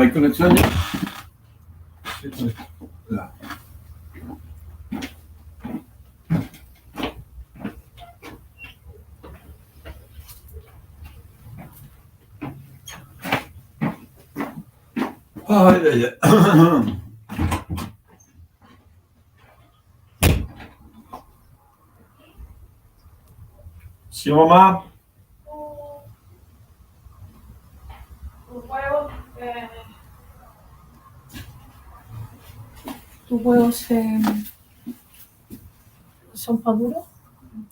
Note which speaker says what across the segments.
Speaker 1: ¿Hay conexión ya? Sí. Ya. Ay, ay, ay. Sí, mamá.
Speaker 2: ¿Tus huevos son para duros?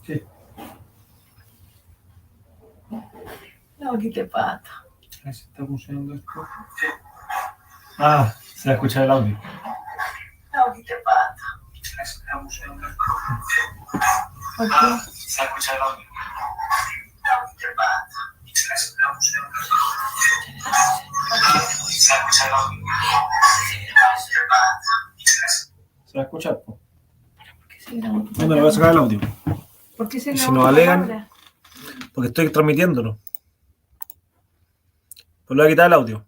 Speaker 1: Sí.
Speaker 2: No, ¿qué te pasa?
Speaker 1: Ahí se está funcionando esto. Ah, se va a escuchar el audio.
Speaker 2: No, ¿qué te pasa?
Speaker 1: Ahí se está funcionando esto.
Speaker 2: ¿Por qué?
Speaker 1: Ah, se va a escuchar el audio.
Speaker 2: No, ¿qué te pasa?
Speaker 1: Ahí se está funcionando esto. Se va a escuchar el audio. ¿Se va a escuchar?
Speaker 2: ¿Por qué se grabó?
Speaker 1: ¿Dónde le voy a sacar el audio?
Speaker 2: ¿Por qué se
Speaker 1: Y
Speaker 2: grabó
Speaker 1: si nos
Speaker 2: tu
Speaker 1: alegan,
Speaker 2: palabra?
Speaker 1: porque estoy transmitiéndolo. Pues le voy a quitar el audio.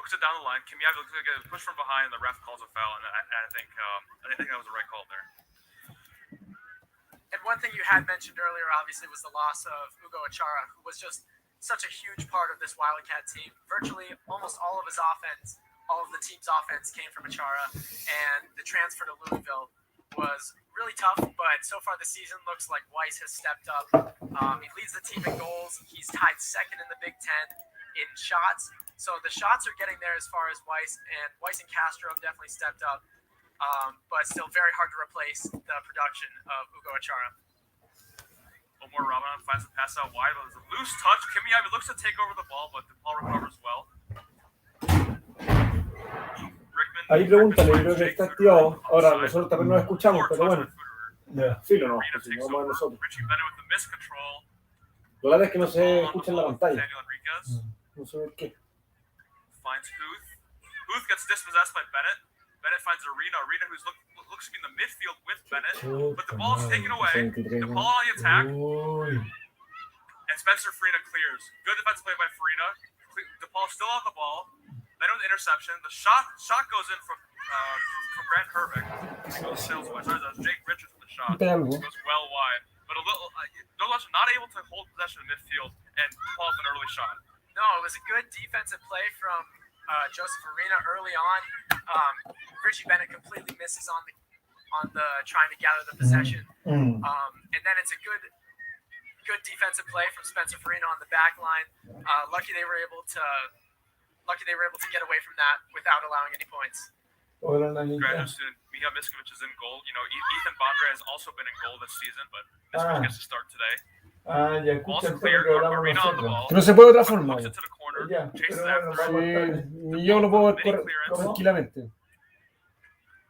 Speaker 3: Pokes it down the line. Kimiyabi looks like a push from behind, and the ref calls a foul, and I think that was the right call there.
Speaker 4: And one thing you had mentioned earlier, obviously, was the loss of Ugo Achara, who was just such a huge part of this Wildcat team. Virtually almost all of his offense, all of the team's offense came from Achara, and the transfer to Louisville was really tough, but so far the season looks like Weiss has stepped up. He leads the team in goals. He's tied second in the Big Ten in shots. So the shots are getting there as far as Weiss and Castro have definitely stepped up, but still very hard to replace the production of Ugo Achara.
Speaker 3: Omar Ramadan finds the pass out wide, but there's a loose touch. Kimiyabi looks to take over the ball, but DePaul recovers well.
Speaker 1: Ahí pregúntale, creo que está activado. Ahora, nosotros también nos escuchamos, pero bueno. Filo no, si no vamos a nosotros. Lo verdad es que no se escucha en la pantalla. No sé por qué.
Speaker 3: Finds Huth. Huth gets dispossessed by Bennett. Bennett finds Arena, who looks to be in the midfield with Bennett, but the ball is taken away. The ball on the attack. And Spencer Farina clears. Good defensive play by Farina. DePaul still on the ball. Then with the interception, the shot goes in from Grant Herbeck. It goes sails wide. Sorry, that was Jake Richards with the shot. It goes well wide, but a little. Northwestern not able to hold possession in midfield, and DePaul with an early shot.
Speaker 4: No, it was a good defensive play from Joseph Arena early on. Richie Bennett completely misses on the trying to gather the possession, and then it's a good defensive play from Spencer Farina on the back line. Lucky they were able to get away from that without allowing any points.
Speaker 3: Graduate student Miha Miskovich is in goal. You know, Ethan Bondre has also been in goal this season, but Miskovich gets to start today.
Speaker 1: Ya
Speaker 3: Ball's
Speaker 1: escucha el
Speaker 3: clear.
Speaker 1: tema que hablamos
Speaker 3: Arena on the ball.
Speaker 1: nosotros. Que no se puede de otra forma.
Speaker 3: Looks it to the corner.
Speaker 1: Ya,
Speaker 3: Chases
Speaker 1: pero bueno,
Speaker 3: after.
Speaker 1: sí, yo lo puedo ver tranquilamente.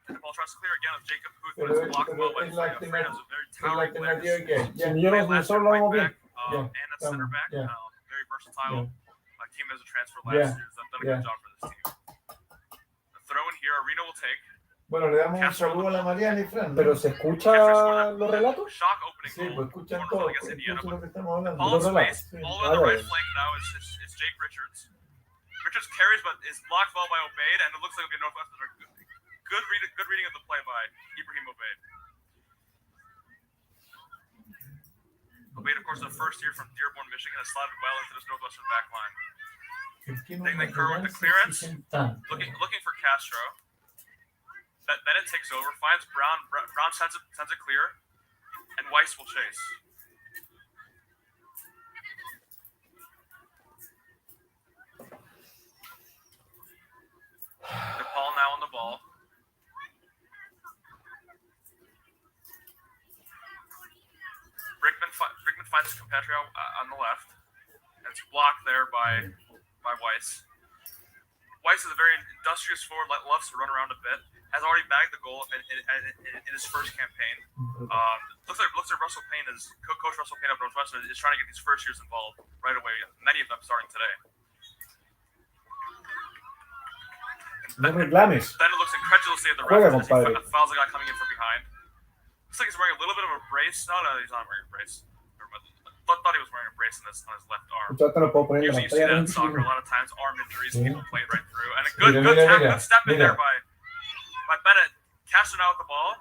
Speaker 3: The ball tries to clear again with Jacob Huth, but it's blocked well by Farina. Farina has a very towering player.
Speaker 1: Ya, nosotros lo vamos bien.
Speaker 3: And at center back. Very versatile. Team as a transfer last year. Has done a good job for this team. The throw in here, Arena will take.
Speaker 1: Bueno, le damos un saludo a la Mariana y Fran. ¿Pero se escucha los relatos? Sí, pues escuchan todo. Escuchan lo que estamos hablando.
Speaker 3: All in space, all on the right flank now is Jake Richards. Richards carries, but is blocked well by Obeid, and it looks like it'll be Northwestern. Good reading of the play by Ibrahim Obeid. Obeid, of course, the first year from Dearborn, Michigan, has slotted well into this Northwestern back line. They Kerr with the clearance, looking for Castro. Bennett takes over, finds Brown. Brown sends it clear, and Weiss will chase. DePaul now on the ball. Brickman finds his compatriot on the left, and it's blocked there by Weiss. Weiss is a very industrious forward, loves to run around a bit. Has already bagged the goal in his first campaign. Looks like Russell Payne Coach Russell Payne of Northwestern is trying to get these first years involved right away. Many of them starting today.
Speaker 1: No reclames.
Speaker 3: Then it looks incredulously at the ref as he fouls the guy coming in from behind. Looks like he's wearing a little bit of a brace. No, he's not wearing a brace. Thought he was wearing a brace on his left arm. Usually you see that in soccer a lot of times, arm injuries, people play right through. And a good step in there by Bennett. Castro now with the ball.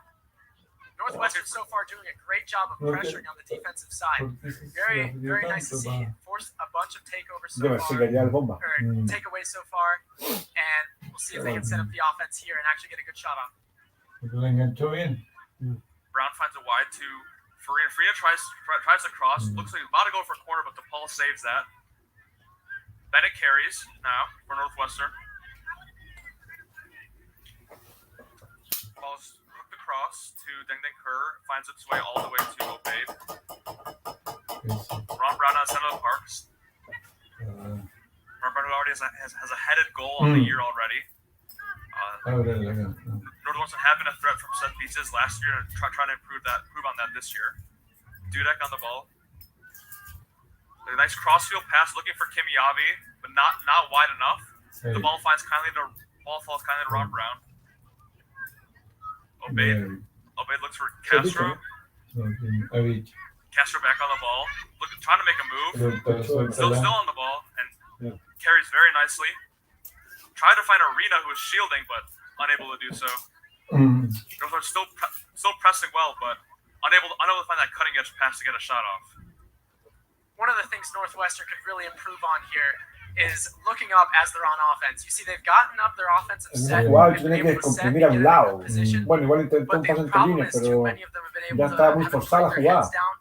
Speaker 4: Northwestern so far doing a great job of pressuring on the defensive side. Very, very nice to see. Forced a bunch of takeovers so far, or takeaways so far, and we'll see if they can set up the offense here and actually get a good shot on.
Speaker 3: Brown finds it wide to Farina. Farina tries to cross. Looks like he's about to go for a corner, but DePaul saves that. Bennett carries now for Northwestern. Ball's hooked across to Deng Kerr. Finds its way all the way to Obeid. Ron Brown out center of the park. Ron Brown already has a headed goal on the year already. Northwestern have been a threat from set pieces last year and trying to improve on that this year. Dudek on the ball. A nice crossfield pass looking for Kimiyabi, but not wide enough. The ball falls kindly to Ron Brown. Obeid looks for Castro. Castro back on the ball, trying to make a move. Still on the ball and carries very nicely. tried to find Arena, who was shielding, but unable to do so. Northwestern still pressing well, but unable to find that cutting edge pass to get a shot off.
Speaker 4: One of the things Northwestern could really improve on here is looking up as they're on offense. You see, they've gotten up their offensive set.
Speaker 1: Igual tiene que comprimir a un lado. Bueno, igual intentó un
Speaker 4: But
Speaker 1: pase
Speaker 4: the
Speaker 1: entre
Speaker 4: problem
Speaker 1: líneas,
Speaker 4: is
Speaker 1: pero
Speaker 4: many of them have been
Speaker 1: ya
Speaker 4: able
Speaker 1: estaba
Speaker 4: to
Speaker 1: muy
Speaker 4: have
Speaker 1: forzada la
Speaker 4: their heads
Speaker 1: jugada.
Speaker 4: down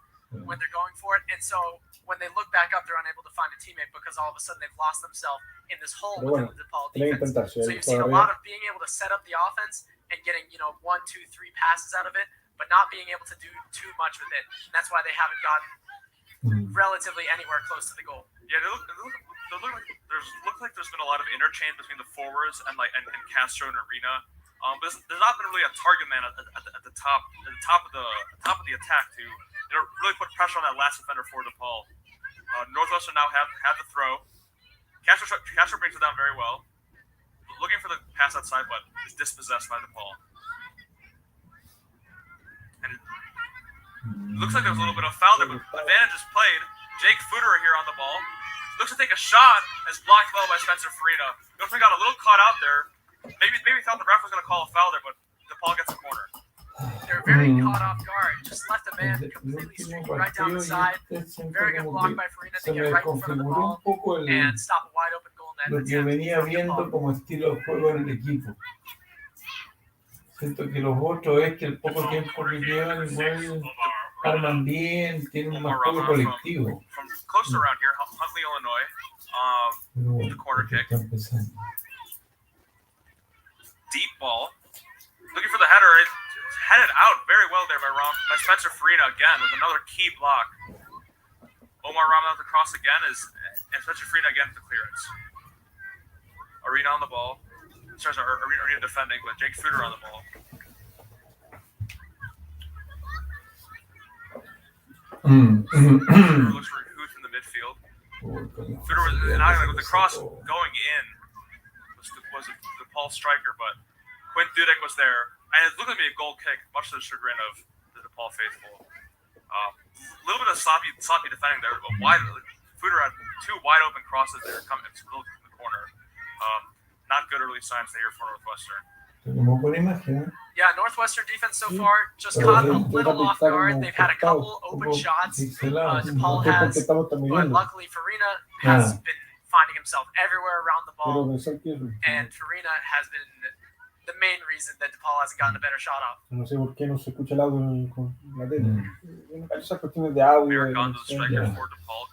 Speaker 4: when they're going for it, and so when they look back up, they're unable to find a teammate because all of a sudden they've lost themselves in this hole within the DePaul defense. So you've seen a lot of being able to set up the offense and getting 1, 2, 3 passes out of it, but not being able to do too much with it. And that's why they haven't gotten relatively anywhere close to the goal.
Speaker 3: Yeah, it looks like there's been a lot of interchange between the forwards and Castro and Arena. But there's not been really a target man at the top of the attack to really put pressure on that last defender for DePaul. Northwestern now have the throw. Castro brings it down very well, looking for the pass outside, but is dispossessed by DePaul. And it looks like there's a little bit of foul there, but advantage is played. Jake Fuderer here on the ball. Looks to take a shot as blocked well by Spencer Farina. Northwestern got a little caught out there. Maybe thought the ref was going to call a foul there, but DePaul gets a corner.
Speaker 4: They're very caught off guard. Just left a man completely streaking right down the side. Very good block by Farina to get right in front of the ball and stop a wide open goal net.
Speaker 1: Lo que venía viendo como estilo de juego en el equipo. Siento que los otros es que el poco tiempo que llevan igual arman bien, tienen más juego colectivo.
Speaker 3: From close around here, Huntley, Illinois, the corner kick. Deep ball. Looking for the header. It's headed out very well there by Spencer Farina again with another key block. Omar Ramadan the cross again and Spencer Farina again with the clearance. Arena on the ball. Sorry, Arena defending, but Jake Fuderer on the ball. Fuderer looks for Huth in the midfield. Fuderer was with the cross going in was the Paul striker, but Quinn Dudek was there, and it looked like a goal kick, much to the chagrin of the DePaul faithful. A little bit of sloppy defending there, but Fuderer had 2 wide open crosses there coming in the corner. Not good early signs there for Northwestern.
Speaker 4: Yeah, Northwestern defense so far just caught a little off guard. They've had a couple open shots. DePaul has, but luckily Farina has been finding himself everywhere around the ball, and Farina has been the main reason that DePaul hasn't gotten a better shot off.
Speaker 1: No sé por qué no se escucha el audio con la tele. Esas cuestiones de audio.
Speaker 3: Gonda, the striker for DePaul.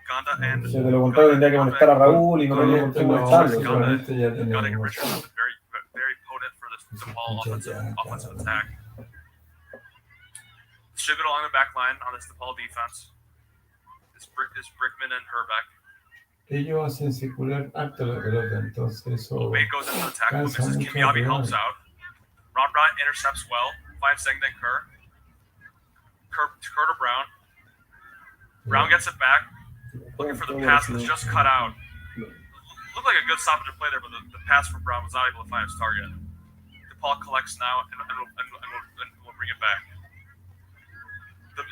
Speaker 3: Gonda and
Speaker 1: de lo contrario tendría que molestar a Raúl y no tenía por qué molestarlo.
Speaker 3: Gonda and Richard have been very potent for this DePaul offensive attack. Distribute along the back line on this DePaul defense. Is Brickman and Herbeck.
Speaker 1: Ellos hacen circular harto la pelota, entonces eso.
Speaker 3: Wade goes into the tackle, misses. Kimiabi helps out. Ron Bryant intercepts well, finds Zengden Kerr to Brown. Brown gets it back, looking for the pass that's just cut out. Looked like a good stoppage of play there, but the pass from Brown was not able to find its target. DePaul collects now, and we'll bring it back. The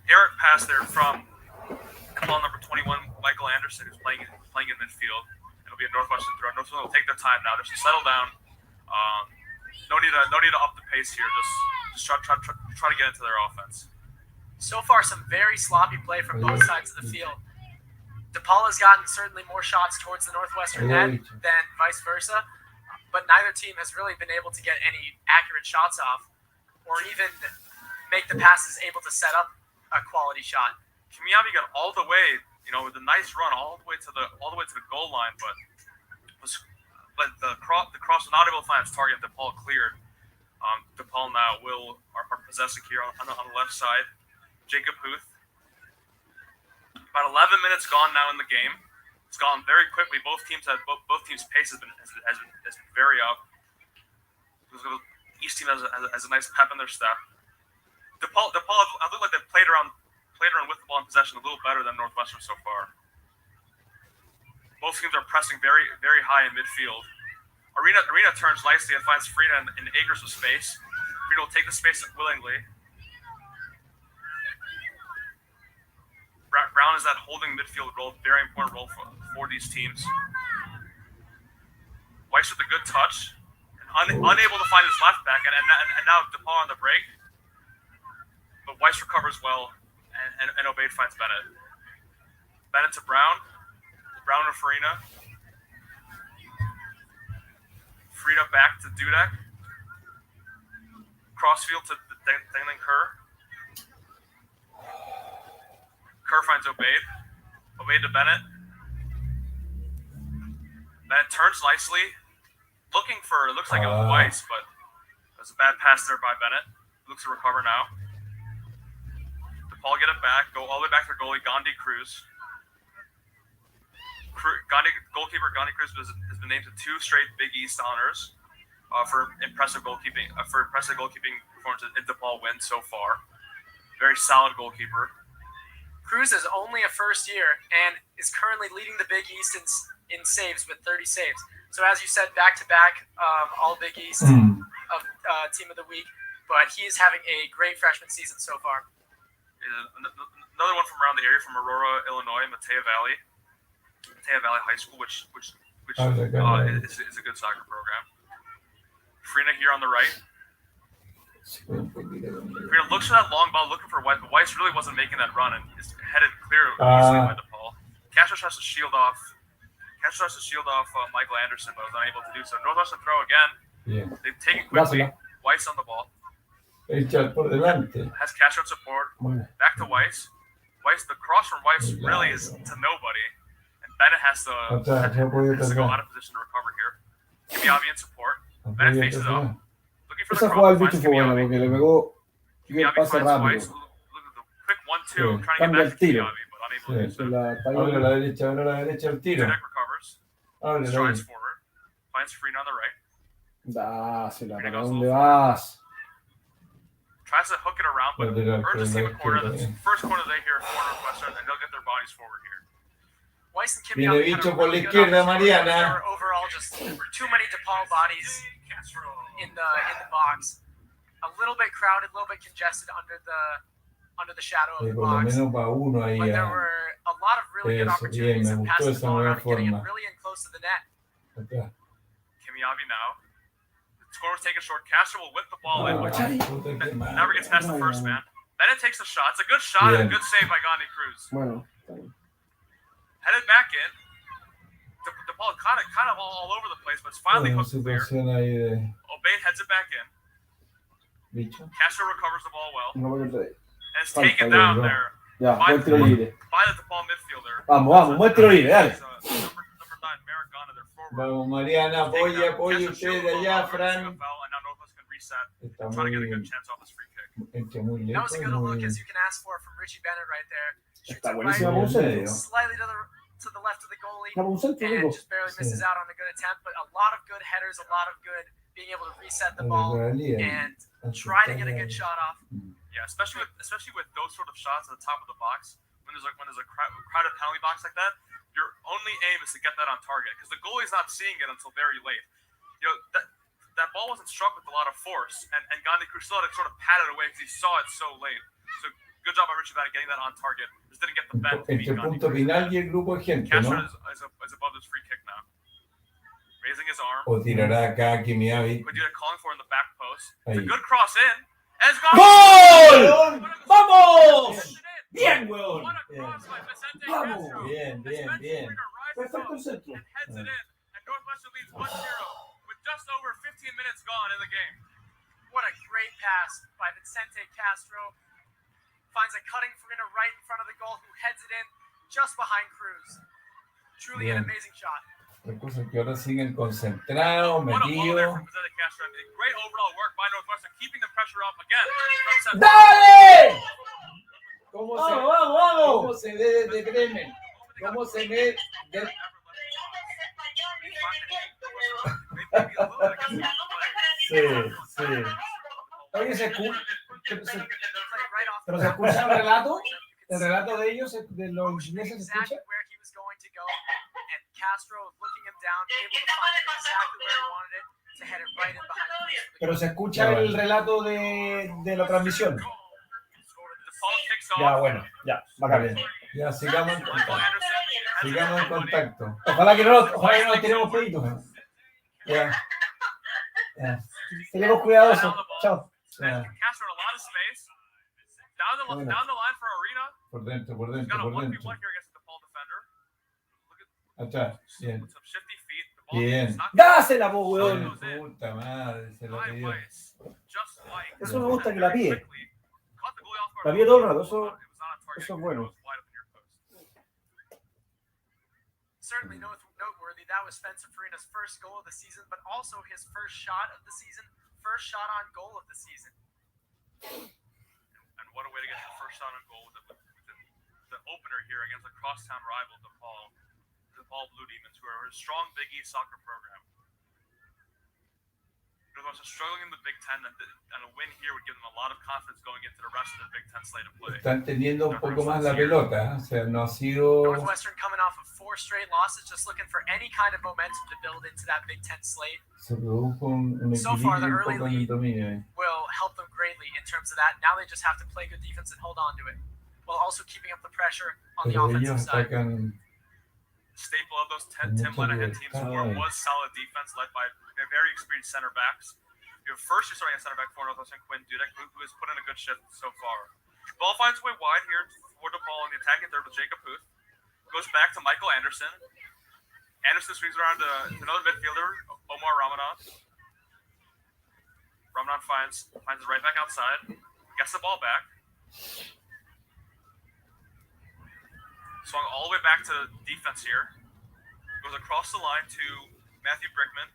Speaker 3: errant pass there from DePaul number 21, Michael Anderson, who's playing in midfield. It'll be a Northwestern throw. Northwestern will take their time now, just to settle down. No need to up the pace here. Just try to get into their offense.
Speaker 4: So far, some very sloppy play from both sides of the field. DePaul has gotten certainly more shots towards the Northwestern net than vice versa, but neither team has really been able to get any accurate shots off, or even make the passes able to set up a quality shot.
Speaker 3: Kimiabi got all the way, with a nice run all the way to the goal line, but the cross was not able to find its target. DePaul cleared. DePaul now are possessing here on the left side. Jacob Huth. About 11 minutes gone now in the game. It's gone very quickly. Both teams' pace has been very up. Each team has a nice pep in their step. DePaul, I look like they've played around with the ball in possession a little better than Northwestern so far. Both teams are pressing very, very high in midfield. Arena turns nicely and finds Frida in acres of space. Frida will take the space willingly. Brown is that holding midfield role, very important role for these teams. Weiss with a good touch, unable to find his left back, and now DePaul on the break. But Weiss recovers well, and Obeid finds Bennett. Bennett to Brown. Brown to Farina. Farina back to Dudek. Crossfield to Dangling Kerr. Kerr finds Obeid. Obeid to Bennett. Bennett turns nicely. Looking for, it looks like it was Weiss, but it was a bad pass there by Bennett. Looks to recover now. DePaul get it back. Go all the way back to goalie, Gandhi Cruz. Goalkeeper Gandhi Cruz has been named to 2 straight Big East honors for impressive goalkeeping performances in DePaul wins so far. Very solid goalkeeper.
Speaker 4: Cruz is only a first year and is currently leading the Big East in saves with 30 saves. So as you said, back-to-back all Big East of Team of the Week, but he is having a great freshman season so far.
Speaker 3: Another one from around the area, from Aurora, Illinois, Mateo Valley High School, which is a good soccer program. Farina here on the right. Farina looks for that long ball, looking for Weiss, but Weiss really wasn't making that run and is headed clear easily by DePaul. Castro tries to shield off Michael Anderson, but was unable to do so. Northwestern throw again.
Speaker 1: Yeah.
Speaker 3: They've taken quickly. Weiss on the ball. Has Castro support. Back to Weiss. The cross from Weiss really is to nobody. Bennett has to go out of position to recover here. Kimiabi in support. Bennett faces up. Looking for the cross. Finds Kimiabi. Kimiabi finds Weiss. Look at the quick 1-2. Trying to get back to Kimiabi, but unable to do so.
Speaker 1: Abre la derecha el tiro.
Speaker 3: Dudek recovers. Strides forward. Finds Farina on the right.
Speaker 2: Dásela, ¿para dónde vas?
Speaker 3: Tries to hook it around, but urges to take a corner. That's the first corner they hear for Northwestern, and they'll get their bodies forward here.
Speaker 4: Weiss and Kimiabi had a really good opportunity. There were overall just too many DePaul bodies in the box. A little bit crowded, a little bit congested under the shadow of the box. But there were a lot of really good opportunities of passing the ball around and getting it really in close to the net.
Speaker 3: Kimiabi now. The score was taken short. Castro will whip the ball in. Never gets past the first man. Bennett takes the shot. It's a good shot and a good save by Gandhi Cruz. Headed back in. The ball kind of all over the place, but it's finally hooked clear. Obeid heads it back in. Castro recovers the ball well. And it's taken down there by the DePaul midfielder.
Speaker 2: Vamos, muéstralo libre, dale.
Speaker 3: Number 9, Merrick Ghana, their forward.
Speaker 1: Vamos, Mariana, apoye usted allá, Fran.
Speaker 3: And now Northwest can reset. Trying to get a good chance off this free kick.
Speaker 4: That was as good a look as you can ask for from Richie Bennett right there.
Speaker 2: Está buenísimo,
Speaker 4: Slightly to the left of the goalie, and just barely misses out on a good attempt. But a lot of good headers, a lot of good being able to reset the ball and try to get a good shot off.
Speaker 3: Yeah, especially with those sort of shots at the top of the box. When there's a crowded penalty box like that, your only aim is to get that on target because the goalie's not seeing it until very late. You know that ball wasn't struck with a lot of force, and Gandhi Cruz still had to sort of pat it away because he saw it so late. So good job by Richie Bennett getting that on target. Just didn't get the bend.
Speaker 1: Entre el punto final y el grupo de gente,
Speaker 3: Castro
Speaker 1: ¿no?
Speaker 3: is above this free kick now. Raising his arm.
Speaker 1: O tirará acá Kimiabi.
Speaker 3: Kudira calling for in the back post. It's a good cross in. And it's gone.
Speaker 2: ¡Gol! ¡Vamos! Bien, weón.
Speaker 3: What a cross by Vicente
Speaker 2: Vamos.
Speaker 3: Castro.
Speaker 1: Bien.
Speaker 2: Perfecto centro.
Speaker 3: And heads it in. And Northwestern leads 1-0 with just over 15 minutes gone in the game.
Speaker 4: What a great pass by Vicente Castro. Finds a cutting Farina right in front of the goal, who heads it in just behind Cruz. Truly an amazing shot.
Speaker 1: La cosa es que ahora siguen concentrados,
Speaker 3: What a ball there
Speaker 1: metidos.
Speaker 3: from Vicente Castro. Great overall work by Northwestern, keeping the pressure up again. From
Speaker 2: ¡Dale!
Speaker 1: ¿Cómo se ve de Bremen? ¿Cómo se ve de... Sí. Oye,
Speaker 2: ¿pero se escucha el relato? ¿El relato de ellos, de los ingleses, se escucha? Pero se escucha el relato de la transmisión. Ya, bueno, ya, va bien.
Speaker 1: Ya, sigamos en contacto.
Speaker 2: Ojalá que no tenemos peditos.
Speaker 1: Ya.
Speaker 2: Seremos cuidadosos. Chao.
Speaker 1: Ya.
Speaker 3: Castro had a lot of space. Down the line for Arena.
Speaker 1: Por dentro, por
Speaker 3: He's
Speaker 1: dentro,
Speaker 3: got a
Speaker 1: por
Speaker 3: 1v1
Speaker 1: dentro.
Speaker 3: here against the DePaul defender.
Speaker 1: Atrás. Bien.
Speaker 3: Some shifty feet. The ball
Speaker 1: Bien.
Speaker 3: is not
Speaker 2: ¡Dásela, po, weón!
Speaker 1: Puta madre, se la pidió.
Speaker 3: just like
Speaker 2: Eso me gusta que la pide.
Speaker 3: caught the goalie off guard.
Speaker 2: La pide todo el rato,
Speaker 3: It was not on target.
Speaker 2: eso es bueno.
Speaker 3: It was wide open near post.
Speaker 4: Certainly noteworthy. That was Spencer Farina's first goal of the season, but also his first shot of the season, first shot on goal of the season.
Speaker 3: And what a way to get the first shot on goal with the opener here against a crosstown rival, DePaul Blue Demons, who are a strong Big East soccer program. They're also struggling in the Big Ten, and a win here would give them a lot of confidence going into the rest of the Big Ten slate of play.
Speaker 1: Están teniendo un poco más la pelota, o sea, no ha sido...
Speaker 4: Northwestern coming off of 4 straight losses, just looking for any kind of momentum to build into that Big Ten slate.
Speaker 1: Se produjo un
Speaker 4: So far, the
Speaker 1: equilibrio un
Speaker 4: early
Speaker 1: poco en el
Speaker 4: lead
Speaker 1: dominio.
Speaker 4: will help them greatly in terms of that. Now they just have to play good defense and hold on to it, while also keeping up the pressure on the
Speaker 1: Pero
Speaker 4: offensive
Speaker 1: ellos
Speaker 4: side.
Speaker 1: atacan...
Speaker 3: Staple of those Tim Lenahan teams was solid defense led by very experienced center backs. You're starting at center back for Northwestern, Quinn Dudek, who has put in a good shift so far. Ball finds way wide here for DePaul in the attacking third with Jacob Huth. Goes back to Michael Anderson. Anderson swings around to another midfielder, Omar Ramadan. Ramadan finds it right back outside. Gets the ball back. Swung all the way back to defense here. Goes across the line to Matthew Brickman.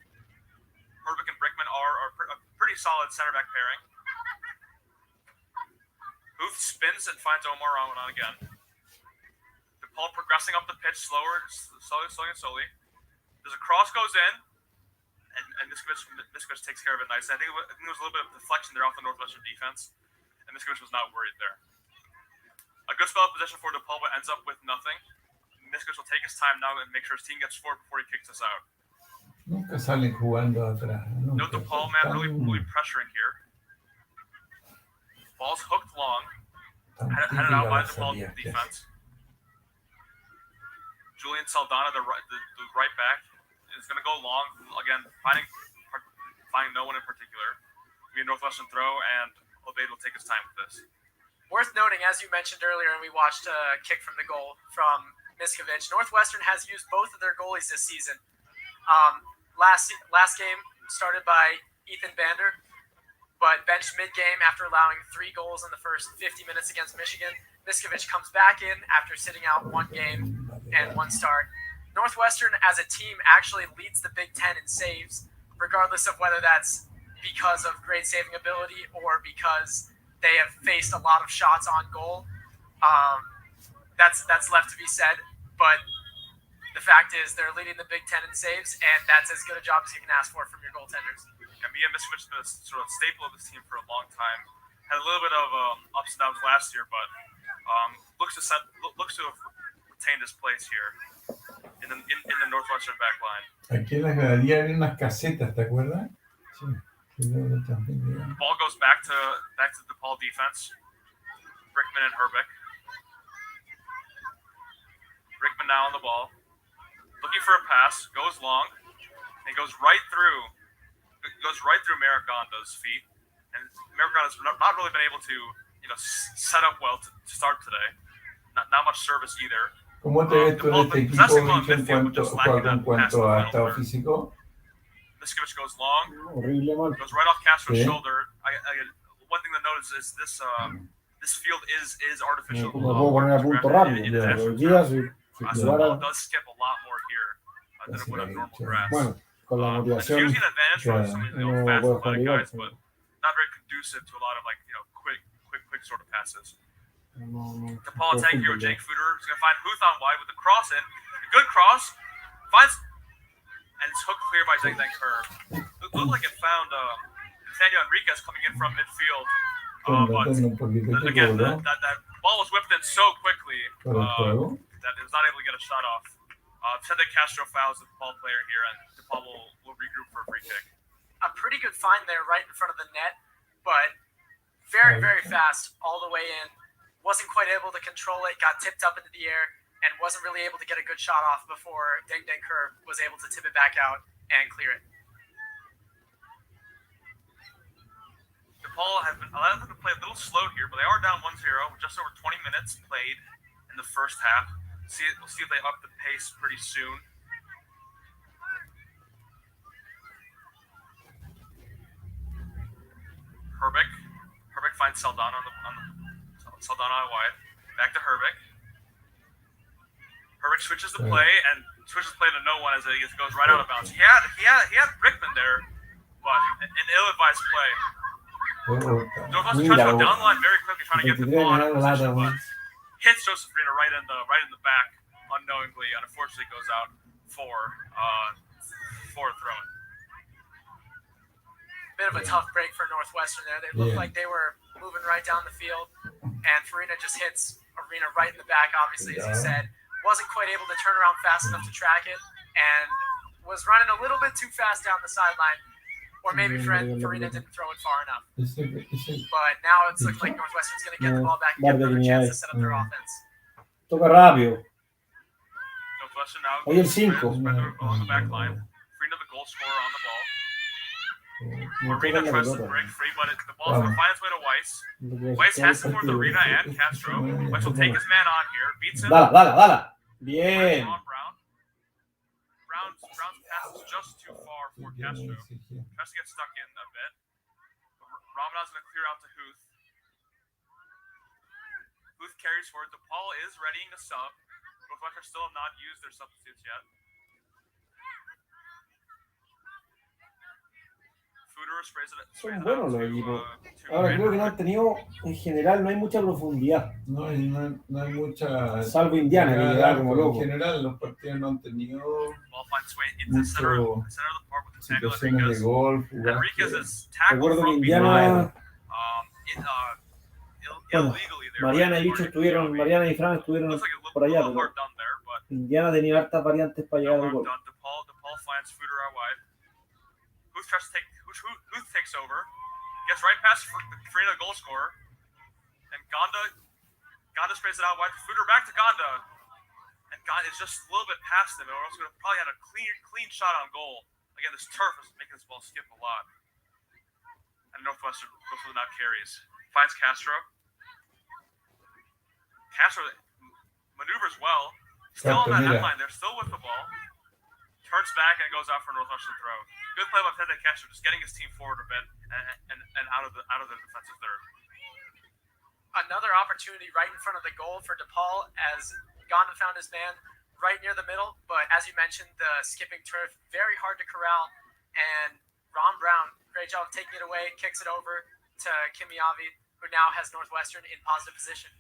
Speaker 3: Herbeck and Brickman are a pretty solid center back pairing. Booth spins and finds Omar Ramadan again. DePaul progressing up the pitch slowly. There's a cross goes in, and Miskovich takes care of it nicely. I think there was a little bit of deflection there off the Northwestern defense, and Miskovich was not worried there. A good spell of possession for DePaul, but ends up with nothing. Miskovich will take his time now and make sure his team gets forward before he kicks us out.
Speaker 1: Nunca salen jugando atrás.
Speaker 3: No DePaul man really pressuring here. Ball's hooked long. Headed out by DePaul defense. Julian Saldana, the right back, is going to go long again, finding no one in particular. Be a Northwestern throw, and Obeid will take his time with this.
Speaker 4: Worth noting, as you mentioned earlier, and we watched a kick from the goal from Miskovich, Northwestern has used both of their goalies this season. Last game started by Ethan Bander, but benched mid-game after allowing 3 goals in the first 50 minutes against Michigan. Miskovich comes back in after sitting out 1 game and 1 start. Northwestern, as a team, actually leads the Big Ten in saves, regardless of whether that's because of great saving ability or because they have faced a lot of shots on goal. That's left to be said, but the fact is they're leading the Big Ten in saves, and that's as good a job as you can ask for from your goaltenders.
Speaker 3: And me and Miskovich has been a sort of staple of this team for a long time. Had a little bit of ups and downs last year, but looks to have retained his place here in the Northwestern back line.
Speaker 1: Aquí en la galería había unas casetas, ¿te acuerdas? Sí.
Speaker 3: Ball goes back to DePaul defense. Brickman and Herbeck. Brickman now on the ball. Looking for a pass, goes long, and goes right through Marigonda's feet. And Marigonda's not really been able to, set up well to start today. Not much service either.
Speaker 1: ¿Cómo te ves tú en este equipo, en cuanto a estado físico?
Speaker 3: Miskovich goes long,
Speaker 2: Horrible mal.
Speaker 3: goes right off Castro's shoulder. One thing to notice is this field is artificial.
Speaker 2: Me puedo poner a punto rápido. Los días,
Speaker 3: So the ball does skip a lot more here than it would on normal grass.
Speaker 2: bueno, con la
Speaker 3: It's
Speaker 2: motivación,
Speaker 3: usually an advantage for some of
Speaker 2: no
Speaker 3: fast
Speaker 2: puedo
Speaker 3: athletic
Speaker 2: jugar
Speaker 3: guys, but not very conducive to a lot of quick sort of passes. DePaul attacking here with Jake Fuder. He's going to find Huth on wide with the cross in. A good cross. Finds, and it's hooked clear by Zeng Kerr. It looked like it found Nathaniel Enriquez coming in from midfield. But again, that ball was whipped in so quickly that it was not able to get a shot off. Cedric Castro fouls the DePaul player here, and DePaul will regroup for a free kick.
Speaker 4: A pretty good find there right in front of the net, but very, very fast all the way in. Wasn't quite able to control it, got tipped up into the air, and wasn't really able to get a good shot off before Deng Kerr was able to tip it back out and clear it.
Speaker 3: DePaul have been allowed them to play a little slow here, but they are down 1-0 with just over 20 minutes played in the first half. We'll see if they up the pace pretty soon. Herbeck finds Saldana Saldana out wide. Back to Herbeck. Herbeck switches the play to no one as it goes right out of bounds. He had Brickman there, but an ill-advised play. Northwestern tries to go down the line very quickly, trying to get the ball out of position, but hits Joseph Rena right in the back unknowingly, and unfortunately goes out for a throw.
Speaker 4: Bit of a tough break for Northwestern there. They looked like they were moving right down the field, and Farina just hits Arena right in the back, obviously, as you said. Wasn't quite able to turn around fast enough to track it, and was running a little bit too fast down the sideline. Or maybe Farina didn't throw it far enough. But now it's looking like Northwestern's going to get the ball back and give them a chance to set up their offense.
Speaker 2: Toca rápido.
Speaker 3: Northwestern now
Speaker 2: Oye, el 5.
Speaker 3: On the back line. Farina, the goal scorer, on the ball. Arena tries to break free, but the ball's going to find its way to Weiss. Weiss has to forward Arena and Castro. Weiss will take his man on here. Beats him.
Speaker 2: Dala. Bien.
Speaker 3: Brown's pass is just too far for Castro. Tries to get stuck in a bit. Ramadan's going to clear out to Huth. Huth carries forward. DePaul is readying a sub. Northwestern still have not used their substitutes yet.
Speaker 2: Son buenos los equipos. Ahora creo que no han tenido, en general, no hay mucha profundidad.
Speaker 1: No hay mucha.
Speaker 2: Salvo Indiana, que llegaba como loco.
Speaker 1: En general, los partidos no han tenido mucho situaciones de gol.
Speaker 2: Recuerdo que Indiana. Bueno, Mariana y Fran estuvieron por allá, pero Indiana tenía hartas variantes para llegar al gol.
Speaker 3: Huth takes over, gets right past Farina, the goal scorer, and Gonda sprays it out wide. Fuder back to Gonda, and Gonda is just a little bit past him, or else would have probably had a clean shot on goal. Again, this turf is making this ball skip a lot. And Northwestern goes for the now carries. Finds Castro. Castro maneuvers well. Still on that headline. They're still with the ball. Turns back and goes out for a Northwestern throw. Good play by Fede Castro, just getting his team forward a bit and out of the defensive third.
Speaker 4: Another opportunity right in front of the goal for DePaul as Gonda found his man right near the middle. But as you mentioned, the skipping turf, very hard to corral. And Ron Brown, great job of taking it away, kicks it over to Kimiavi, who now has Northwestern in positive position.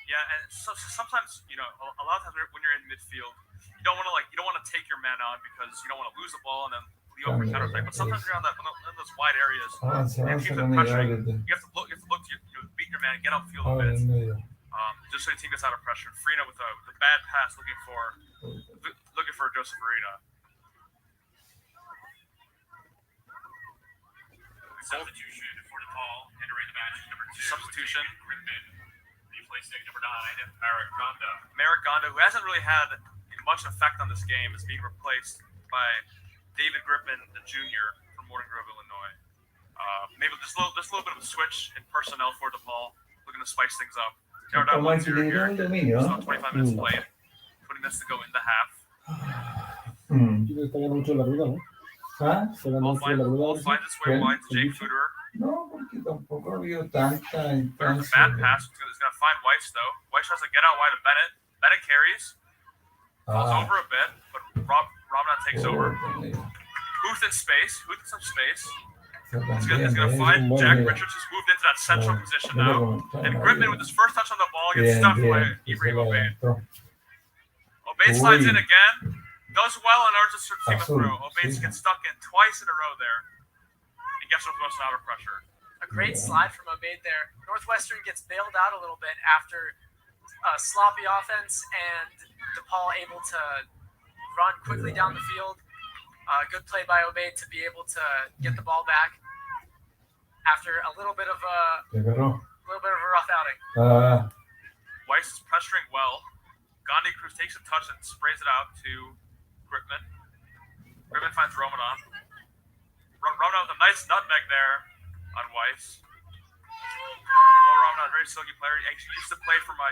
Speaker 3: Yeah, and so sometimes, a lot of times when you're in midfield, you don't want to take your man on because you don't want to lose the ball and then leave over counter-attack. But sometimes you're in those wide areas, and keep them pressuring. You have to look to beat your man, get upfield a bit, just so the team gets out of pressure. Farina with a bad pass, looking for Joseph Farina.
Speaker 5: Substitution for DePaul, entering the match number 2.
Speaker 3: Substitution.
Speaker 5: Replacing number 9,
Speaker 3: Merrick Gonda, who hasn't really had much effect on this game, is being replaced by David Griffin, the junior from Morton Grove, Illinois. Maybe just a little bit of a switch in personnel for DePaul, looking to spice things up. They're down 1-0 here. So 25 minutes played, putting this to go into half. Ball finds its way wide to Jake Fuderer.
Speaker 1: No, porque tampoco ha habido tanta
Speaker 3: There's a bad pass. It's going to find Weiss, though. Weiss tries to get out wide of Bennett. Bennett carries. Falls over a bit, but Robinot takes over. Huth in space. Huth in some space. He's going to find Jack Richards, who's moved into that central position now. And Griffin, with his first touch on the ball, gets stuffed by Ibrahim Obeid. Obeid slides in again. Does well and earns a team a throw. Obeid gets stuck in twice in a row there. And gets Northwestern out of pressure.
Speaker 4: A great slide from Obeid there. Northwestern gets bailed out a little bit after a sloppy offense and DePaul able to run quickly down the field. Good play by Obeid to be able to get the ball back after a little bit of a rough outing.
Speaker 3: Weiss is pressuring well. Gandhi Cruz takes a touch and sprays it out to Griffin. Griffin finds Ramadan. Ramadan with a nice nutmeg there on Weiss. Oh, Ramadan, very silky player. He actually used to play for my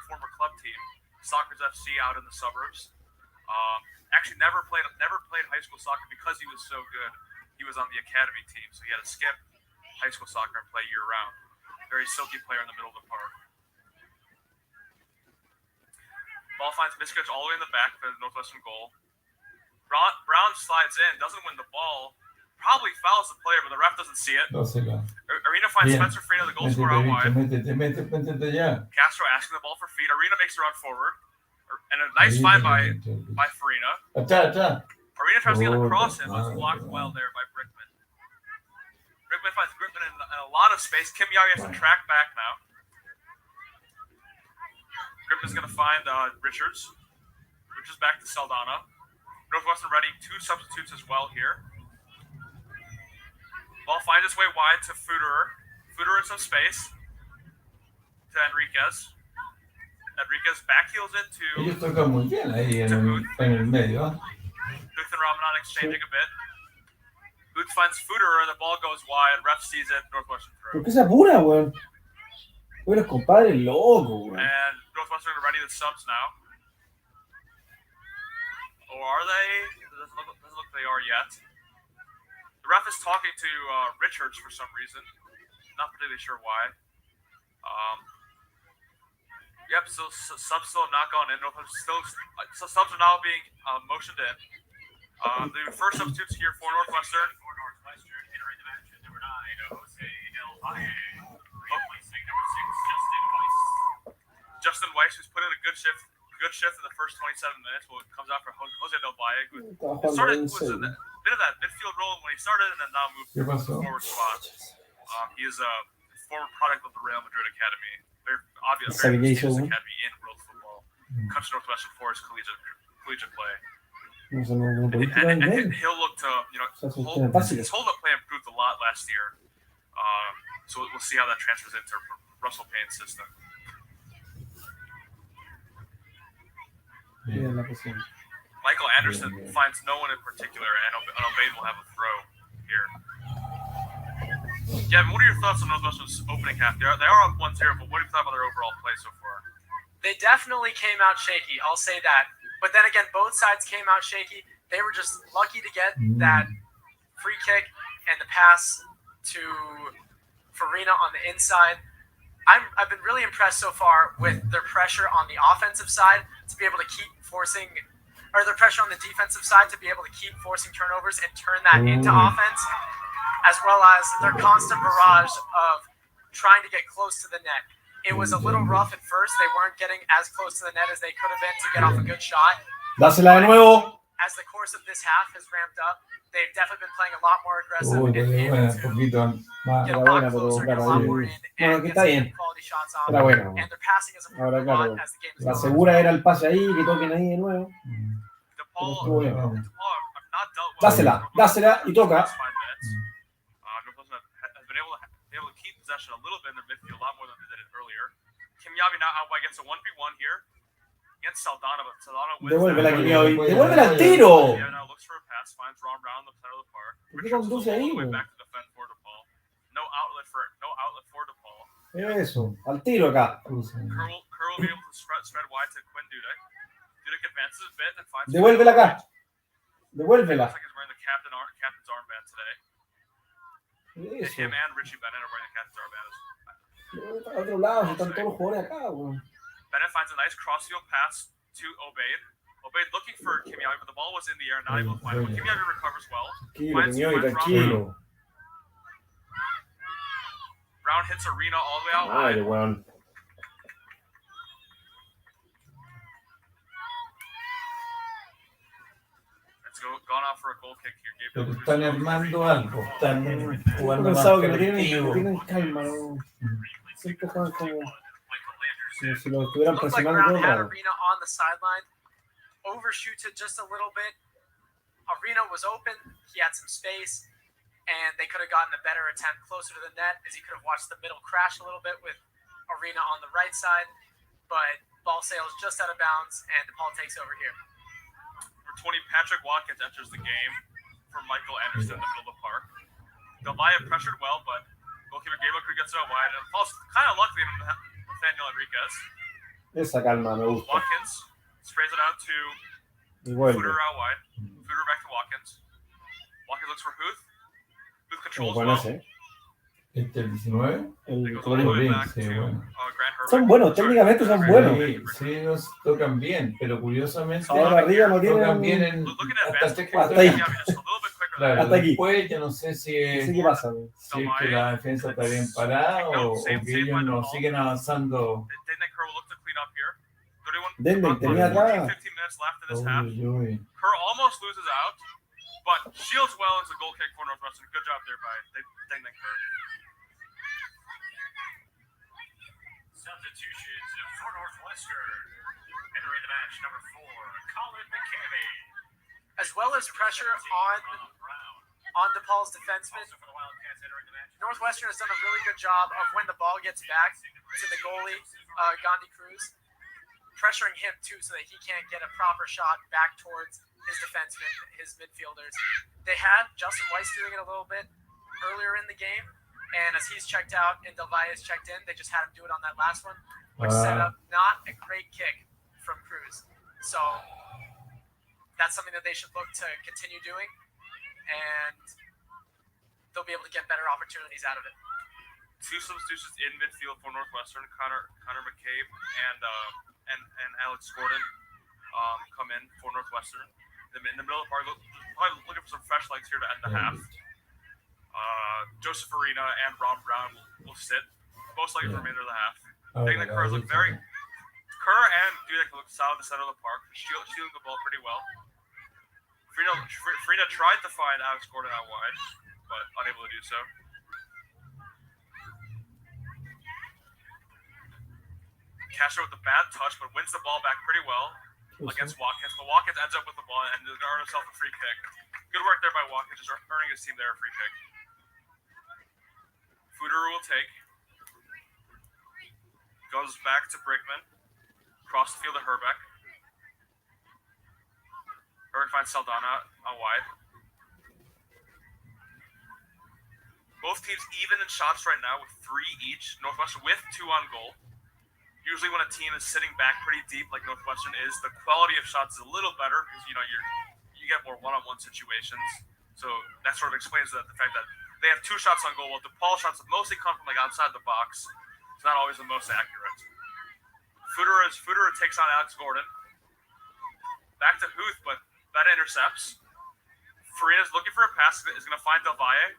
Speaker 3: former club team, Soccer's FC, out in the suburbs. Actually, never played high school soccer because he was so good. He was on the academy team, so he had to skip high school soccer and play year round. Very silky player in the middle of the park. Ball finds Miskovic all the way in the back for the Northwestern goal. Brown slides in, doesn't win the ball, probably fouls the player, but the ref doesn't see it. Arena finds Spencer Farina, the goal scorer, out wide. Castro asking the ball for feet. Arena makes a run forward. And a nice find by Farina. Arena tries to get a cross in, but it's blocked well there by Brickman. Brickman finds Griffin in a lot of space. Kim Yawi has to track back now. Griffin is going to find Richards. Richards back to Saldana. Northwestern ready 2 substitutes as well here. Ball finds its way wide to Fuderer. Fuderer in some space to Enriquez. Enriquez backheels into
Speaker 1: Ellos tocan muy bien ahí en el medio.
Speaker 3: Booth and Ramadan exchanging a bit. Booth finds Fuderer, the ball goes wide. Ref sees it. Northwestern throw.
Speaker 2: ¿Por qué se apura, weón? Weón, los compadres locos, weón.
Speaker 3: And Northwestern are ready to subs now. Or are they? Doesn't look like they are yet. The ref is talking to Richards for some reason. Not particularly sure why. Yep, so subs still have not gone in. So subs are now being motioned in. The first substitutes here for Northwestern.
Speaker 5: Entering the match at number 9, Jose Del Valle. Replacing number 6,
Speaker 3: Justin Weiss, who's put in a good shift in the first 27 minutes. Well, it comes out for Jose Del Valle, who was in a bit of that midfield role when he started, and then now moved to the forward spot. He is a former product of the Real Madrid Academy. Very obvious, very prestigious academy in world football. Comes to Northwestern for his collegiate play. And he'll look to, his hold-up play improved a lot last year. So we'll see how that transfers into Russell Payne's system. Michael Anderson finds no one in particular, and Obaid will have a throw here. Gavin, what are your thoughts on Northwestern's opening half? They are up 1-0, but what do you thought about their overall play so far?
Speaker 4: They definitely came out shaky, I'll say that. But then again, both sides came out shaky. They were just lucky to get that free kick and the pass to Farina on the inside. I've been really impressed so far with their pressure on the offensive side to be able to keep forcing, or their pressure on the defensive side to be able to keep forcing turnovers and turn that into offense, as well as their constant barrage of trying to get close to the net. It was a little rough at first. They weren't getting as close to the net as they could have been to get off a good shot.
Speaker 2: Dásela de nuevo.
Speaker 4: As the course of this half has ramped up, they've definitely been playing a lot more aggressive and able to get a lot closer, get a lot more in, and get some quality shots off. And they're passing as a lot as the game is
Speaker 2: La
Speaker 4: going.
Speaker 2: segura era el pase ahí, que toquen ahí de nuevo.
Speaker 3: DePaul not dealt well.
Speaker 2: Dásela y toca.
Speaker 3: Northwestern has been able to keep possession a little bit in their midfield, a lot more than they did it earlier. Kim Yavi now out by gets a 1v1 here against Saldana, but Saldana wins.
Speaker 2: Devuélvela, Kim Yavi. Devuélvela al tiro.
Speaker 3: Yeah, now looks for a pass, finds Ron Brown in the center of the park.
Speaker 2: ¿Por qué
Speaker 3: Richards
Speaker 2: conduce ahí,
Speaker 3: all the way
Speaker 2: güey?
Speaker 3: back to defend for DePaul. No outlet for DePaul.
Speaker 2: Eso, al tiro acá.
Speaker 3: Curl will be able to spread wide to Quinn Dudek. Dudek advances a bit and finds.
Speaker 2: Devuélvela acá. Devuélvela.
Speaker 3: Looks like he's wearing the captain's armband today.
Speaker 2: Eso.
Speaker 3: Him and Richie Bennett are wearing the captain's armband.
Speaker 2: A otro lado, están todos los jugadores acá, güey.
Speaker 3: Bennett finds a nice crossfield pass to Obaid. Obaid looking for Kim Yavi, but the ball was in the air, not able to find it. Kim Yavi recovers well.
Speaker 2: Tranquilo.
Speaker 3: Brown hits Arena all the way out wide.
Speaker 2: Ay, weón.
Speaker 3: It's gone out for a goal kick here.
Speaker 1: Pero están armando algo, están jugando más
Speaker 2: Pensado que no
Speaker 1: colectivo.
Speaker 2: tienen calma, no. Siempre juegan como si lo estuvieran
Speaker 4: Looked like
Speaker 2: presionando
Speaker 4: Brown
Speaker 2: todo el
Speaker 4: had
Speaker 2: rato.
Speaker 4: Arena on the sideline, overshoots it just a little bit. Arena was open, he had some space, and they could have gotten a better attempt closer to the net, as he could have watched the middle crash a little bit with Arena on the right side, but ball sails just out of bounds, and DePaul takes over here.
Speaker 3: Number 20, Patrick Watkins enters the game for Michael Anderson in the middle of the park. Del Valle pressured well, but goalkeeper Gabriel gets it out wide. And falls kind of luckily on Nathaniel Enriquez.
Speaker 2: Esa calma me gusta.
Speaker 3: Watkins sprays it out to
Speaker 2: Y vuelve.
Speaker 3: Footer out wide. Footer back to Watkins. Watkins looks for Huth. Huth controls
Speaker 2: Bueno,
Speaker 3: well.
Speaker 2: ese.
Speaker 1: El 19.
Speaker 2: El
Speaker 3: Goes all the way
Speaker 1: bien,
Speaker 3: back
Speaker 1: sí,
Speaker 3: to
Speaker 1: bueno.
Speaker 3: Grant Herbeck.
Speaker 2: Son buenos, técnicamente son buenos.
Speaker 1: Sí, nos tocan bien, pero curiosamente
Speaker 2: Ahora arriba no
Speaker 1: tocan bien
Speaker 2: tienen.
Speaker 1: en
Speaker 3: Looking at
Speaker 1: hasta
Speaker 3: advanced
Speaker 1: este
Speaker 2: hasta ahí.
Speaker 3: yeah, just a little bit quicker
Speaker 1: Claro,
Speaker 2: Hasta aquí.
Speaker 1: después yo no sé si
Speaker 2: No sé
Speaker 1: es,
Speaker 2: qué pasa, güey.
Speaker 1: si es que la defensa está bien parada o que ellos no siguen avanzando.
Speaker 3: Denden Kerr will look to clean up here. 31.
Speaker 2: Denden tenía
Speaker 3: about
Speaker 2: atrás.
Speaker 3: 15 minutes left in this half.
Speaker 1: Uy, uy.
Speaker 3: Kerr almost loses out, but shields well into goal kick for Northwestern. Good job there by Denden Kerr.
Speaker 5: Substitutions for Northwestern. Entering the match, number 4, Colin McCamey.
Speaker 4: As well as pressure on DePaul's defenseman,
Speaker 5: Also for the Wildcats entering the match.
Speaker 4: Northwestern has done a really good job of when the ball gets back to the goalie, Gandhi Cruz, pressuring him too so that he can't get a proper shot back towards his defensemen, his midfielders. They had Justin Weiss doing it a little bit earlier in the game, and as he's checked out and Del Valle is checked in, they just had him do it on that last one, which set up not a great kick from Cruz. So that's something that they should look to continue doing, and they'll be able to get better opportunities out of it.
Speaker 3: Two substitutions in midfield for Northwestern. Connor McCabe and Alex Gordon come in for Northwestern. In the middle of the park, probably looking for some fresh legs here to end the half. Joseph Arena and Rob Brown will sit most likely for the remainder of the half. Degnan Kerr look very. Kerr and Dudek look solid in the center of the park, shielding the ball pretty well. Farina tried to find Alex Gordon out wide, but unable to do so. Castro with the bad touch, but wins the ball back pretty well against Watkins. But Watkins ends up with the ball and is going to earn himself a free kick. Good work there by Watkins, just earning his team there a free kick. Footer will take. Goes back to Brickman. Cross the field to Herbeck. Herbeck finds Saldana out wide. Both teams even in shots right now with 3 each. Northwestern with 2 on goal. Usually when a team is sitting back pretty deep like Northwestern is, the quality of shots is a little better because you get more one-on-one situations. So that sort of explains the fact that they have 2 shots on goal. While DePaul shots have mostly come from like outside the box. It's not always the most accurate. Footer takes on Alex Gordon. Back to Huth, but that intercepts. Farina's looking for a pass. Is going to find Del Valle.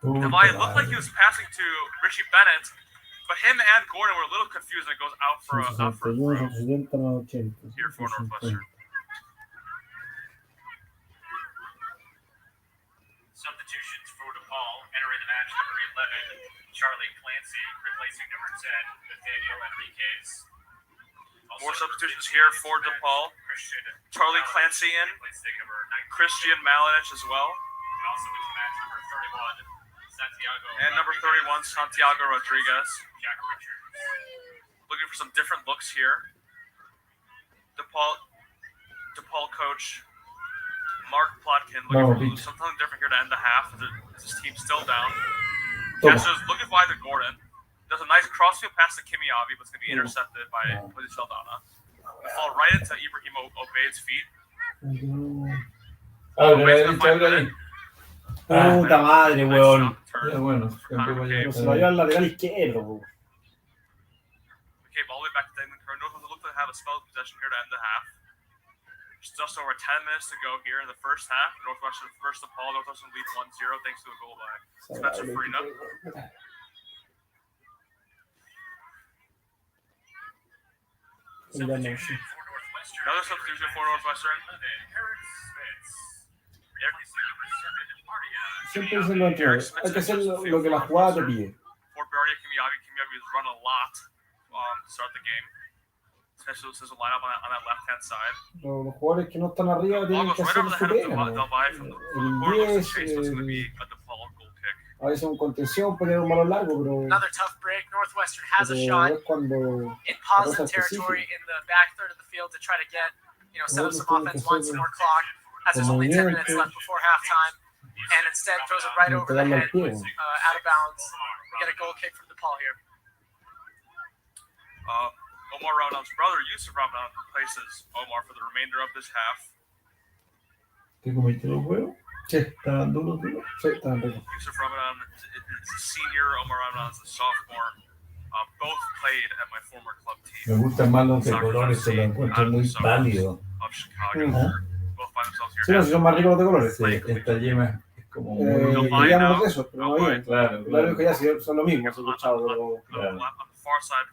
Speaker 3: Del Valle looked like he was passing to Richie Bennett, but him and Gordon were a little confused, and it goes out for a throw here for Northwestern.
Speaker 5: Substitutions for DePaul. Entering the match, number 11, Charlie Clancy, replacing number 10, Nathaniel Enriquez.
Speaker 3: More substitutions here for DePaul. Charlie Clancy in. Christian Malinich as well.
Speaker 5: And also in the match, number 31, Santiago.
Speaker 3: And number 31, Santiago Rodriguez.
Speaker 5: Jack Richards.
Speaker 3: Looking for some different looks here. DePaul coach Mark Plotkin looking for something different here to end the half. His team's still down. Castro's looking wide to Gordon. Does a nice crossfield pass to Kimiavi, but it's going to be intercepted by Jose Saldana. Fall right into Ibrahim Obeid's feet.
Speaker 2: Puta madre, weón.
Speaker 1: Bueno,
Speaker 2: No se lo dio al lateral izquierdo, weón.
Speaker 3: Okay, all the way back to Degnan Kerr. Northwestern look to have a spell possession here to end the half. There's just over 10 minutes to go here in the first half. Northwestern first DePaul. Northwestern lead 1-0 thanks to a goal by Spencer Farina.
Speaker 5: Substitution for Northwestern.
Speaker 3: Another substitution for Northwestern.
Speaker 2: Siempre dicen lo anterior. Hay que hacer lo que la jugada te pide.
Speaker 3: For Barry Kimiavi has run a lot to start the game. Especially since the lineup on that left-hand side.
Speaker 2: Los jugadores que no están arriba tienen que hacer su pena. El 10, a veces un contención, poner un balón largo, pero
Speaker 4: Another tough break. Northwestern has a shot
Speaker 2: es cuando
Speaker 4: in positive territory in the back third of the field to try to get, set up some offense, wind some more clock, as there's only 10 minutes left before halftime. and instead throws it right over the head, out of bounds. We get a goal kick from DePaul here.
Speaker 3: Omar Ramadan's brother, Yusuf Ramadan, replaces Omar for the remainder of this half.
Speaker 1: ¿Te comiste los huevos? Sí. ¿Estaban duros? Sí, estaban ricos.
Speaker 3: Yusuf Ramadan is a senior, Omar Ramadan is a sophomore. Both played at my former club team.
Speaker 1: Me gustan más los de colores, se los encuentro muy pálidos.
Speaker 3: Of Chicago. Both find themselves here.
Speaker 2: Sí, no, si son más ricos los de colores.
Speaker 1: Sí, esta yema es como muy...
Speaker 2: Digamos de eso, pero no bien.
Speaker 1: Claro,
Speaker 2: Claro que ya son lo mismo, he escuchado.
Speaker 3: On the far side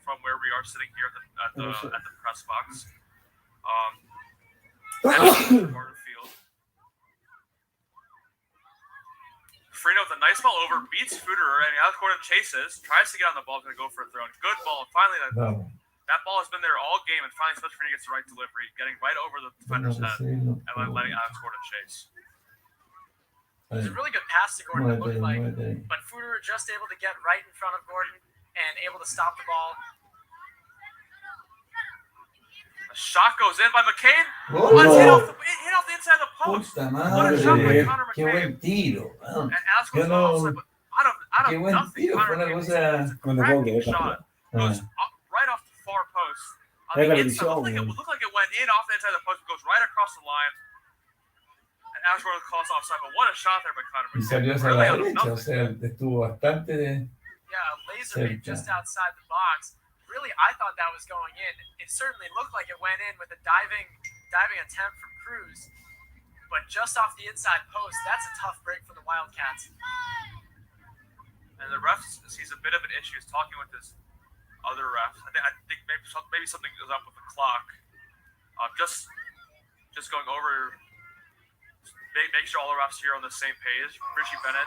Speaker 3: from where we are sitting here at the press box. Part of the field. Frino with a nice ball over, beats Fuderer, and out of court and chases, tries to get on the ball, going to go for a throw. Good ball, and finally that ball has been there all game, and finally Frino gets the right delivery, getting right over the defender's head, and letting Alex Gordon chase.
Speaker 4: It was a really good pass to Gordon, it looked like, but Fuderer just able to get right in front of Gordon and able to stop the ball.
Speaker 3: A shot goes in by McCain.
Speaker 1: Oh,
Speaker 3: Let's
Speaker 1: no.
Speaker 3: hit off the inside of the post.
Speaker 1: Puta
Speaker 3: What a shot by
Speaker 1: madre,
Speaker 3: Connor
Speaker 1: qué
Speaker 3: McCain.
Speaker 1: buen tiro.
Speaker 3: And Alex
Speaker 1: Yo
Speaker 3: goes
Speaker 1: no,
Speaker 3: offside, but out
Speaker 1: qué
Speaker 3: of
Speaker 1: buen
Speaker 3: nothing,
Speaker 1: tiro, fue
Speaker 3: Connor
Speaker 1: una
Speaker 3: McCain
Speaker 1: cosa...
Speaker 2: Cuando
Speaker 3: cracking
Speaker 2: puedo
Speaker 3: shot. Goes right off the far post. On
Speaker 2: Es
Speaker 3: the
Speaker 2: la
Speaker 3: inside,
Speaker 2: visión,
Speaker 3: looked like it went in off the inside of the post, goes right across the line. And Alex Gordon calls offside, but what a shot there by Connor
Speaker 1: Y
Speaker 3: McCain.
Speaker 1: salió hacia
Speaker 3: Really
Speaker 1: la
Speaker 3: out of
Speaker 1: derecha, o
Speaker 3: nothing.
Speaker 1: sea, estuvo bastante de...
Speaker 4: Yeah, a laser beam just outside the box. Really, I thought that was going in. It certainly looked like it went in with a diving attempt from Cruz. But just off the inside post, that's a tough break for the Wildcats.
Speaker 3: And the ref sees a bit of an issue. He's talking with his other refs. I think maybe something is up with the clock. Just going over, make sure all the refs here are on the same page. Richie Bennett,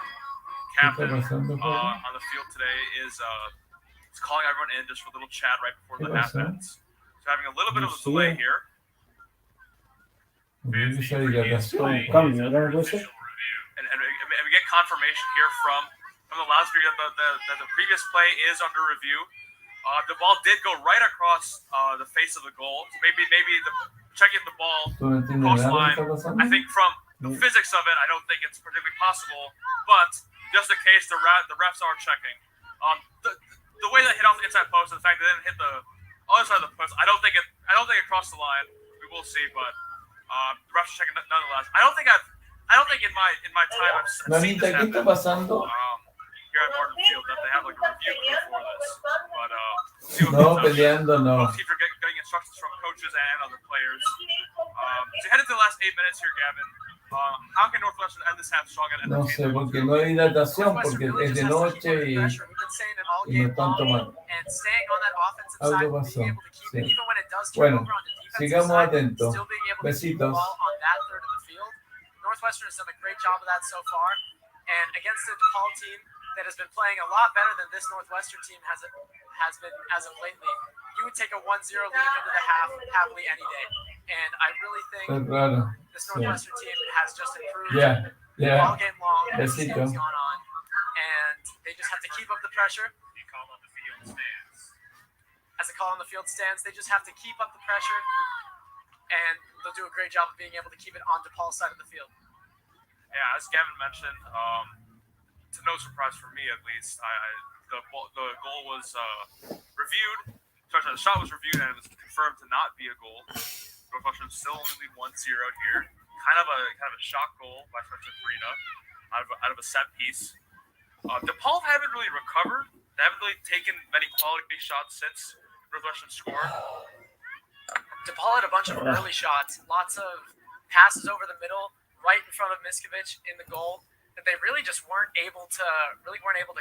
Speaker 3: captain on the field today, is calling everyone in just for a little chat right before the half ends. So having a little bit of a delay here.
Speaker 1: Esa hidratación.
Speaker 3: And we get confirmation here from the loudspeaker that the previous play is under review. The ball did go right across the face of the goal. So maybe checking the ball cross line. I think from the physics of it, I don't think it's particularly possible. But just in case, the refs are checking. The way that hit off the inside post, and the fact that it didn't hit the other side of the post, I don't think it crossed the line. We will see, but the refs are checking nonetheless. I don't think in my time I've seen this happen.
Speaker 1: ¿Qué está pasando?
Speaker 3: Here at Martin Field, that they have like a review before this. But see what
Speaker 1: No, peleando, no.
Speaker 3: both teams are getting instructions from coaches and other players. So heading to the last 8 minutes here, Gavin. How can Northwestern end this half strong and
Speaker 1: No sé, porque no hay hidratación, porque es de noche y no están tomando. Algo pasó. Sí. Bueno, sigamos atentos. Besitos.
Speaker 4: Northwestern has done a great job of that so far, and against the DePaul team that has been playing a lot better than this Northwestern team has been as of lately, you would take a 1-0 lead into the half happily any day. And I really think this Northwestern team has just improved all game long as the game's gone on, and they just have to keep up the pressure. As the call on the field stands, they just have to keep up the pressure, and they'll do a great job of being able to keep it on DePaul's side of the field.
Speaker 3: Yeah, as Gavin mentioned, to no surprise for me at least, the goal was reviewed. Sorry, the shot was reviewed and it was confirmed to not be a goal. Northwestern still only lead 1-0 here. Kind of a shock goal by Spencer Farina out of a set piece. DePaul haven't really recovered. They haven't really taken many quality shots since Northwestern scored.
Speaker 4: DePaul had a bunch of early shots, lots of passes over the middle, right in front of Miskovich in the goal, that they really just weren't able to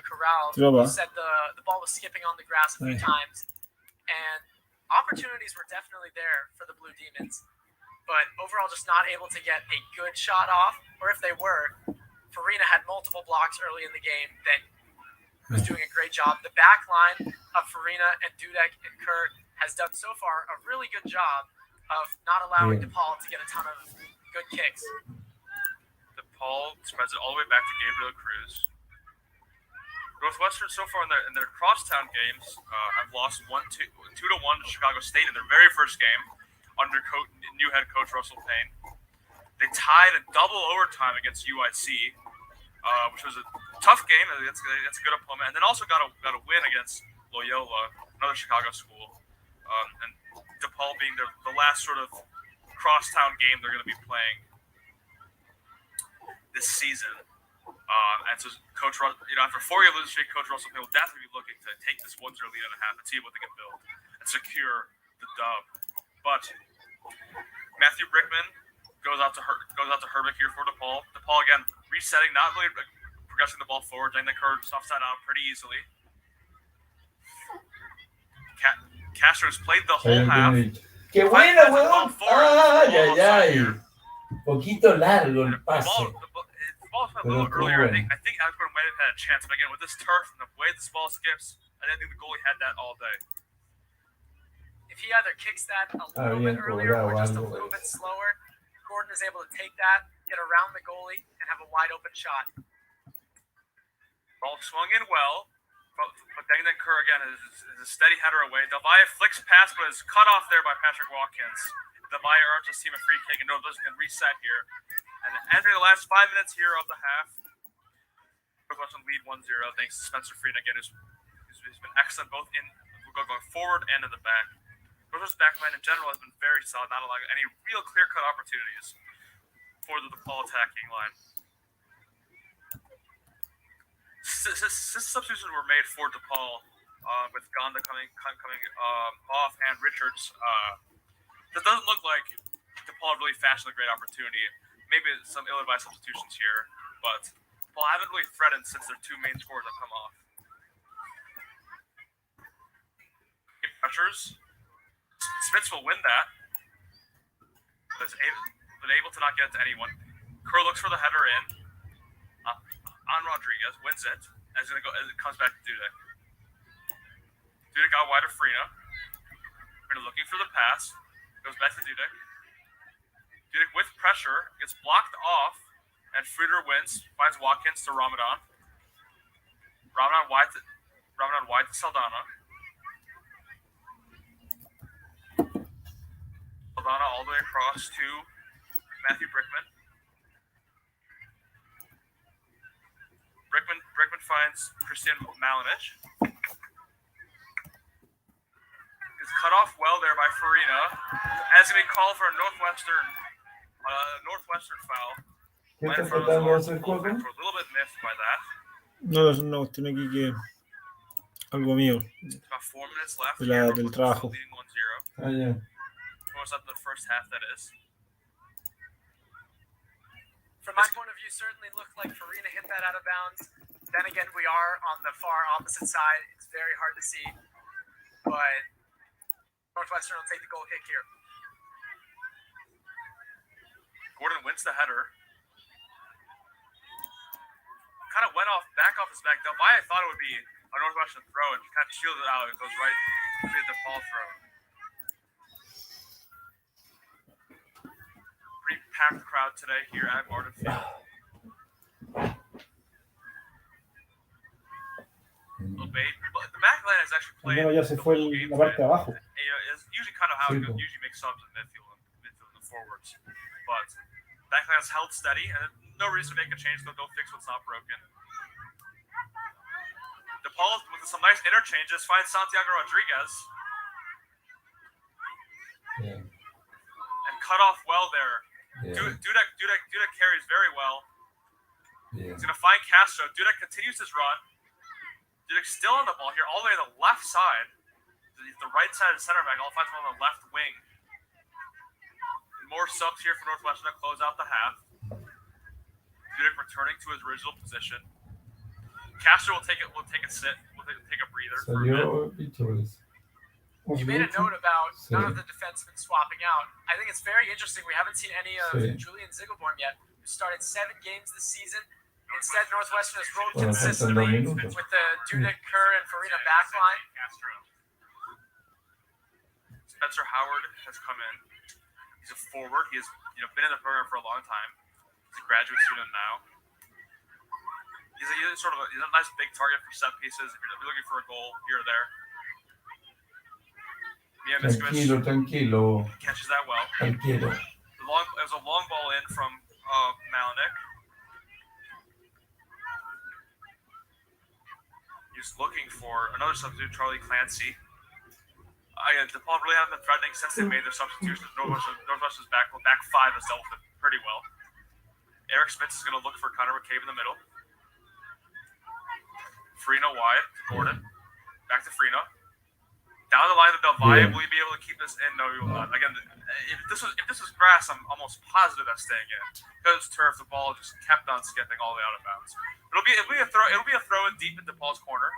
Speaker 4: corral. You said the ball was skipping on the grass a few times, and opportunities were definitely there for the Blue Demons, but overall just not able to get a good shot off, or if they were, Farina had multiple blocks early in the game that was doing a great job. The back line of Farina and Dudek and Kurt has done so far a really good job of not allowing DePaul to get a ton of good kicks.
Speaker 3: DePaul spreads it all the way back to Gabriel Cruz. Northwestern so far in their crosstown games have lost 2-1 to Chicago State in their very first game under new head coach Russell Payne. They tied a double overtime against UIC, which was a tough game. That's a good opponent, and then also got a win against Loyola, another Chicago school, and DePaul being the last sort of crosstown game they're going to be playing this season. And so Coach Russell, after 4 years losing streak, Coach Russell will definitely be looking to take this 1-0 lead and a half and see what they can build and secure the dub. But Matthew Brickman goes out to Herbeck here for DePaul. DePaul again resetting, not really progressing the ball forward, getting the curve soft side out pretty easily. Castro's played the whole half.
Speaker 1: ¡Qué buena, weón! ¡Ay, ay, ay! Poquito largo el pase.
Speaker 3: The ball was a little earlier. I think Asburn might have had a chance, but again, with this turf and the way this ball skips, I didn't think the goalie had that all day.
Speaker 4: If he either kicks that a little bit earlier or just a little bit slower, Gordon is able to take that, get around the goalie, and have a wide open shot.
Speaker 3: Ball swung in well, but then Kerr again is a steady header away. Delvaya flicks past, but is cut off there by Patrick Watkins. Delvaya earns his team a free kick, and Northwestern can reset here. And entering the last 5 minutes here of the half, Northwestern lead 1-0 thanks to Spencer Frieden again, who's been excellent both going forward and in the back. Northwestern's backline in general has been very solid, not allowing any real clear-cut opportunities for the DePaul attacking line. Substitutions were made for DePaul with Gonda coming off and Richards. It doesn't look like DePaul really fashioned a great opportunity. Maybe some ill-advised substitutions here, but DePaul haven't really threatened since their two main scorers have come off. Pressures. Spitz will win that, but able to not get it to anyone. Kerr looks for the header in. On Rodriguez, wins it, as it comes back to Dudek. Dudek got wide of Frina. Frina looking for the pass, goes back to Dudek. Dudek with pressure, gets blocked off, and Frieder wins, finds Watkins to Ramadan. Ramadan wide to Saldana. Saldana all the way across to Matthew Brickman. Brickman finds Christian Malinich. It's cut off well there by Farina. As he may call for a Northwestern foul.
Speaker 1: ¿Qué está tratando de hacer juego?
Speaker 3: We're a little bit miffed by that.
Speaker 2: No, es una cuestión aquí que algo mío.
Speaker 3: About 4 minutes left.
Speaker 2: Del trabajo.
Speaker 3: Leading 1-0.
Speaker 1: Ah, ya.
Speaker 3: Almost up the first half, that is.
Speaker 4: From my point of view, certainly looked like Farina hit that out of bounds. Then again, we are on the far opposite side. It's very hard to see. But Northwestern will take the goal kick here.
Speaker 3: Gordon wins the header. Kind of went back off his back. Delvaya thought it would be a Northwestern throw and kind of shielded it out. It goes right to the DePaul throw. Pretty packed crowd today here at Martin Field. The back line has actually played.
Speaker 2: Ya se fue la parte de abajo.
Speaker 3: It's usually kind of how it goes. Usually makes subs in midfield and the forwards. But back line has held steady, and no reason to make a change. They'll fix what's not broken. DePaul with some nice interchanges finds Santiago Rodriguez.
Speaker 1: Yeah.
Speaker 3: And cut off well there. Yeah. Dudek carries very well.
Speaker 1: Yeah.
Speaker 3: He's going to find Castro. Dudek continues his run. Dudek's still on the ball here, all the way to the left side. The right side of the center back. All finds him on the left wing. More subs here for Northwestern to close out the half. Dudek returning to his original position. Castro will take a sit. Will take a breather for a bit.
Speaker 4: You made a note about none of the defensemen swapping out. I think it's very interesting. We haven't seen any of Julian Ziegelborn yet, who started 7 games this season. Instead, Northwestern has rolled consistently with the Dudek, Kerr, and Farina backline.
Speaker 3: Spencer Howard has come in. He's a forward. He has been in the program for a long time. He's a graduate student now. He's a nice big target for set pieces if you're looking for a goal here or there. Mia Miskovic
Speaker 1: Tranquilo.
Speaker 3: catches that well.
Speaker 1: Tranquilo.
Speaker 3: The a long ball in from Malinick. He's looking for another substitute, Charlie Clancy. Again, DePaul really hasn't been threatening since they made their substitutions. Northwestern's back five has dealt with it pretty well. Eric Spitz is going to look for Connor McCabe in the middle. Frino wide to Gordon. Back to Frino. Down the line to Del Valle. Will he be able to keep this in? No, he will not. Again, if this was grass, I'm almost positive that's staying in. Because it's turf, the ball just kept on skipping all the way out of bounds. It'll be a throw in deep in DePaul's corner.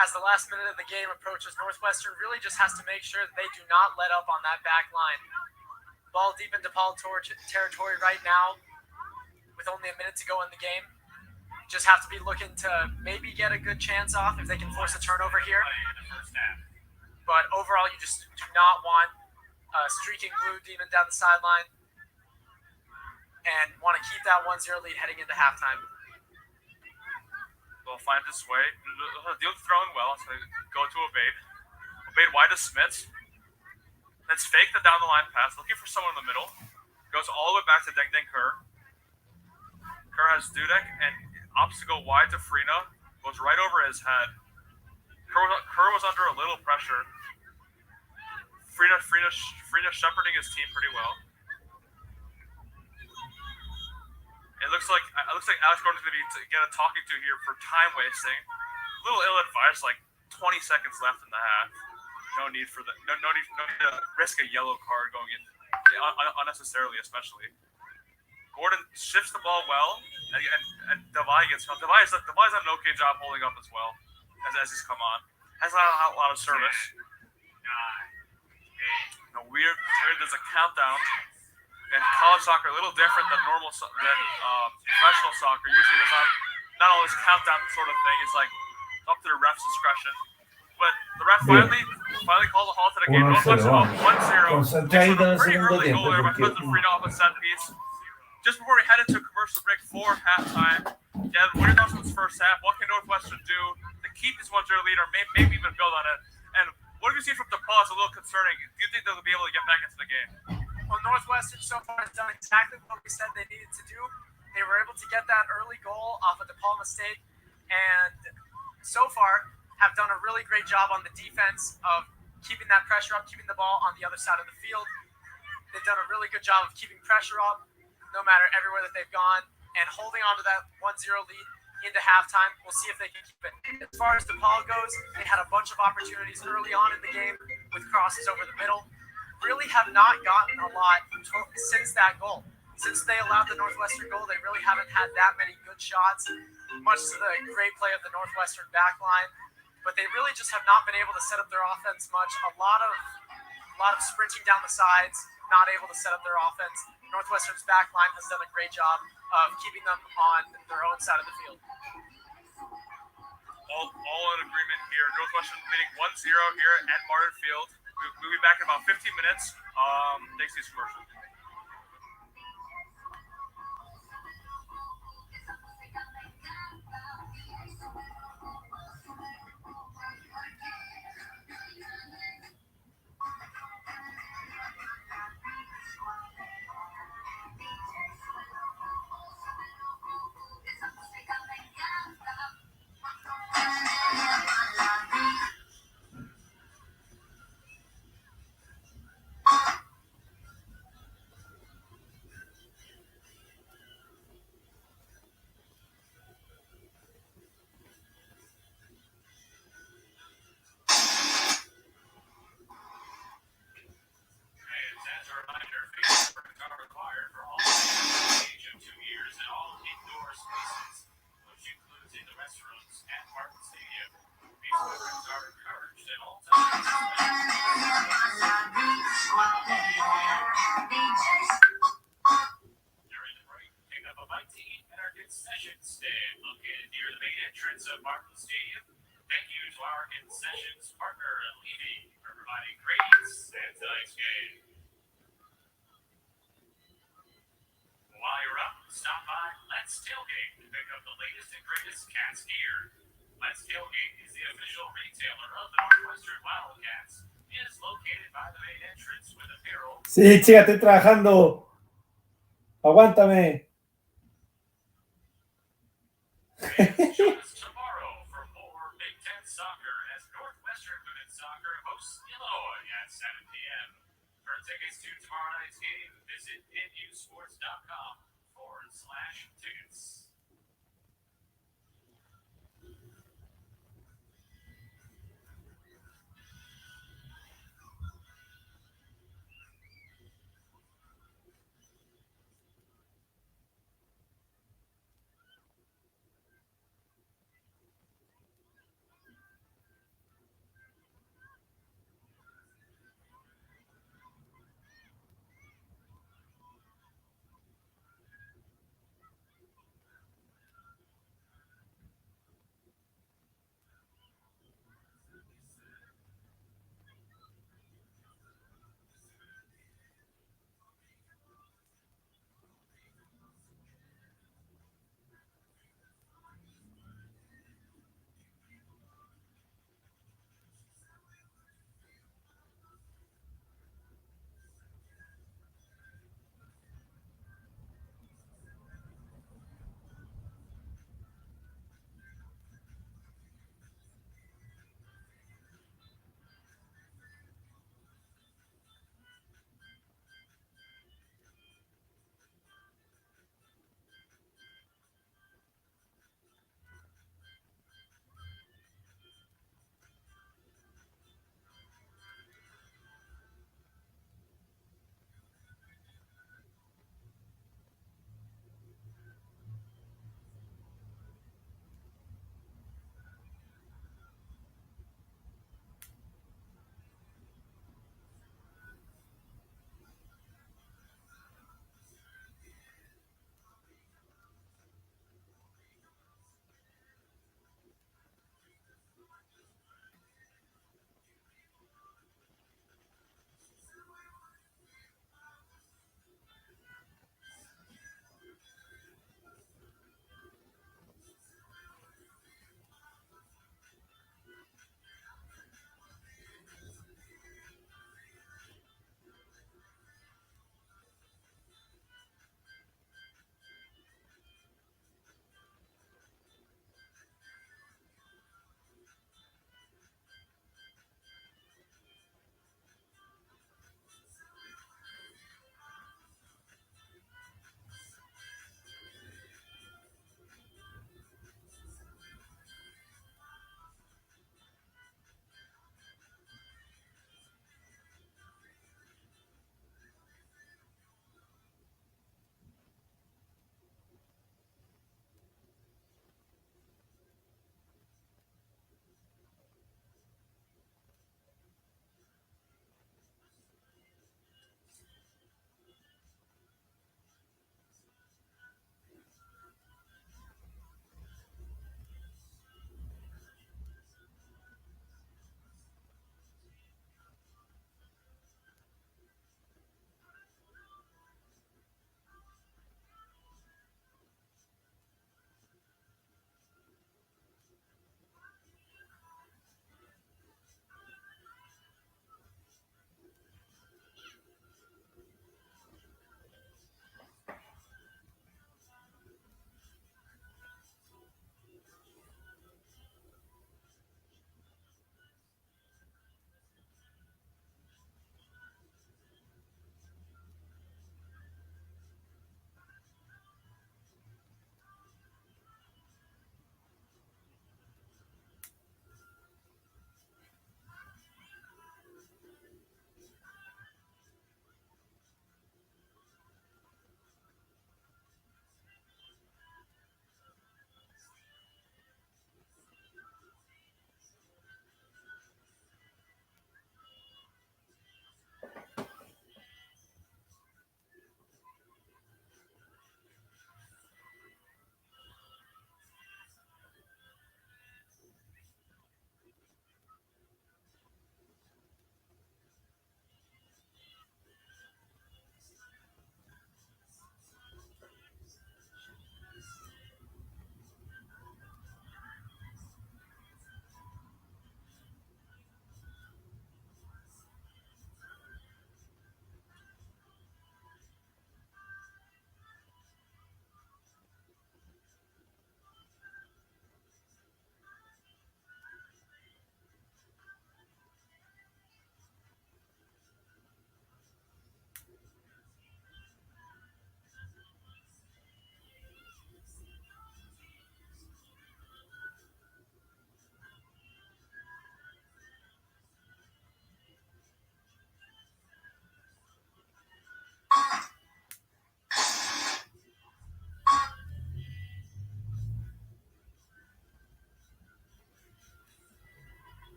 Speaker 4: As the last minute of the game approaches, Northwestern really just has to make sure that they do not let up on that back line. Ball deep in DePaul territory right now, with only a minute to go in the game. Just have to be looking to maybe get a good chance off if they can force a turnover here. But overall, you just do not want a streaking blue demon down the sideline and want to keep that 1-0 lead heading into halftime.
Speaker 3: They'll find his way. Deal's throwing well, so they go to Obade. Obade wide to Smits. Let's fake the down the line pass, looking for someone in the middle. Goes all the way back to Deng Deng Kerr. Kerr has Dudek and opts to go wide to Frina. Goes right over his head. Kerr was under a little pressure. Frina shepherding his team pretty well. It looks like Alex Gordon's going to get a talking to here for time wasting. A little ill-advised, like 20 seconds left in the half. No need to risk a yellow card going in unnecessarily, especially. Gordon shifts the ball well, and Devai gets home. Devai's done an okay job holding up as well as he's come on. Has a lot of service. There's a countdown. And college soccer a little different than professional soccer. Usually there's not all this countdown sort of thing. It's like up to the ref's discretion. But the ref finally called a halt to the game. Northwestern up 1-0. Pretty early goal there by Hudson Frino off a set piece. Just before we head into a commercial break for halftime, yeah, what are your thoughts on this first half? What can Northwestern do to keep this 1-0 lead or maybe even build on it? And what have you seen from DePaul? It's a little concerning. Do you think they'll be able to get back into the game?
Speaker 4: Well, Northwestern so far has done exactly what we said they needed to do. They were able to get that early goal off a DePaul mistake, and so far have done a really great job on the defense of keeping that pressure up, keeping the ball on the other side of the field. They've done a really good job of keeping pressure up no matter everywhere that they've gone and holding on to that 1-0 lead into halftime. We'll see if they can keep it. As far as DePaul goes, they had a bunch of opportunities early on in the game with crosses over the middle. Really have not gotten a lot since that goal. Since they allowed the Northwestern goal, they really haven't had that many good shots, much to the great play of the Northwestern back line. But they really just have not been able to set up their offense much. A lot of sprinting down the sides, not able to set up their offense. Northwestern's back line has done a great job of keeping them on their own side of the field.
Speaker 3: All in agreement here. Northwestern leading 1-0 here at Martin Field. We'll be back in about 15 minutes. Thanks to these commercials. Let's Tailgate is the official retailer of the Northwestern Wild
Speaker 5: entrance with apparel.
Speaker 2: Sí, chica, estoy trabajando. Aguántame.
Speaker 5: Join us tomorrow for more Big Ten soccer as Northwestern Women's Soccer hosts Illinois at 7 p.m. For tickets to tomorrow night's game, visit nusports.com/tickets.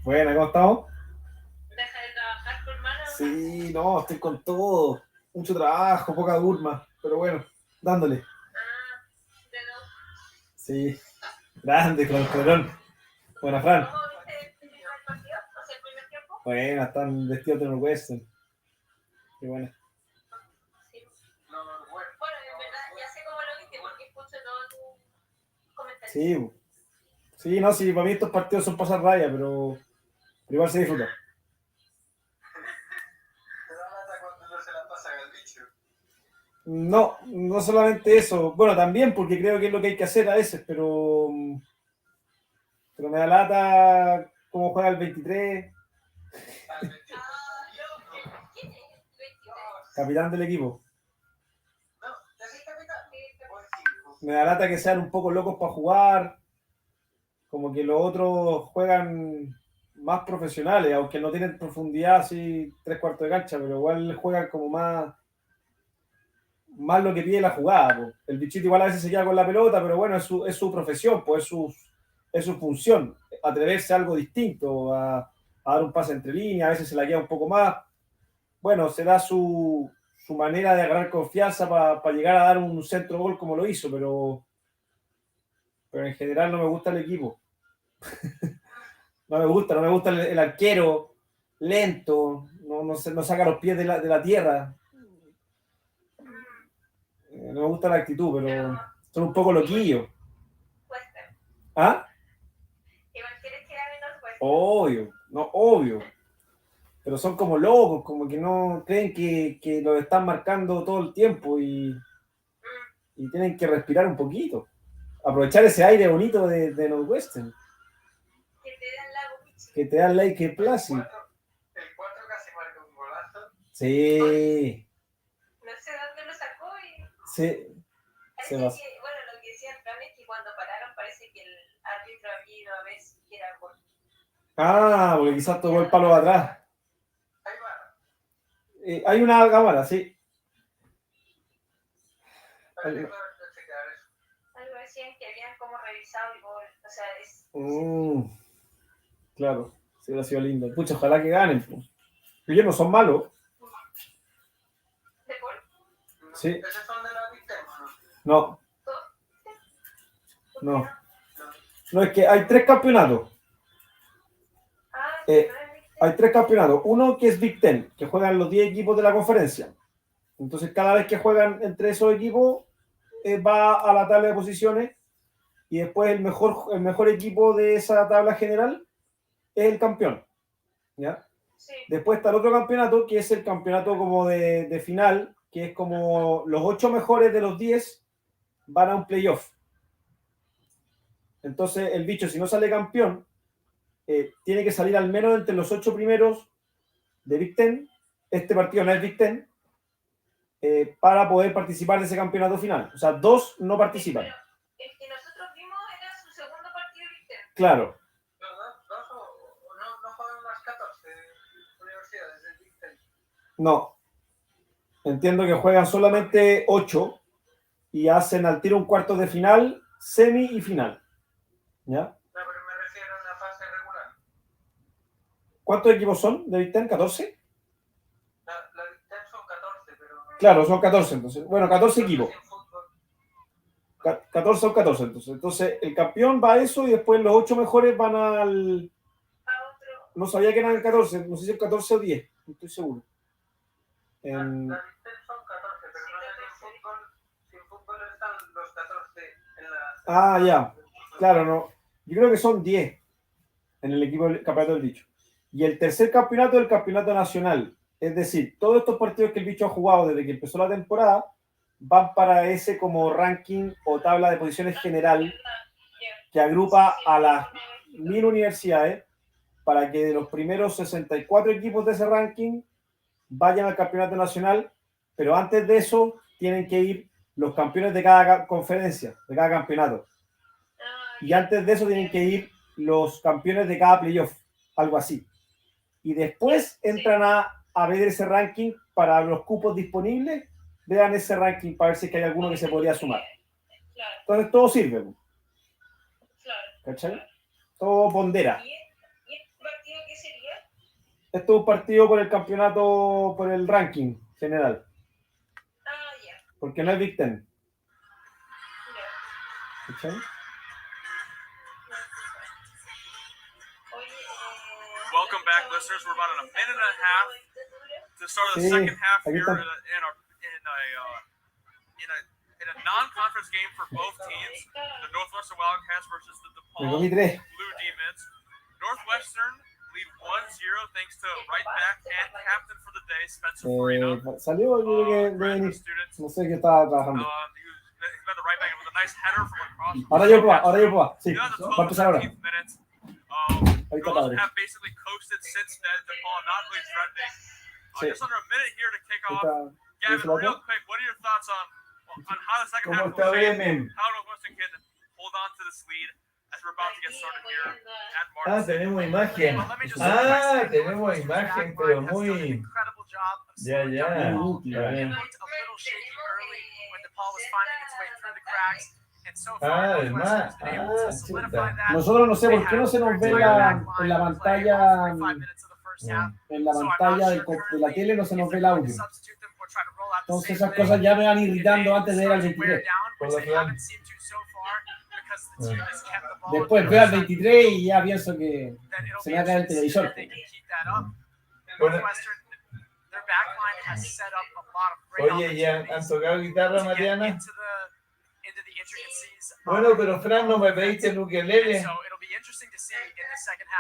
Speaker 2: Buena, ¿cómo estamos?
Speaker 6: Deja de trabajar, por hermano.
Speaker 2: Sí, no, estoy con todo. Mucho trabajo, poca durma, pero bueno, dándole.
Speaker 6: De dos.
Speaker 2: Sí, grande, Clon. Buena, Fran.
Speaker 6: ¿Cómo viste el primer partido? O sea, el primer tiempo.
Speaker 2: Buena, están vestidos de Northwestern. Qué buena.
Speaker 6: Sí. Bueno, en verdad, ya sé cómo lo viste porque escucho todos tus comentarios.
Speaker 2: Sí, sí, no, sí, para mí estos partidos son pasar raya, pero igual se disfruta. No, no solamente eso. Bueno, también porque creo que es lo que hay que hacer a veces, pero me da lata cómo juega el 23,
Speaker 6: ¿Quién es el 23?
Speaker 2: capitán del equipo. Me da lata que sean un poco locos para jugar, como que los otros juegan más profesionales, aunque no tienen profundidad así 3/4 de cancha, pero igual juegan como más lo que pide la jugada. Po. El bichito igual a veces se queda con la pelota, pero bueno, es su profesión, pues es su función, atreverse a algo distinto, a dar un pase entre líneas, a veces se la queda un poco más. Bueno, será su manera de agarrar confianza para llegar a dar un centro gol como lo hizo, pero en general no me gusta el equipo. No me gusta el arquero lento, no saca los pies de la tierra. No me gusta la actitud, pero son un poco loquillos.
Speaker 6: Western.
Speaker 2: ¿Ah?
Speaker 6: Igual quieres que gane los Western.
Speaker 2: Obvio. Pero son como locos, como que no creen que los están marcando todo el tiempo y tienen que respirar un poquito. Aprovechar ese aire bonito de Northwestern.
Speaker 6: Que te dan la buchi.
Speaker 2: Que te dan like Place.
Speaker 7: El 4 casi marca un golazo.
Speaker 2: Sí.
Speaker 6: No sé dónde lo sacó y...
Speaker 2: Sí.
Speaker 6: Parece que, bueno, lo que decía Fran es que cuando pararon parece que el árbitro había ido a ver si era gol.
Speaker 2: Ah, porque quizás tocó el palo de atrás. Hay una cámara, sí.
Speaker 6: Algo decían que habían como revisado el gol. O sea, es...
Speaker 2: Claro, sí, hubiera sido lindo. Pucha, ojalá que ganen. Pues. Ellos no son malos.
Speaker 6: ¿DePaul?
Speaker 2: Sí.
Speaker 7: ¿Esos son de la Victor?
Speaker 2: No. No, es que hay 3 campeonatos. Hay 3 campeonatos. Uno que es Big Ten, que juegan los 10 equipos de la conferencia. Entonces, cada vez que juegan entre esos equipos, va a la tabla de posiciones y después el mejor equipo de esa tabla general es el campeón. ¿Ya?
Speaker 6: Sí.
Speaker 2: Después está el otro campeonato, que es el campeonato como de final, que es como los 8 mejores de los 10 van a un playoff. Entonces, el bicho, si no sale campeón, tiene que salir al menos entre los 8 primeros de Big Ten. Este partido no es Big Ten, para poder participar de ese campeonato final. O sea, 2 no participan.
Speaker 6: Pero el que nosotros vimos era su segundo partido de Big Ten.
Speaker 2: Claro.
Speaker 7: No juegan las 14 universidades del Big Ten.
Speaker 2: No. Entiendo que juegan solamente 8 y hacen al tiro un cuarto de final, semi y final. ¿Ya?
Speaker 7: No, pero me refiero a una fase regular.
Speaker 2: ¿Cuántos equipos son de Big Ten? ¿14?
Speaker 7: La Big Ten son 14, pero...
Speaker 2: Claro, son 14 entonces. Bueno, 14 equipos. 14 son 14 entonces. Entonces, el campeón va a eso y después los 8 mejores van al... No sabía que eran 14, no sé si es 14 o 10, no estoy seguro.
Speaker 7: La Big Ten son 14, pero no sé si en fútbol están los 14 en la...
Speaker 2: Ah, ya. Claro, no. Yo creo que son 10 en el equipo del campeonato del bicho. Y el tercer campeonato es el campeonato nacional. Es decir, todos estos partidos que el bicho ha jugado desde que empezó la temporada van para ese como ranking o tabla de posiciones general que agrupa a las 1000 universidades para que de los primeros 64 equipos de ese ranking vayan al campeonato nacional, pero antes de eso tienen que ir los campeones de cada conferencia, de cada campeonato. Y antes de eso tienen que ir los campeones de cada playoff, algo así. Y después entran a ver ese ranking para los cupos disponibles, vean ese ranking para ver si es que hay alguno que se podría sumar. Entonces todo sirve. ¿Cachai? Todo pondera.
Speaker 6: ¿Y este partido
Speaker 2: Esto es un partido por el campeonato, por el ranking general.
Speaker 6: Ya.
Speaker 2: Porque no es Big Ten.
Speaker 6: Ya.
Speaker 2: ¿Cachai?
Speaker 3: Welcome back, listeners. We're about in a minute and a half to start the
Speaker 2: Sí,
Speaker 3: second half
Speaker 2: aquí
Speaker 3: here
Speaker 2: está.
Speaker 3: in a non-conference game for both teams. The Northwestern Wildcats versus the
Speaker 2: Me
Speaker 3: DePaul
Speaker 2: comí 3.
Speaker 3: Blue Demons. Northwestern lead 1-0 thanks to right back and captain for the day, Spencer Farina.
Speaker 2: Salió, yo creo que de
Speaker 3: Graduate
Speaker 2: venir.
Speaker 3: student.
Speaker 2: No sé qué estaba trabajando.
Speaker 3: He's been the right back with a nice header from across.
Speaker 2: Ahora yo puedo. Sí,
Speaker 3: You know, the
Speaker 2: va a empezar ahora.
Speaker 3: 12th minute.
Speaker 2: Ahí está
Speaker 3: Girls
Speaker 2: padre.
Speaker 3: have basically coasted since then. DePaul not really threatening.
Speaker 2: Sí.
Speaker 3: Just under a minute here to kick
Speaker 2: Ahí
Speaker 3: off.
Speaker 2: está.
Speaker 3: Gavin,
Speaker 2: ¿Eso lo
Speaker 3: real
Speaker 2: otro?
Speaker 3: quick, what are your thoughts on how the second
Speaker 1: ¿Cómo
Speaker 3: half
Speaker 1: está
Speaker 3: will shape?
Speaker 1: Bremen?
Speaker 3: How Northwestern can hold on to this lead as we're about to get started here at
Speaker 1: Ah,
Speaker 3: Martin.
Speaker 1: tenemos imagen.
Speaker 3: But let me just
Speaker 1: Ah, tenemos imagen, pero muy...
Speaker 3: incredible job of
Speaker 1: Ya,
Speaker 3: slowing
Speaker 1: ya.
Speaker 3: down the ball.
Speaker 2: Ya.
Speaker 3: It looked a little shaky early when DePaul was finding its way through the cracks. And so far,
Speaker 1: Ah,
Speaker 3: Northwestern has been able to
Speaker 1: chuta.
Speaker 3: solidify that.
Speaker 2: Nosotros no sé por qué no se nos ve en la pantalla, en la pantalla de la tele no se nos ve el audio. Entonces esas cosas ya me van irritando antes de ir al 23.
Speaker 1: Por lo general.
Speaker 2: Después veo al 23 y ya pienso que se me va a caer el televisor.
Speaker 1: Bueno. Oye, ¿ya han tocado guitarra, Mariana? Bueno, pero Fran, ¿no me pediste el ukelele?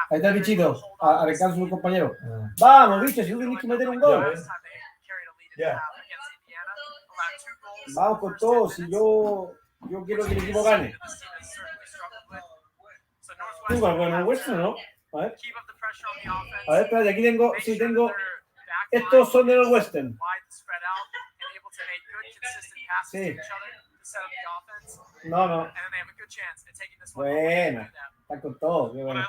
Speaker 2: Ahí está el bichito, arrancando su compañero.
Speaker 1: Ah.
Speaker 2: Vamos, bicho, si tú tienes que meter un gol.
Speaker 1: Ya.
Speaker 2: Vamos con todo, si yo quiero que el equipo gane. Tú vas con el Western, ¿no? A ver, espérate, aquí tengo, sí tengo, estos son de los Western. Sí. No. Buena, está con todo, qué bueno.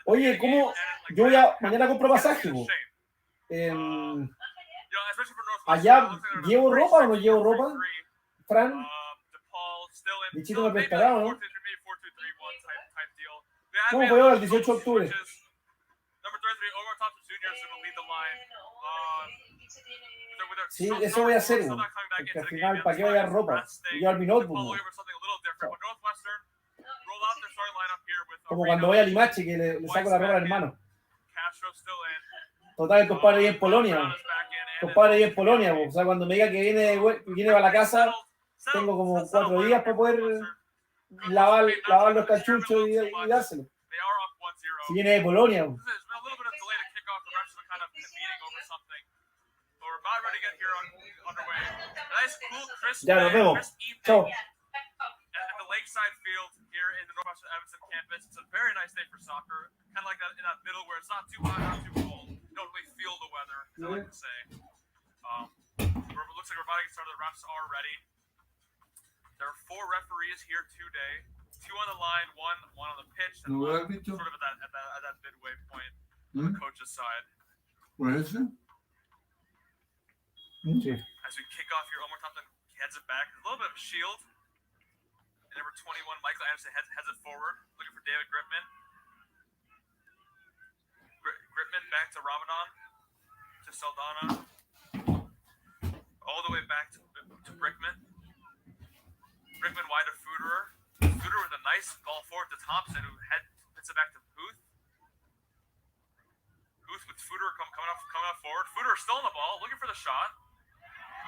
Speaker 2: Oye, ¿cómo? Yo mañana compro pasaje, bo. Allá, ¿llevo ropa o no llevo ropa? Fran, bichito me prestará, ¿no? No, voy al 18 de octubre. Sí, eso voy a hacer, bo. Porque al final, ¿para qué voy a ropa? Yo al mi notebook, bo. Como cuando voy a Limache, que le saco la ropa al hermano. Total, el compadre vive en Polonia. Compadre vive en Polonia, bo. O sea, cuando me diga que viene para la casa, tengo como 4 días para poder lavar los cachuchos y dárselo. Si viene de Polonia, bo. Ya, nos vemos. Chao.
Speaker 3: At the Lakeside Field here in the Northwestern Evanston campus. It's a very nice day for soccer. Kind of like that in that middle where it's not too hot, not too cold. You don't really feel the weather, as I like to say. It looks like we're about to get started. The refs are ready. There are 4 referees here today. 2 on the line, one on the pitch, and one sort of at that midway point on the coach's side.
Speaker 2: Sí.
Speaker 3: As we kick off here, Omar Thompson heads it back. There's a little bit of a shield. And number 21, Michael Anderson heads it forward, looking for David Gripman. Gripman back to Ramadan, to Saldana, all the way back to Brickman. Brickman wide to Footerer. Footerer with a nice ball forward to Thompson, who hits it back to Booth. Booth with Footerer coming up forward. Footerer still on the ball, looking for the shot.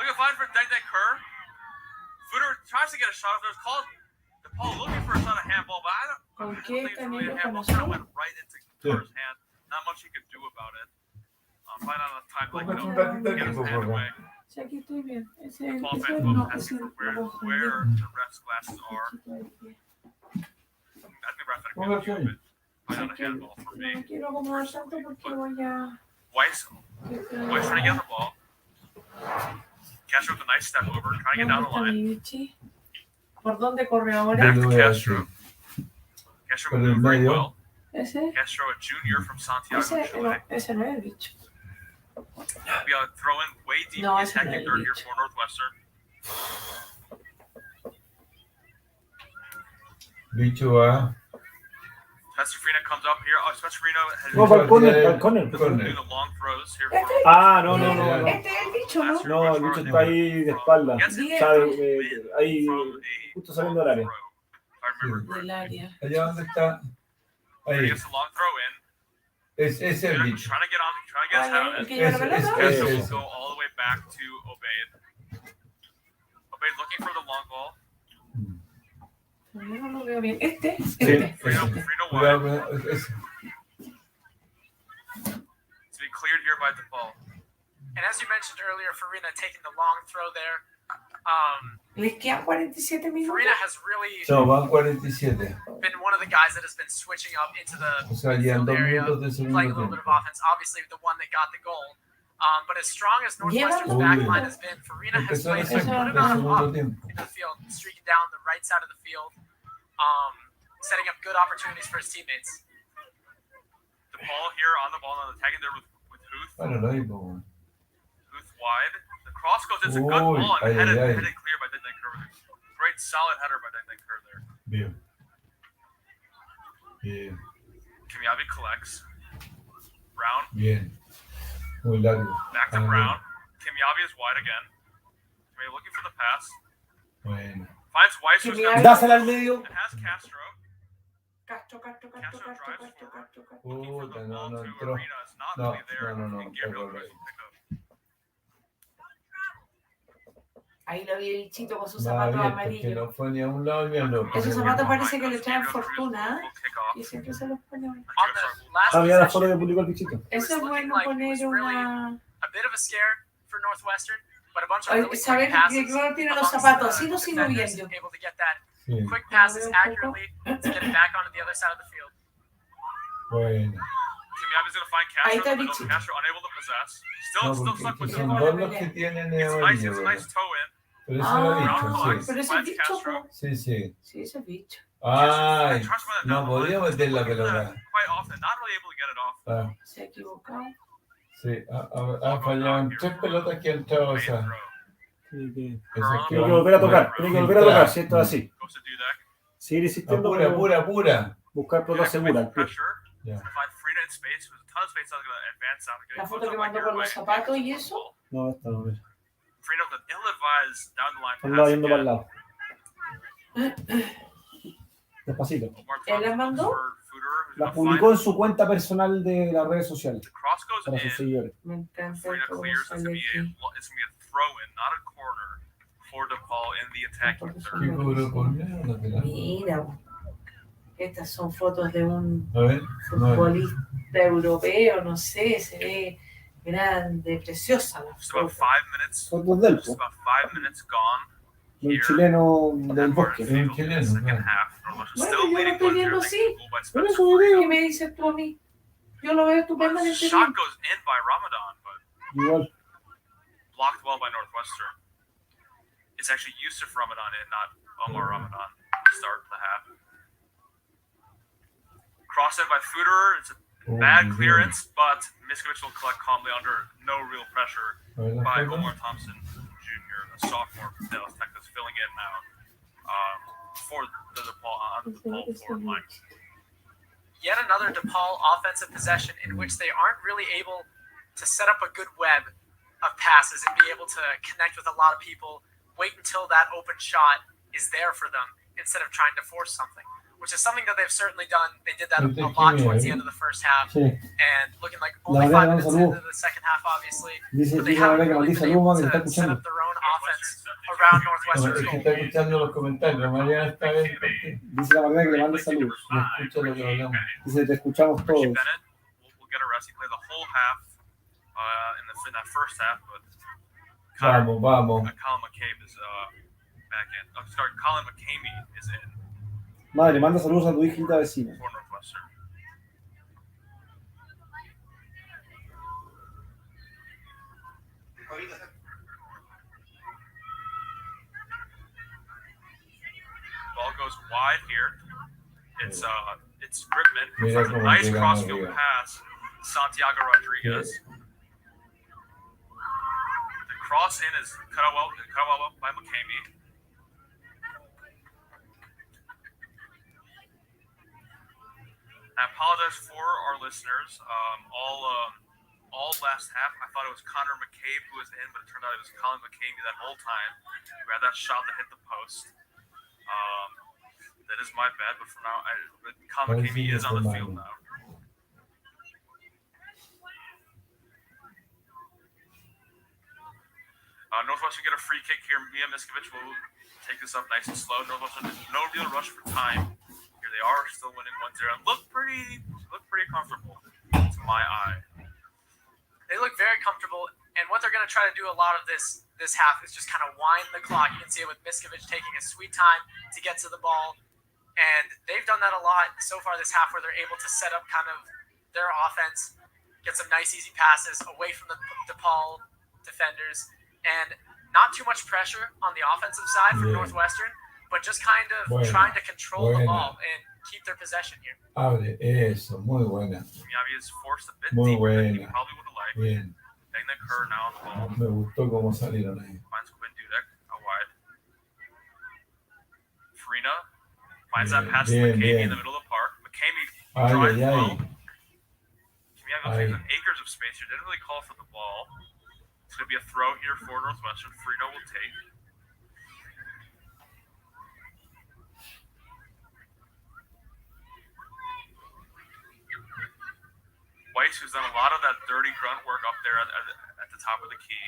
Speaker 3: Looking to find for Deg Kerr. Footerer tries to get a shot. If there's called. DePaul looking for a shot of handball, but I don't think it's really a handball. Kind of went right into Kerr's hand. Not much he could do about it. Find out enough time to get his hand away.
Speaker 8: Sí, aquí estoy bien. Ese es
Speaker 3: Ball
Speaker 8: el
Speaker 3: fans
Speaker 8: no,
Speaker 3: both
Speaker 8: es
Speaker 3: asking
Speaker 8: el
Speaker 3: for where the ref's glasses are. I think the ref had a good view of it. Find out a handball for
Speaker 8: No
Speaker 3: me.
Speaker 8: me quiero acomodar tanto porque voy a...
Speaker 3: Weiss trying to get on the ball. Castro with a nice step over, trying to get down the line.
Speaker 8: ¿Por dónde corre ahora?
Speaker 3: Back to Castro. Castro moved very well.
Speaker 8: Ese.
Speaker 3: Castro, a junior from Santiago, Chile.
Speaker 8: Ese no es el bicho.
Speaker 3: We are throwing way deep
Speaker 8: No,
Speaker 3: in
Speaker 8: ese
Speaker 3: attacking
Speaker 8: no es
Speaker 3: third
Speaker 8: el
Speaker 3: here
Speaker 8: bicho.
Speaker 3: for Northwestern.
Speaker 1: Bicho va.
Speaker 3: Spencer Farina comes up here. Oh, Spencer Farina has
Speaker 2: No, para el corner, para el corner.
Speaker 3: doing the long throws here for
Speaker 2: Ah, no, no, no, no.
Speaker 8: Este es el bicho, ¿no?
Speaker 2: No, el bicho está ahí de espalda.
Speaker 3: Gets it
Speaker 2: O sea, ahí
Speaker 3: from
Speaker 2: justo saliendo del área.
Speaker 3: throw, if I remember
Speaker 8: Del
Speaker 3: correctly.
Speaker 8: área.
Speaker 1: Allá donde está.
Speaker 3: He
Speaker 1: Ahí.
Speaker 3: gets a long throw in.
Speaker 1: Es el
Speaker 3: Farina
Speaker 1: bicho.
Speaker 3: trying to get on, trying to get his head on
Speaker 8: El
Speaker 3: it.
Speaker 8: que lleva la pelota.
Speaker 3: Castro will
Speaker 1: Ese.
Speaker 3: go all the way back to Obaid. Obaid looking for the long ball.
Speaker 8: Yo no lo veo bien. Este.
Speaker 3: Farina
Speaker 1: Cuidado,
Speaker 3: wide.
Speaker 1: cuidado, ese.
Speaker 3: To be cleared here by DePaul.
Speaker 4: And as you mentioned earlier, Farina taking the long throw there.
Speaker 8: Les quedan 47 minutos.
Speaker 4: Farina has really
Speaker 1: No, van 47.
Speaker 4: been one of the guys that has been switching up into the
Speaker 1: O sea, llevan
Speaker 4: midfield
Speaker 1: 2
Speaker 4: area,
Speaker 1: minutos de segundo
Speaker 4: playing a little bit
Speaker 1: tiempo.
Speaker 4: of offense. Obviously, the one that got the goal. But as strong as Northwestern's
Speaker 1: Llevan-
Speaker 4: back
Speaker 1: Uy.
Speaker 4: line has been, Farina has
Speaker 1: Empezó
Speaker 4: played
Speaker 1: el
Speaker 8: Eso
Speaker 4: good
Speaker 8: no-
Speaker 4: enough
Speaker 1: segundo
Speaker 4: up
Speaker 1: tiempo.
Speaker 4: into the field, streaking down the right side of the field, setting up good opportunities for his teammates.
Speaker 3: DePaul here on the ball, on the tagging there with Huth.
Speaker 1: Bueno, lo mismo.
Speaker 3: Huth wide. The cross goes. It's a good
Speaker 1: Uy,
Speaker 3: ball and
Speaker 1: ay,
Speaker 3: headed
Speaker 1: ay.
Speaker 3: clear by Denton Kerr. Great solid header by Denton Kerr there.
Speaker 1: Bien. Bien.
Speaker 3: Kimiabi collects. Brown
Speaker 1: Bien. Muy largo.
Speaker 3: back to
Speaker 1: Ah,
Speaker 3: Brown. Kimiabi is wide again. Kimiabi looking for the pass.
Speaker 1: Bueno.
Speaker 3: Finds Weiss who's
Speaker 8: Kimiabi-
Speaker 3: got
Speaker 2: Dásela al medio.
Speaker 3: and has Castro.
Speaker 8: Castro.
Speaker 3: Castro drives forward. Looking for the
Speaker 1: Puta,
Speaker 3: ball
Speaker 1: no
Speaker 3: to
Speaker 1: entró.
Speaker 3: Arena. It's not
Speaker 1: No,
Speaker 3: really there.
Speaker 1: no,
Speaker 3: And Gabriel
Speaker 1: perdón.
Speaker 3: Ruiz will pick up.
Speaker 8: Ahí lo vi el bichito con sus
Speaker 1: Más
Speaker 8: zapatos
Speaker 1: abierto, que
Speaker 8: amarillos.
Speaker 1: no fue ni a un lado ni al otro.
Speaker 8: Esos zapatos parece que le traen
Speaker 3: Gabriel Ruiz
Speaker 8: fortuna,
Speaker 3: will kick off.
Speaker 8: y siempre se los ponen.
Speaker 4: On the last
Speaker 2: Ah, mira la foto
Speaker 4: possession,
Speaker 2: que publicó el bichito.
Speaker 8: Eso es bueno poner una...
Speaker 4: a bit of a scare for Northwestern, but a bunch of
Speaker 8: Ay,
Speaker 4: really
Speaker 8: saber
Speaker 4: quick passes.
Speaker 8: que no tiene los
Speaker 4: amongst
Speaker 8: zapatos,
Speaker 4: the
Speaker 8: así lo sigo
Speaker 4: defenders,
Speaker 8: viendo.
Speaker 4: able to get that
Speaker 1: Sí,
Speaker 4: quick passes accurately to get it back onto the other side of the field.
Speaker 1: bueno.
Speaker 3: Kimiabi's going to find
Speaker 8: Ahí
Speaker 3: Castro
Speaker 8: está
Speaker 3: in the middle.
Speaker 8: Bichi.
Speaker 3: Castro unable to possess.
Speaker 1: No,
Speaker 3: Still
Speaker 1: porque
Speaker 3: stuck with
Speaker 1: son
Speaker 3: the
Speaker 1: dos los que tienen
Speaker 3: It's nice,
Speaker 1: amarillo,
Speaker 3: it's a
Speaker 1: ¿verdad?
Speaker 3: nice toe in.
Speaker 1: Pero eso lo he
Speaker 8: Ah,
Speaker 1: dicho, sí.
Speaker 8: pero ese es bicho, po.
Speaker 1: Sí, sí.
Speaker 8: Sí, ese es bicho.
Speaker 1: Ay,
Speaker 3: Tries to run it
Speaker 1: no
Speaker 3: down the line.
Speaker 1: podía meter la
Speaker 3: Looking for that
Speaker 1: pelota.
Speaker 3: quite often, not really able to get it off.
Speaker 1: Ah,
Speaker 8: Se ha equivocado.
Speaker 1: sí, ha fallado en 3 pelotas que ha entrado
Speaker 3: Made
Speaker 1: esa.
Speaker 3: throw.
Speaker 2: Sí, que-
Speaker 1: Esas
Speaker 2: Tiene que volver a tocar, tiene que volver a tocar, si esto es así.
Speaker 3: Goes to Dudek.
Speaker 2: Seguir insistiendo,
Speaker 1: Apura,
Speaker 2: pero
Speaker 1: apura, apura.
Speaker 2: buscar pelota
Speaker 3: Dudek
Speaker 2: segura.
Speaker 3: with
Speaker 2: al pie.
Speaker 3: pressure.
Speaker 1: Ya.
Speaker 3: Find Frida in space. There's a ton of space. Not going to advance out.
Speaker 8: La foto que mandó con los zapatos y eso.
Speaker 2: No, esta no, mira.
Speaker 3: Frida with an ill-advised down the line
Speaker 2: Andaba
Speaker 3: pass
Speaker 2: yendo para el
Speaker 3: again.
Speaker 2: lado. Despacito.
Speaker 3: Mark
Speaker 8: ¿Él la
Speaker 3: Thompson
Speaker 8: mandó?
Speaker 3: looks for Fuder, who's
Speaker 2: La
Speaker 3: gonna
Speaker 2: publicó
Speaker 3: find
Speaker 2: en su cuenta personal de las redes sociales
Speaker 3: the cross goes
Speaker 2: para sus
Speaker 3: in.
Speaker 2: seguidores.
Speaker 8: Me encanta
Speaker 3: Frida
Speaker 8: cómo
Speaker 3: clears. It's
Speaker 8: sale
Speaker 3: going to be
Speaker 8: aquí.
Speaker 3: it's gonna be a throw-in, not a corner, for DePaul in the attacking
Speaker 1: ¿Qué
Speaker 3: third.
Speaker 1: cobró por mí? No te la-
Speaker 8: Mira, estas son fotos de un
Speaker 1: A ver, no,
Speaker 8: futbolista europeo, no sé, se ve grande, preciosa la
Speaker 3: Just about
Speaker 8: foto.
Speaker 3: 5 minutes.
Speaker 2: Fotos del
Speaker 3: Just
Speaker 2: po,
Speaker 3: about 5 minutes gone.
Speaker 2: del chileno del bosque.
Speaker 1: Es un chileno,
Speaker 3: Second
Speaker 1: claro.
Speaker 3: half.
Speaker 8: Bueno,
Speaker 3: Still
Speaker 8: yo lo
Speaker 3: leading
Speaker 8: estoy
Speaker 3: 1-0,
Speaker 8: viendo
Speaker 3: thanks
Speaker 8: así.
Speaker 3: to a goal by
Speaker 2: Por
Speaker 3: Spencer
Speaker 2: eso yo
Speaker 3: Farina.
Speaker 8: ¿Qué me dices tú a mí? Yo lo veo estupendamente
Speaker 3: Shot
Speaker 8: bien.
Speaker 3: goes in by Ramadan, but
Speaker 2: Igual.
Speaker 3: blocked well by Northwestern. It's actually Yusuf Ramadan and not Omar Ramadan to start the half. Cross in by Fuderer. It's a
Speaker 1: Oh,
Speaker 3: bad
Speaker 1: muy
Speaker 3: clearance, but Miskovic will collect calmly under no real pressure
Speaker 1: bien. A ver la
Speaker 3: by
Speaker 1: foto.
Speaker 3: Omar Thompson Jr., the sophomore from Dallas, Texas, filling in now for the DePaul on the DePaul forward line.
Speaker 4: Yet another DePaul offensive possession in which they aren't really able to set up a good web of passes and be able to connect with a lot of people, wait until that open shot is there for them instead of trying to force something, which is something that they've certainly done. They did that a lot towards the end of the first half,
Speaker 2: Sí.
Speaker 4: and looking like only
Speaker 2: La
Speaker 4: 5
Speaker 2: verdad,
Speaker 4: minutes
Speaker 2: saludo.
Speaker 4: into the second half, obviously,
Speaker 2: Dice,
Speaker 4: but they
Speaker 2: dice la verdad
Speaker 4: haven't
Speaker 2: que
Speaker 4: really
Speaker 2: maldita
Speaker 4: been
Speaker 2: Luma
Speaker 4: able
Speaker 2: que está
Speaker 4: to set
Speaker 2: escuchando.
Speaker 4: up their own offense around
Speaker 1: No,
Speaker 4: Northwestern's
Speaker 1: es que
Speaker 4: goal.
Speaker 1: está escuchando los comentarios. Mariana está bien.
Speaker 2: Dice la verdad que le mande saludos.
Speaker 1: No escucha lo que hablamos.
Speaker 2: Dice, te escuchamos
Speaker 3: Richie
Speaker 2: todos.
Speaker 3: Bennett will get a rest. He played the whole half in that first half, but
Speaker 1: Vamos, vamos.
Speaker 3: Colin McCabe is back in. Sorry, Colin McCamey is in
Speaker 2: Madre, manda saludos a tu hijita vecina.
Speaker 3: for Northwestern. Ball goes wide here. It's Gripman who
Speaker 1: Mira
Speaker 3: finds a
Speaker 1: cómo
Speaker 3: nice
Speaker 1: llegan
Speaker 3: crossfield
Speaker 1: arriba.
Speaker 3: pass. Santiago Rodriguez. The cross in is cut out well by McCamey. I apologize for our listeners. All last half, I thought it was Connor McCabe who was in, but it turned out it was Colin McCamey that whole time. We had that shot that hit the post. That is my bad, but for now, Colin McCamey is on the field now. Northwestern get a free kick here. Mia Miskovich will take this up nice and slow. Northwestern, no real rush for time. Here they are, still winning 1-0. Look pretty comfortable to my eye.
Speaker 4: They look very comfortable, and what they're going to try to do a lot of this half is just kind of wind the clock. You can see it with Miskovich taking a sweet time to get to the ball, and they've done that a lot so far this half, where they're able to set up kind of their offense, get some nice easy passes away from the DePaul defenders, and not too much pressure on the offensive side from Northwestern, but just kind of trying to control the ball and keep their possession here.
Speaker 1: Abre, eso, muy buena.
Speaker 3: Miyabi is forced a bit
Speaker 1: Muy
Speaker 3: deeper than he
Speaker 1: buena.
Speaker 3: probably would have liked.
Speaker 1: Bien.
Speaker 3: Getting the Kerr now on the ball.
Speaker 1: Me gustó cómo salieron ahí.
Speaker 3: Finds Quinn Dudek out wide. Farina finds that pass to McCamey in the middle of the park. McCamey drives well. Miyabi takes acres of space here. Didn't really call for the ball. It's going to be a throw here for Northwestern. Farina will take. Weiss, who's done a lot of that dirty grunt work up there at the top of the key.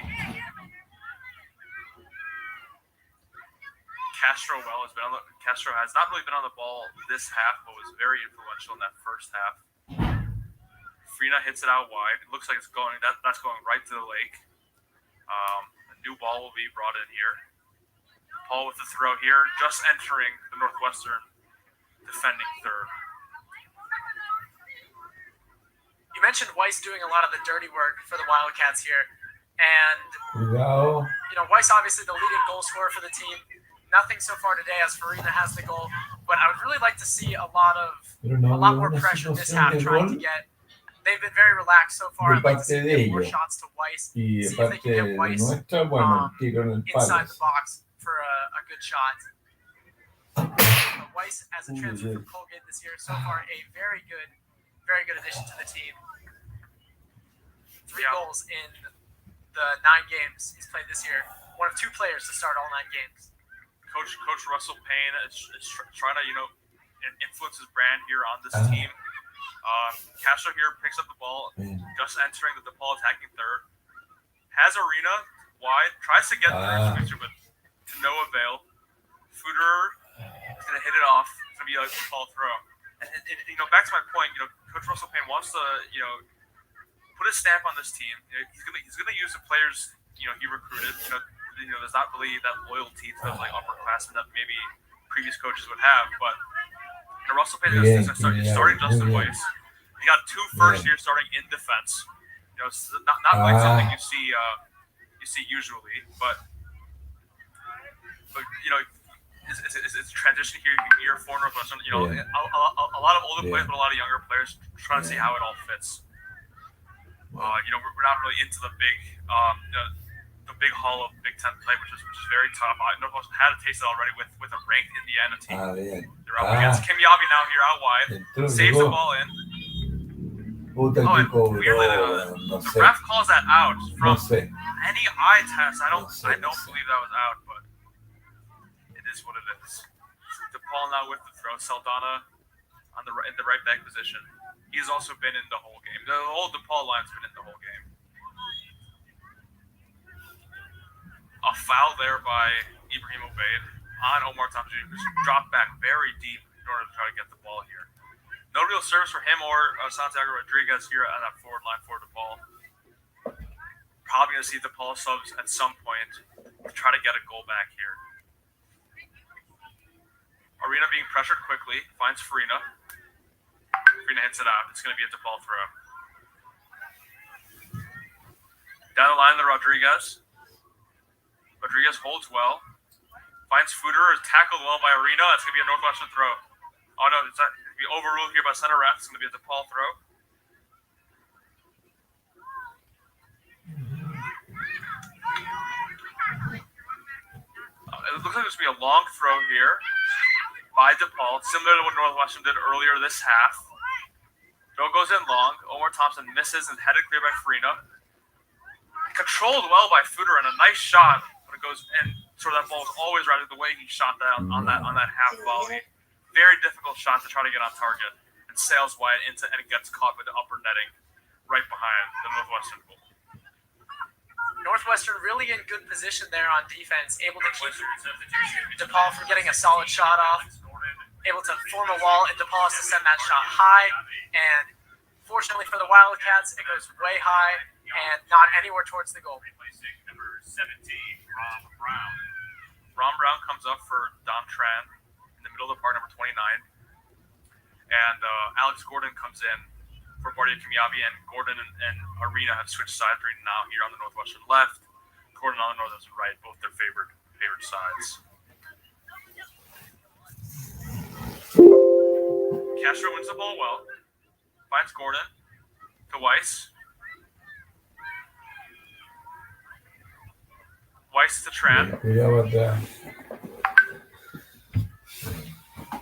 Speaker 3: Castro has not really been on the ball this half, but was very influential in that first half. Farina hits it out wide. It looks like it's going. That's going right to the lake. A new ball will be brought in here. Paul with the throw here, just entering the Northwestern defending third.
Speaker 4: You mentioned Weiss doing a lot of the dirty work for the Wildcats here, and Weiss obviously the leading goal scorer for the team. Nothing so far today as Farina has the goal, but I would really like to see a lot more pressure this half trying to get. They've been very relaxed so far. I'd like to see get more shots to Weiss. See if they can get Weiss inside the box for a good shot. Weiss, as a transfer from Colgate this year, so far a very good addition to the team. 3 goals in the 9 games he's played this year. One of 2 players to start all 9 games.
Speaker 3: Coach Russell Payne is trying to influence his brand here on this team. Castro here picks up the ball, just entering the DePaul attacking third. Has Arena wide, tries to get through, but to no avail. Fuderer is going to hit it off. It's going to be a DePaul throw. And back to my point, Coach Russell Payne wants to, put a stamp on this team. He's gonna use the players, he recruited. There's not really that loyalty to those upperclassmen that maybe previous coaches would have. But Russell Payne is starting Justin Weiss. He got 2 first years starting in defense. It's not like something you see usually, but it's transition here for Northwestern. A lot of older players, but a lot of younger players trying to see how it all fits. We're not really into the big haul of Big Ten play, which is very tough. Northwestern had a taste of it already with a ranked Indiana team. They're up against Kim Yabi now here out wide. Saves the ball in. And weirdly, the ref calls that out from any eye test. I don't believe that was out, but it is what it is. DePaul now with the throw. Saldana in the right back position. He's also been in the whole game. The whole DePaul line's been in the whole game. A foul there by Ibrahim Obeid on Omar Thompson, who's dropped back very deep in order to try to get the ball here. No real service for him or Santiago Rodriguez here on that forward line for DePaul. Probably going to see DePaul subs at some point to try to get a goal back here. Arena being pressured quickly, finds Farina. Farina hits it out. It's going to be a DePaul throw. Down the line to Rodriguez. Rodriguez holds well. Finds Fuderer, is tackled well by Arena. It's going to be a Northwestern throw. Oh no, it's going to be overruled here by center ref. It's going to be a DePaul throw. It looks like it's going to be a long throw here by DePaul, similar to what Northwestern did earlier this half. Bill goes in long. Omar Thompson misses and headed clear by Farina. Controlled well by Fuder and a nice shot, but it goes in. Sort of that ball was always right the way he shot that on that half volley. Very difficult shot to try to get on target, and sails wide into and it gets caught with the upper netting right behind the Northwestern goal.
Speaker 4: Northwestern really in good position there on defense, able to keep DePaul from getting a solid shot off, able to form a wall, and DePaul has to send that shot high. And fortunately for the Wildcats, it goes way high and not anywhere towards the goal.
Speaker 5: Replacing number 17, Ron Brown.
Speaker 3: Ron Brown comes up for Don Tran in the middle of the park, number 29. And Alex Gordon comes in for Bardia Kimyabi, and Gordon and Arena have switched sides right now here on the Northwestern left. Gordon on the Northwestern right, both their favorite sides. Castro wins the ball well. Finds Gordon to Weiss. Weiss to Tran.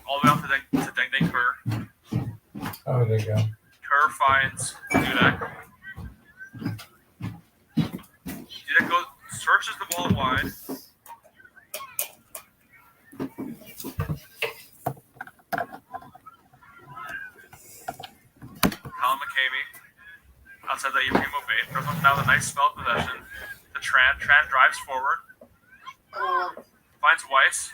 Speaker 3: All the way off to Deng Kerr.
Speaker 1: Oh, there you go.
Speaker 3: Kerr finds Dudek. Dudek goes, searches the ball wide. Colin McCamey outside the Ibrahimo bait. Throws one down with a nice spell of possession to Tran. Tran drives forward. Finds Weiss.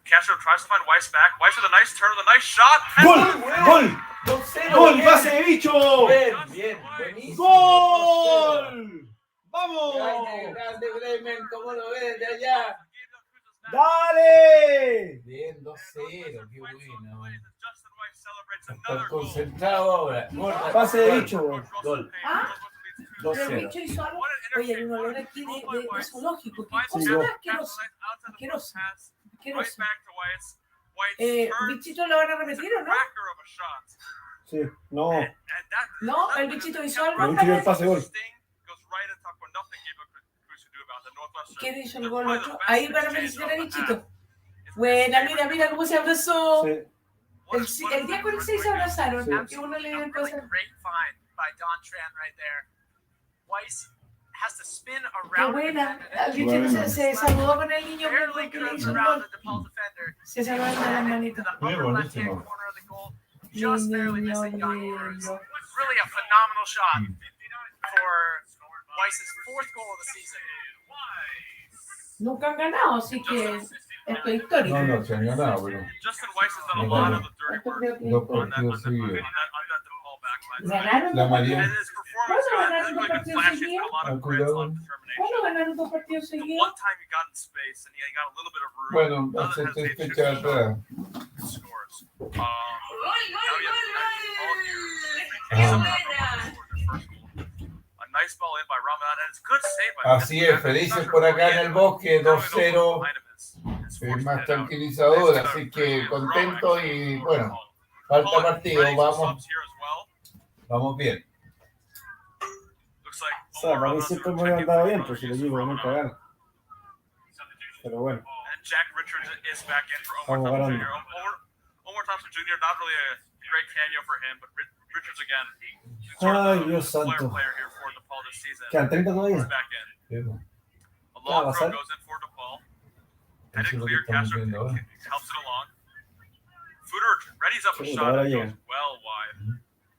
Speaker 3: Castro tries to find Weiss back. Weiss with a nice turn, with a nice shot.
Speaker 2: ¡Gol! ¡Gol! ¡Pase de bicho!
Speaker 1: Bien, buenísimo.
Speaker 2: ¡Gol! ¡Vamos!
Speaker 1: Grande Bremen, ¿cómo lo ves de allá?
Speaker 2: ¡Dale!
Speaker 1: Bien, 2-0, qué bueno. Está concentrado ahora.
Speaker 2: Pase de bicho.
Speaker 1: Gol.
Speaker 8: Ah, pero el
Speaker 1: 2-0.
Speaker 8: bicho hizo algo. Oye, hay un olor aquí de zoológico. ¿Qué
Speaker 2: Sí,
Speaker 8: cosa
Speaker 2: yo.
Speaker 8: más asqueroso? Asqueroso.
Speaker 3: Weiss
Speaker 8: Asqueroso.
Speaker 3: back to Weiss. Weiss turns
Speaker 8: ¿Bichito lo van a repetir o no?
Speaker 3: cracker of a shot.
Speaker 2: Sí, no.
Speaker 3: And that,
Speaker 8: No, el bichito hizo algo.
Speaker 2: El bicho dio el pase gol.
Speaker 3: Sting goes right on top where nothing Cruz could do about it. Northwestern.
Speaker 8: ¿Quién hizo el gol otro? Ahí van a felicitar a bichito. Buena, mira cómo se abrazó.
Speaker 2: Sí.
Speaker 8: El día con el 6 se abrazaron.
Speaker 2: Sí.
Speaker 8: Que uno le dio el
Speaker 4: Really
Speaker 8: cosa.
Speaker 4: great find by Don Tran right there. Weiss has to spin
Speaker 8: Qué
Speaker 4: around
Speaker 8: buena.
Speaker 4: the
Speaker 8: El
Speaker 4: defender.
Speaker 8: bichito se saludó con el niño
Speaker 4: Barely
Speaker 8: porque le
Speaker 4: curves
Speaker 8: hizo el
Speaker 4: around
Speaker 8: gol.
Speaker 4: the DePaul defender.
Speaker 8: Se saludaron de las
Speaker 4: To
Speaker 8: manitas.
Speaker 4: the
Speaker 1: Muy
Speaker 4: upper left-hand
Speaker 1: buenísimo.
Speaker 4: corner of the goal. Just barely missing Don Cruz.
Speaker 8: lindo.
Speaker 4: Really a phenomenal shot for Weiss's fourth goal of the season.
Speaker 8: Nunca han ganado, así que esto es histórico.
Speaker 1: No, se han ganado, pero
Speaker 3: Justin Weiss has done a lot of the dirty
Speaker 8: Esto
Speaker 3: work
Speaker 8: creo que-
Speaker 1: dos
Speaker 3: on that
Speaker 1: partidos seguidos.
Speaker 3: DePaul backline.
Speaker 8: ¿Ganaron
Speaker 1: La
Speaker 8: dos
Speaker 1: María.
Speaker 3: And
Speaker 8: partidos?
Speaker 3: his performance
Speaker 8: ¿Cuándo
Speaker 3: has
Speaker 8: ganaron dos
Speaker 3: been
Speaker 8: partidos
Speaker 3: flashy,
Speaker 8: seguidos?
Speaker 3: a lot of
Speaker 1: Ah,
Speaker 3: grit, a
Speaker 1: cuidado.
Speaker 3: lot of
Speaker 8: ¿Cuándo
Speaker 3: determination.
Speaker 8: ganaron dos partidos
Speaker 3: The
Speaker 8: seguidos?
Speaker 3: one time he got in space and he got a little bit of room.
Speaker 1: Bueno,
Speaker 3: other
Speaker 1: hace
Speaker 3: than
Speaker 1: 3
Speaker 3: hesitation,
Speaker 1: fechas atrás.
Speaker 3: scores.
Speaker 6: ¡Gol, gol,
Speaker 3: A nice ball in by Ramadan, and it's good save by
Speaker 1: Así es, felices por acá en el bosque, 2-0. Es más tranquilizador, así que contento y bueno, falta partido, vamos bien.
Speaker 2: O sea, para mí siempre me han dado bien, pues el equipo nunca gana. Pero bueno,
Speaker 3: Jack Richards is back in for
Speaker 2: Estamos
Speaker 3: Omar Thompson
Speaker 2: ganando.
Speaker 3: Jr. Omar Thompson Jr., not really a great cameo for him, but Richards again. Sort of
Speaker 2: Ay,
Speaker 3: a
Speaker 2: Dios santo.
Speaker 3: player here for DePaul this season.
Speaker 2: quedan 30
Speaker 3: He's
Speaker 2: todavía.
Speaker 3: back in.
Speaker 1: Sí,
Speaker 3: A
Speaker 2: va
Speaker 3: long
Speaker 2: a
Speaker 3: throw
Speaker 2: pasar.
Speaker 3: goes in for DePaul.
Speaker 1: Eso
Speaker 3: Headed
Speaker 1: es lo que
Speaker 3: clear,
Speaker 1: estamos
Speaker 3: Castro
Speaker 1: viendo ahora.
Speaker 3: helps it along. Fuder readies up a
Speaker 2: Sí,
Speaker 3: shot
Speaker 2: ahora
Speaker 3: that
Speaker 2: llega.
Speaker 3: goes well wide.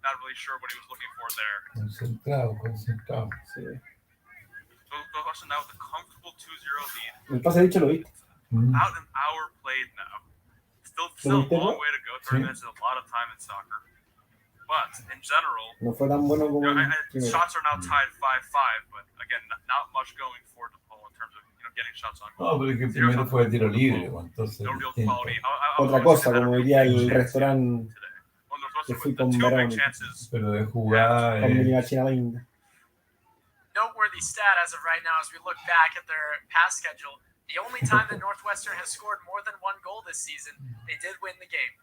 Speaker 3: Not really sure what he was looking for there.
Speaker 1: Concentrado.
Speaker 2: Sí.
Speaker 3: Northwestern now with a comfortable 2-0 lead.
Speaker 2: El pase de bicho lo viste.
Speaker 3: About an hour played now. Still a
Speaker 2: viste,
Speaker 3: long
Speaker 2: no?
Speaker 3: way to go. 30
Speaker 1: Sí.
Speaker 3: minutes is a lot of time in soccer. But in general,
Speaker 2: No fue tan bueno como el primero.
Speaker 3: shots are now tied 5-5. But again, not much going for DePaul in terms of getting shots on
Speaker 1: No,
Speaker 3: goal.
Speaker 1: pero es que primero fue de tiro libre, pues, entonces
Speaker 3: No real
Speaker 1: distinto.
Speaker 3: quality.
Speaker 2: Otra cosa, como diría el restaurante
Speaker 3: Well, Northwestern
Speaker 2: que fui
Speaker 3: with the
Speaker 2: con
Speaker 3: two big
Speaker 2: Verónica.
Speaker 3: chances.
Speaker 1: Pero de jugar,
Speaker 2: con mi china linda.
Speaker 4: Noteworthy stat as of right now as we look back at their past schedule. The only time that Northwestern has scored more than one goal this season, they did win the game.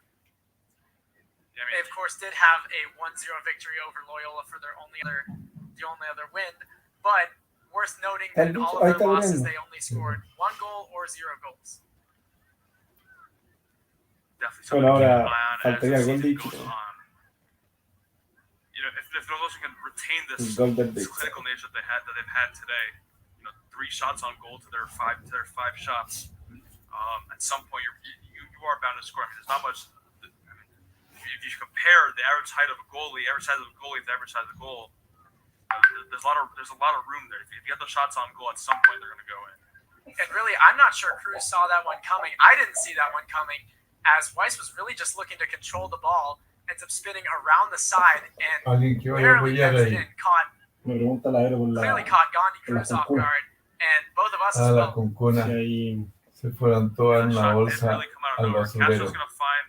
Speaker 3: Yeah, I
Speaker 4: They,
Speaker 3: mean,
Speaker 4: of course, did have a 1-0 victory over Loyola for the only other win. But worth noting that in all of
Speaker 2: Ahí
Speaker 4: their
Speaker 2: está
Speaker 4: losses,
Speaker 2: viendo.
Speaker 4: they only scored 1 goal or 0 goals.
Speaker 3: definitely
Speaker 2: Bueno,
Speaker 3: something to keep
Speaker 2: ahora
Speaker 3: an eye on as
Speaker 2: faltaría
Speaker 3: the
Speaker 2: el gol
Speaker 3: season
Speaker 2: dicho.
Speaker 3: goes on. if Northwestern can retain this
Speaker 2: Golden
Speaker 3: this
Speaker 2: Beats.
Speaker 3: clinical nature that they've had today, 3 shots on goal to their 5 shots. At some point, you are bound to score. I mean, there's not much. If you compare the average height of a goalie, average size of a goalie to the average size of a goal, there's a lot of room there. If you get those shots on goal, at some point they're going to go in.
Speaker 4: And really, I'm not sure Cruz saw that one coming. I didn't see that one coming, as Weiss was really just looking to control the ball, ends up spinning around the side, and
Speaker 1: Alguien que vaya a
Speaker 4: barely
Speaker 1: apoyar
Speaker 4: gets
Speaker 1: ahí.
Speaker 4: it in, clearly caught Gandhi Cruz off guard, and both of us as
Speaker 1: La
Speaker 4: well.
Speaker 1: cuncuna.
Speaker 2: Sí, ahí.
Speaker 1: Se fueron todas en la
Speaker 3: Shot didn't
Speaker 1: bolsa
Speaker 3: really come out of
Speaker 1: al
Speaker 3: nowhere. Castro's
Speaker 1: basurero.
Speaker 3: going to find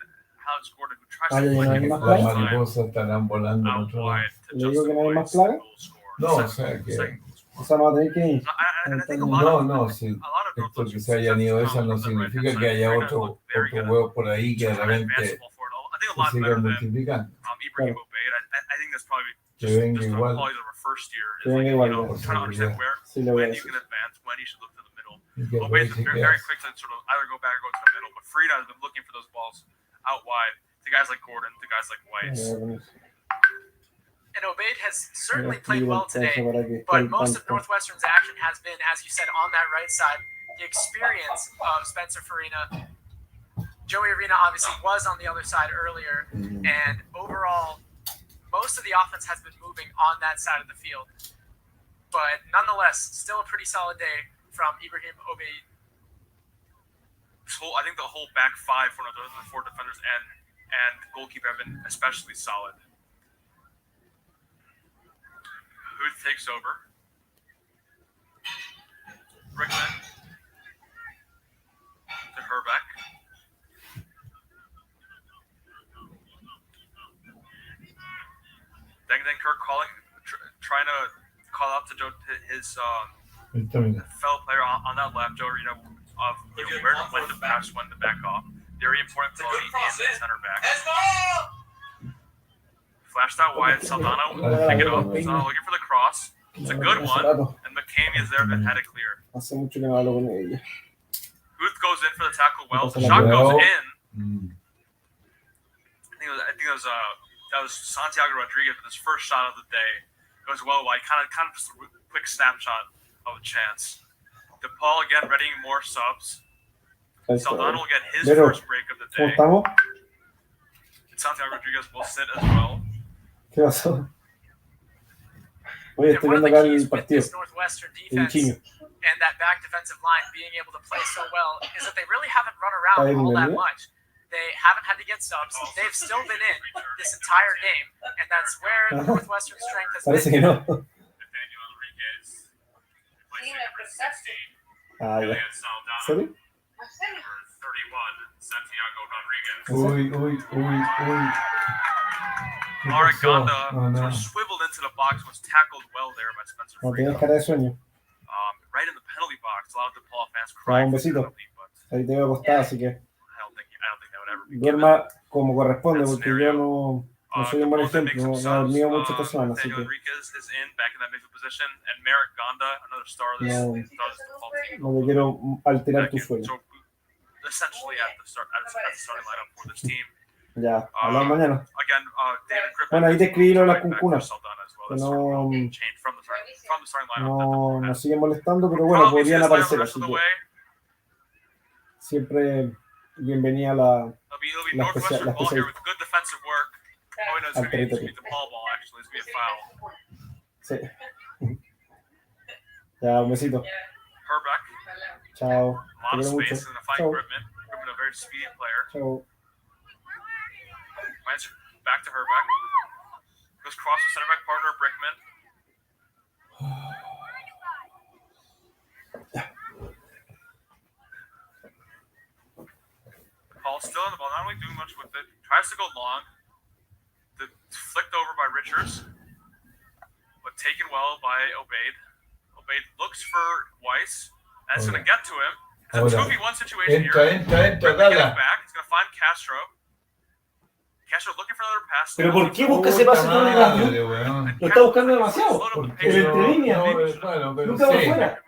Speaker 3: Alex Gordon, who tries
Speaker 2: Ah,
Speaker 3: to
Speaker 2: ya,
Speaker 3: flick
Speaker 2: ya,
Speaker 3: it
Speaker 2: ya,
Speaker 3: for
Speaker 2: ya.
Speaker 1: Las
Speaker 3: the time
Speaker 1: mariposas estarán volando en
Speaker 3: out
Speaker 1: otro lado.
Speaker 3: wide to
Speaker 2: Le digo
Speaker 3: Justin
Speaker 2: que no hay más
Speaker 3: Boyce,
Speaker 2: plaga.
Speaker 3: goal scorer.
Speaker 1: No, o sea que...
Speaker 3: Second goal scorer.
Speaker 2: O sea, no va a tener que ir.
Speaker 3: And I think a lot of
Speaker 1: No, sí.
Speaker 3: a lot of
Speaker 1: Esto que
Speaker 3: Northwestern
Speaker 1: se hayan ido esas no
Speaker 3: from the right-hand
Speaker 1: significa
Speaker 3: side.
Speaker 1: que haya
Speaker 3: Freina
Speaker 1: otro
Speaker 3: looked very good.
Speaker 1: huevo por ahí que de
Speaker 3: Trying to advance the
Speaker 1: repente
Speaker 3: ball forward. I think a
Speaker 1: se
Speaker 3: lot
Speaker 1: siga
Speaker 3: better than
Speaker 1: multiplicando.
Speaker 3: Ibrahim Obeid. I think that's probably
Speaker 1: Que
Speaker 3: just
Speaker 1: venga igual.
Speaker 3: qualities of our first year.
Speaker 2: Que
Speaker 3: Is like,
Speaker 2: venga igual,
Speaker 1: ¿no?
Speaker 3: trying to understand where
Speaker 2: Sí, le voy a
Speaker 3: when you
Speaker 2: decir.
Speaker 3: can advance, when you should look to the middle.
Speaker 1: Y que
Speaker 3: Obeid's
Speaker 1: Boyce
Speaker 3: very, very quick to sort of either go back or go to the middle, but Freina has been looking for those balls out wide to guys like Gordon, to guys like Weiss.
Speaker 4: And Obeid has certainly played well today,
Speaker 2: Para que esté
Speaker 4: but
Speaker 2: al
Speaker 4: most of
Speaker 2: tanto.
Speaker 4: Northwestern's action has been, as you said, on that right side. The experience of Spencer Farina. Joey Arena obviously was on the other side earlier, and overall, most of the offense has been moving on that side of the field. But nonetheless, still a pretty solid day from Ibrahim Obeid.
Speaker 3: I think the whole back five for the 4 defenders and goalkeeper have been especially solid. Huth takes over. Rickman to Herbeck. Then Kirk trying to call out to his fellow player on that left, Joe Reno, of where to when to pass, when to back off. Very important quality in the center back. Flashed out wide. Saldano pick it up. Saldano looking for the cross. It's a good one. And McCamey is there, but had it clear.
Speaker 2: Hace mucho que no hablo con ella.
Speaker 3: Booth goes in for the tackle. Well, the
Speaker 2: Well.
Speaker 3: shot goes in.
Speaker 1: Mm.
Speaker 3: I think it was that was Santiago Rodriguez with his first shot of the day. Goes well wide. Kind of just a quick snapshot of a chance. DePaul again readying more subs. Saldano will get his
Speaker 2: Pero,
Speaker 3: first break of the
Speaker 2: ¿Cómo
Speaker 3: day.
Speaker 2: estamos?
Speaker 3: And Santiago Rodriguez will sit as well.
Speaker 2: ¿Qué pasó? Oye,
Speaker 4: And
Speaker 2: estoy
Speaker 4: one of
Speaker 2: viendo
Speaker 4: the
Speaker 2: acá
Speaker 4: keys
Speaker 2: el
Speaker 4: with
Speaker 2: partido.
Speaker 4: this Northwestern
Speaker 2: El
Speaker 4: defense
Speaker 2: Chiño.
Speaker 4: and that back defensive line being able to play so well is that they really haven't run
Speaker 2: Ahí
Speaker 4: around all that
Speaker 2: venía.
Speaker 4: much. They haven't had to get subs. They've still been in this entire game, and that's where the Northwestern strength has
Speaker 2: Parece
Speaker 4: been.
Speaker 2: que no.
Speaker 3: Nathaniel Enriquez replacing number 16.
Speaker 2: Ah, ya.
Speaker 3: Julian Saldana
Speaker 2: ¿Serio?
Speaker 3: for 31. Santiago Rodriguez.
Speaker 1: Uy. ¿Qué
Speaker 3: Marek
Speaker 1: pasó?
Speaker 3: Gonda
Speaker 1: No.
Speaker 3: sort of swiveled into the box, was tackled well there by Spencer
Speaker 2: No tienes
Speaker 3: Freina.
Speaker 2: cara de sueño.
Speaker 3: Right in the penalty box. A lot of DePaul fans
Speaker 2: Ah,
Speaker 3: crying
Speaker 2: un
Speaker 3: for the
Speaker 2: besito.
Speaker 3: penalty, but
Speaker 2: Ahí te voy a acostar, así que
Speaker 3: I don't think that would ever be given.
Speaker 2: duerma como corresponde, porque yo no soy un buen ejemplo. No he dormido mucho esta semana, así
Speaker 3: Nathaniel
Speaker 2: que
Speaker 3: Enriquez is in, back in that midfield position, and Marek Gonda, another star of this
Speaker 2: No.
Speaker 3: DePaul team.
Speaker 2: no te quiero alterar tu
Speaker 3: Back in.
Speaker 2: sueño.
Speaker 3: So, essentially at the starting lineup for this team.
Speaker 2: Ya, hablamos mañana.
Speaker 3: Again, David Griffin.
Speaker 2: Bueno, ahí te escribí lo de las
Speaker 3: right back
Speaker 2: cuncunas.
Speaker 3: for Saldana as well.
Speaker 2: Que
Speaker 3: That's
Speaker 2: no,
Speaker 3: changed from the starting lineup.
Speaker 2: no siguen molestando, pero bueno,
Speaker 3: Probably see
Speaker 2: podrían
Speaker 3: this lineup the
Speaker 2: aparecer,
Speaker 3: rest
Speaker 2: así
Speaker 3: of the
Speaker 2: que
Speaker 3: way.
Speaker 2: siempre bienvenida la,
Speaker 3: It'll be
Speaker 2: la
Speaker 3: Northwestern
Speaker 2: especial-
Speaker 3: ball here with good defensive work. Oh, no, it's
Speaker 2: Al
Speaker 3: going to be
Speaker 2: territorio.
Speaker 3: the ball actually. It's going to be a foul.
Speaker 2: sí. Ya, un besito.
Speaker 3: Herbeck,
Speaker 2: Chao.
Speaker 3: a lot
Speaker 2: Te
Speaker 3: of
Speaker 2: quiero mucho.
Speaker 3: space and a fight
Speaker 2: Chao.
Speaker 3: Griffin. Griffin, a very speedy player.
Speaker 2: Chao.
Speaker 3: Finds back to Herbeck. Goes cross to center back partner Brickman. Paul still in the ball, not really doing much with it. Tries to go long. Flicked over by Richards, but taken well by Obeid. Obeid looks for Weiss. That's going to get to him. It's a
Speaker 1: Ahora.
Speaker 3: 2v1 situation here.
Speaker 1: Entra,
Speaker 3: Griffin getting
Speaker 1: dala.
Speaker 3: back. He's going to find Castro. Castro looking for another pass.
Speaker 2: Pero ¿por qué busca ese pase tan rápido?
Speaker 1: Madre, weón.
Speaker 2: Lo está buscando demasiado.
Speaker 1: Porque
Speaker 2: El entre líneas,
Speaker 1: no,
Speaker 2: ¿eh?
Speaker 1: bueno, pero
Speaker 2: Nunca va
Speaker 1: sí.
Speaker 2: afuera.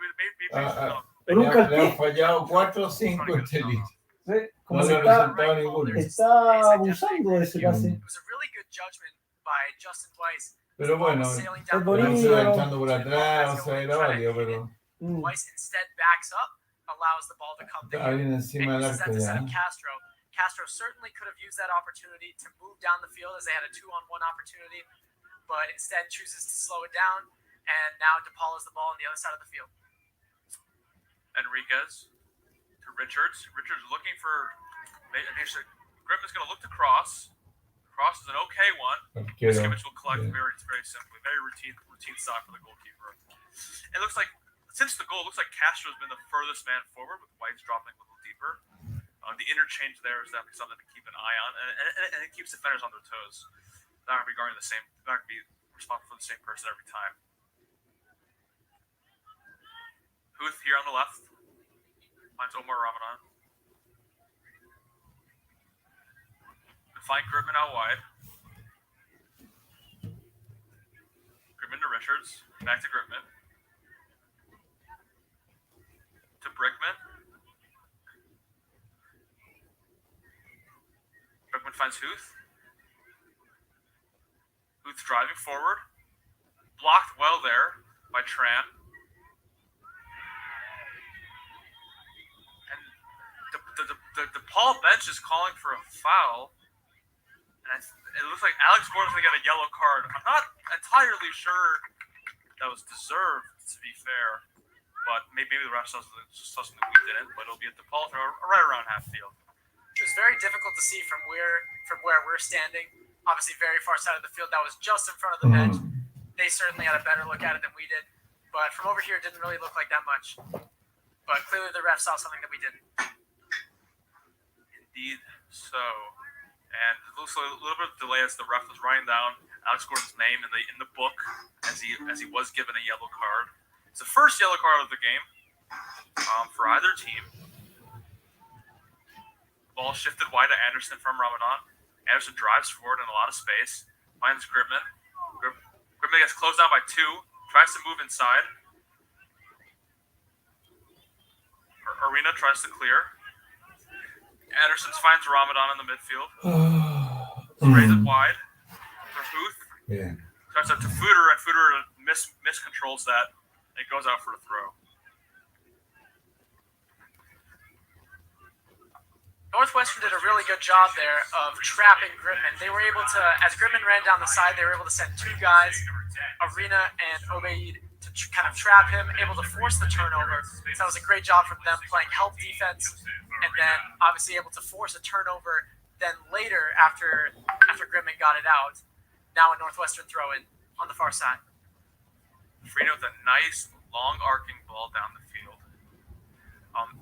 Speaker 2: Nunca al
Speaker 1: Le han
Speaker 2: pie.
Speaker 1: fallado 4 o 5 inteligentes.
Speaker 2: ¿Sí?
Speaker 1: No
Speaker 2: Como
Speaker 1: le
Speaker 2: que
Speaker 1: ha
Speaker 2: está,
Speaker 1: resultado ninguno.
Speaker 2: está abusando de ese pase.
Speaker 4: It was a really good judgment by Justin Weiss
Speaker 1: Pero bueno,
Speaker 4: Sailing
Speaker 2: es
Speaker 4: down the
Speaker 2: bonito.
Speaker 1: se
Speaker 4: field.
Speaker 1: va echando por atrás, o sea, era válido, pero
Speaker 4: Weiss instead backs up, allows the ball to come to
Speaker 1: estaba
Speaker 4: him,
Speaker 1: bien
Speaker 4: and
Speaker 1: encima del
Speaker 4: uses
Speaker 1: arco
Speaker 4: that to set
Speaker 1: ya.
Speaker 4: up Castro. Castro certainly could have used that opportunity to move down the field as they had a 2-on-1 opportunity, but instead chooses to slow it down, and now DePaul has the ball on the other side of the field.
Speaker 3: Enriquez to Richards. Richards looking for. Griffin's going to look to Cross. Cross is an okay one.
Speaker 1: Arquero.
Speaker 3: Miskevich will collect
Speaker 1: Yeah.
Speaker 3: very simply. Very routine stop for the goalkeeper. It looks like, since the goal, it looks like Castro's been the furthest man forward, with White's dropping a little deeper. The interchange there is definitely something to keep an eye on, and it keeps defenders on their toes. They're not going to be guarding the same. They're not going to be responsible for the same person every time. Huth here on the left finds Omar Ramadan. Find Griffin out wide. Griffin to Richards. Back to Griffin. To Brickman. Brickman finds Huth. Huth driving forward. Blocked well there by Tran. And the DePaul bench is calling for a foul. And it looks like Alex Gordon's going to get a yellow card. I'm not entirely sure that was deserved, to be fair. But maybe the ref saw something that we didn't. But it'll be at DePaul right around half field.
Speaker 4: It was very difficult to see from where we're standing. Obviously, very far side of the field. That was just in front of the bench. They certainly had a better look at it than we did. But from over here, it didn't really look like that much. But clearly, the ref saw something that we didn't.
Speaker 3: Indeed so. And it looks like a little bit of delay as the ref was writing down Alex Gordon's name in the book as he was given a yellow card. It's the first yellow card of the game for either team. Ball shifted wide to Anderson from Ramadan. Anderson drives forward in a lot of space, finds Gribman. Gribman gets closed down by two, tries to move inside. Arena tries to clear. Anderson finds Ramadan in the midfield. Sprays it wide for Huth.
Speaker 1: Yeah.
Speaker 3: Turns out to Fuder, and Fuder miscontrols that. And it goes out for a throw.
Speaker 4: Northwestern did a really good job there of trapping Grimman. They were able to, as Grimman ran down the side, they were able to send two guys, Arena and Obeid, to kind of trap him, able to force the turnover. So that was a great job from them playing help defense, and then obviously able to force a turnover. Then later, after Grimman got it out, now a Northwestern throw in on the far side.
Speaker 3: Frida with a nice long arcing ball down the field.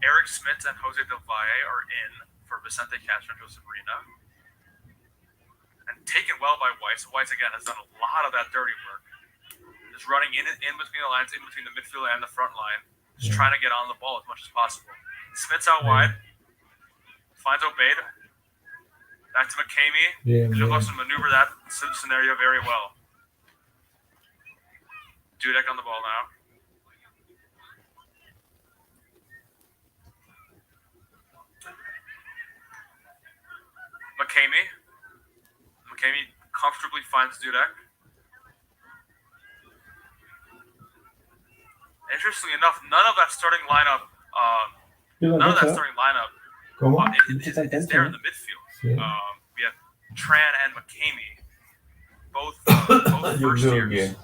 Speaker 3: Eric Smith and Jose Del Valle are in for Vicente Castro and Joseph Arena. And taken well by Weiss. Weiss, again, has done a lot of that dirty work. Just running in between the lines, in between the midfield and the front line. Just trying to get on the ball as much as possible. Smith's out wide. Finds Obeid. Back to McCamey. And Northwestern maneuver that scenario very well. Dudek on the ball now. McCamey comfortably finds Dudek. Interestingly enough, none of that starting lineup is there in the midfield. We have Tran and McCamey, both first years in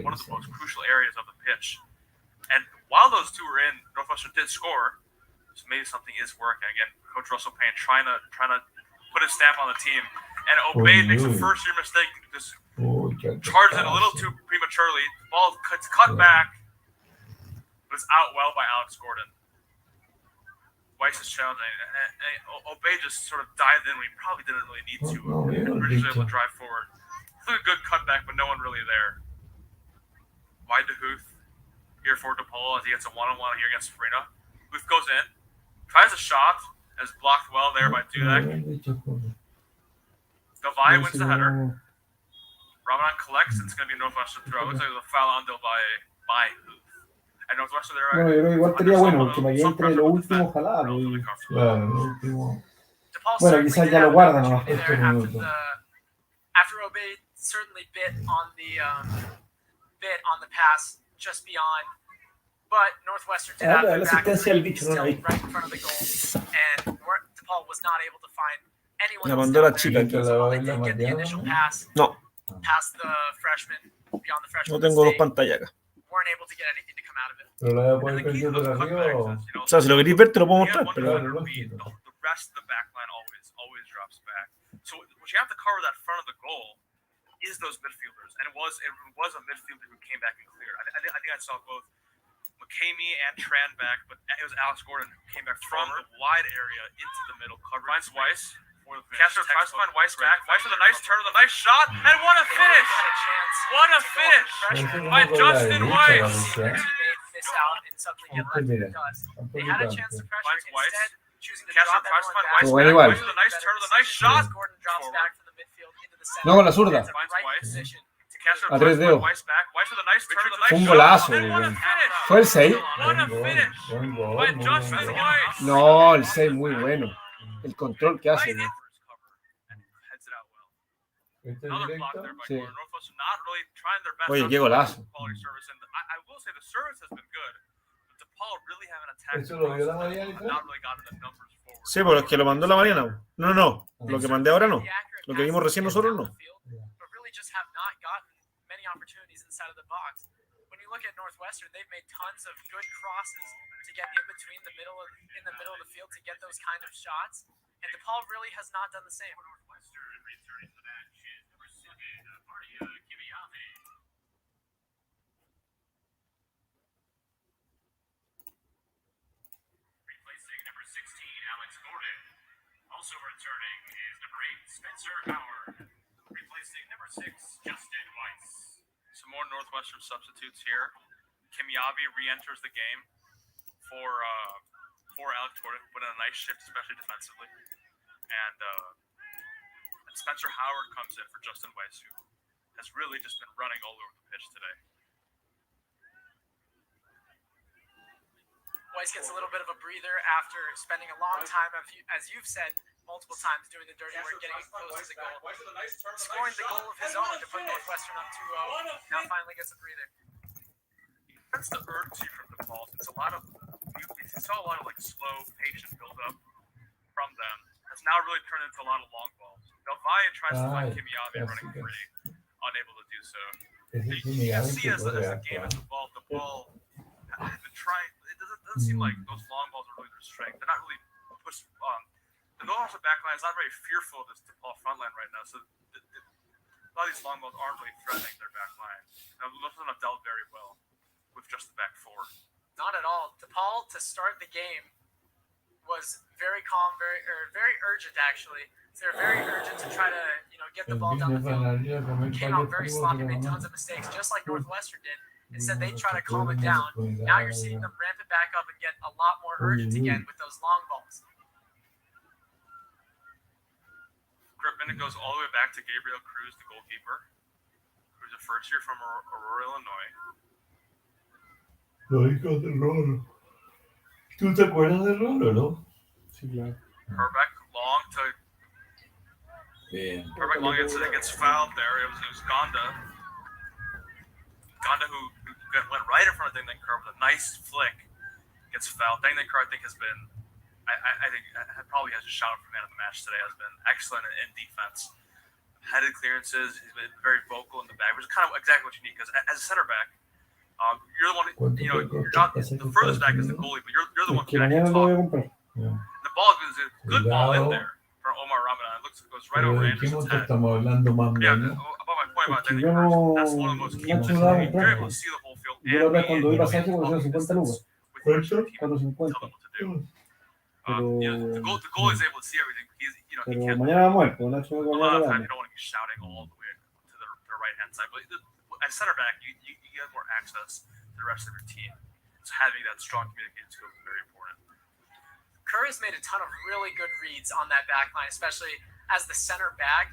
Speaker 3: one of the most crucial areas of the pitch. And while those two were in, Northwestern did score, so maybe something is working. Again, Coach Russell Payne trying to put a stamp on the team. And Obeid makes a first-year mistake. Just charges it a little too prematurely. The ball cut back, but it's out well by Alex Gordon. Weiss is challenging, and Obeid just sort of dived in when he probably didn't really need to. Richards able to drive forward. It's a good cutback, but no one really there. Wide to Huth. Here for DePaul as he gets a one-on-one here against Farina. Huth goes in, tries a shot, and is blocked well there by Dudek. Del Valle wins the header. Ramadan collects, and it's going to be a Northwestern throw. Looks like there's a foul on Del Valle by Huth. And Northwestern there.
Speaker 2: Bueno, yo creo que igual estaría bueno que vaya entre lo último, ojalá.
Speaker 1: Claro, lo último.
Speaker 2: Bueno, quizás ya lo guardan, ¿no?
Speaker 4: after Obey certainly bit on the pass just beyond, but Northwestern did have
Speaker 2: la
Speaker 4: their back
Speaker 2: asistencia al bicho, no la
Speaker 4: still
Speaker 2: vi.
Speaker 4: right in front of the goal, and DePaul was not able to find anyone
Speaker 9: La
Speaker 4: else
Speaker 9: mandó la
Speaker 4: down
Speaker 9: chica
Speaker 4: there.
Speaker 9: aquí.
Speaker 4: So while they did get the initial pass
Speaker 9: No,
Speaker 4: past the freshman, beyond the freshman,
Speaker 9: no tengo dos pantallas acá.
Speaker 4: weren't able to get anything to come out of it.
Speaker 1: Pero la voy a
Speaker 3: And
Speaker 1: poder
Speaker 3: the key
Speaker 1: ver
Speaker 3: to
Speaker 1: por
Speaker 3: those
Speaker 1: arriba
Speaker 3: cutbacks
Speaker 1: o...
Speaker 3: is,
Speaker 9: O sea, si lo queréis ver, te lo puedo
Speaker 3: when you
Speaker 9: mostrar,
Speaker 3: have one
Speaker 9: pero
Speaker 1: Claro,
Speaker 3: defender beat,
Speaker 1: lógico.
Speaker 3: the rest of the back line always drops back. So what you have to cover that front of the goal is those midfielders, and it was a midfielder who came back and cleared. I think I saw both McCamey and Tran back, but it was Alex Gordon who came back from the wide area into the middle, covering. Finds Weiss. Castro tries to find Weiss back. Weiss with a nice turn, with a nice shot, and what a finish! What a finish by Justin Weiss!
Speaker 4: Miss out and suddenly get left in the dust. They had a chance to pressure.
Speaker 3: Finds Weiss.
Speaker 4: Instead, choosing to
Speaker 3: Castro
Speaker 4: drop
Speaker 3: tries to
Speaker 4: everyone
Speaker 3: find
Speaker 4: back.
Speaker 3: Weiss
Speaker 9: Igual,
Speaker 3: back.
Speaker 9: igual.
Speaker 3: Weiss with a nice turn, with a nice shot.
Speaker 4: Gordon drops back from the midfield into the center.
Speaker 9: No, con la zurda.
Speaker 4: Gets a
Speaker 3: Finds
Speaker 4: right
Speaker 3: Weiss.
Speaker 4: position.
Speaker 3: Castro
Speaker 9: A
Speaker 3: tries
Speaker 9: tres
Speaker 3: to
Speaker 9: dedos.
Speaker 3: find Weiss back. Weiss with a nice turn, with a nice
Speaker 9: Fue un
Speaker 3: shot.
Speaker 9: golazo,
Speaker 3: And what a
Speaker 9: weón.
Speaker 3: finish
Speaker 9: ¿Fue el 6?
Speaker 3: What a finish
Speaker 1: Buen gol,
Speaker 3: by
Speaker 1: muy
Speaker 3: Justin
Speaker 1: buen gol.
Speaker 3: Weiss.
Speaker 9: No, el 6 muy bueno. El control que hace, weón.
Speaker 3: And heads it out well.
Speaker 1: ¿Este
Speaker 3: Another block there
Speaker 1: directo?
Speaker 3: by
Speaker 9: Sí.
Speaker 3: Gordon. Northwestern not really trying their best.
Speaker 9: Oye,
Speaker 3: not
Speaker 9: qué
Speaker 3: to provide
Speaker 9: golazo.
Speaker 3: quality service, and I will say the service has been good. But DePaul really haven't attacked.
Speaker 1: ¿Eso lo vio la Mariana?
Speaker 3: Not really gotten the numbers forward.
Speaker 9: Sí, pero es que lo mandó la Mariana. No, no. Lo que mandé ahora no. Lo que vimos recién nosotros no.
Speaker 4: But really just have not gotten many opportunities inside of the box. When you look at Northwestern, they've made tons of good crosses to get in between the middle of the field to get those kind of shots, and DePaul really has not done the same.
Speaker 5: Northwestern returning to the match is number 7, Maria Kimiave. Replacing number 16, Alex Gordon. Also returning is number 8, Spencer Howard. Replacing number 6, Justin Weiss.
Speaker 3: Some more Northwestern substitutes here. Kimiabi re-enters the game for Alex Gordon, put in a nice shift, especially defensively. And Spencer Howard comes in for Justin Weiss, who has really just been running all over the pitch today.
Speaker 4: Weiss gets a little bit of a breather after spending a long time, as you've said multiple times, doing the dirty work, getting close to the goal, scoring the goal of his own to put Northwestern up 2-0. Now finally gets a breather.
Speaker 3: That's the urgency from DePaul. It's you saw a lot of like slow, patient build-up from them. It's now really turned into a lot of long balls. Delvalle tries to find Kimiabi running free, unable to do so. You can see as the game has evolved, the ball has been trying. It doesn't seem like those long balls are really their strength. They're not really pushed. The Northwestern back line is not very fearful of this DePaul front line right now. So a lot of these long balls aren't really threatening their back line. Now, most of them have dealt very well with just the back four.
Speaker 4: Not at all. DePaul to start the game was very calm, very urgent actually. So they're very urgent to try to get the ball down the field. Came out very sloppy, made tons of mistakes, just like Northwestern did. Instead, they try to calm it down. Now you're seeing them ramp it back up and get a lot more urgent again with those long balls.
Speaker 3: Grip minute goes all the way back to Gabriel Cruz, the goalkeeper, who's a first year from Aurora, Illinois.
Speaker 1: Los hijos del Roro. ¿Tú te acuerdas del Roro, no?
Speaker 2: Sí, claro.
Speaker 3: Herbeck long to.
Speaker 1: Bien.
Speaker 3: Herbeck long gets fouled there. It was Gonda. Gonda who went right in front of Deng Deng Kerr with a nice flick gets fouled. Deng Deng Kerr I think has been. I think probably has a shout out for man of the match today. Has been excellent in defense. Headed clearances. He's been very vocal in the back, which is kind of exactly what you need because as a center back. You're the one, you're not the furthest back is the goalie, but you're the one who can actually talk. The ball is a good ball in there for Omar Ramadan. It goes right over Anderson's head. Yeah, about my point about Deng Deng Kerr, that's one of the most key points. You're able to see the whole field.
Speaker 2: Yo la cuando vi pasaje por 50 lucas.
Speaker 3: Tell
Speaker 2: 450.
Speaker 3: them what to do. The goalie is able to see everything. He
Speaker 2: Pero
Speaker 3: can't.
Speaker 2: mañana va muerto, Nacho
Speaker 3: A
Speaker 2: va
Speaker 3: lot of
Speaker 2: a
Speaker 3: time you don't want to be shouting all the way to the right hand side, but as center back, you get more access to the rest of your team. So having that strong communication skills is very important.
Speaker 4: Kerr has made a ton of really good reads on that back line, especially as the center back.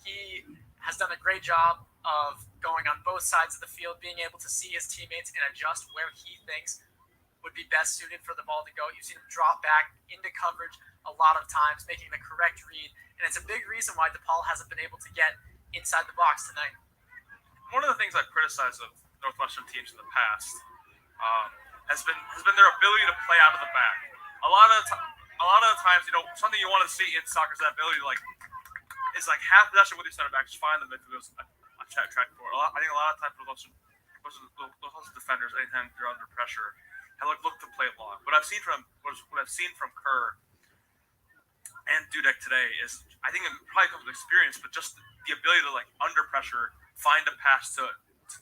Speaker 4: He has done a great job of going on both sides of the field, being able to see his teammates and adjust where he thinks would be best suited for the ball to go. You've seen him drop back into coverage a lot of times, making the correct read. And it's a big reason why DePaul hasn't been able to get inside the box tonight.
Speaker 3: One of the things I've criticized of Northwestern teams in the past has been their ability to play out of the back. A lot of the times, something you want to see in soccer is that ability to is half possession with your center back, just find the midfield a track forward. I think a lot of times those defenders, anytime they're under pressure, have look to play long. What I've seen from Kerr and Dudek today is, I think it probably comes with experience, but just the ability to under pressure find a pass to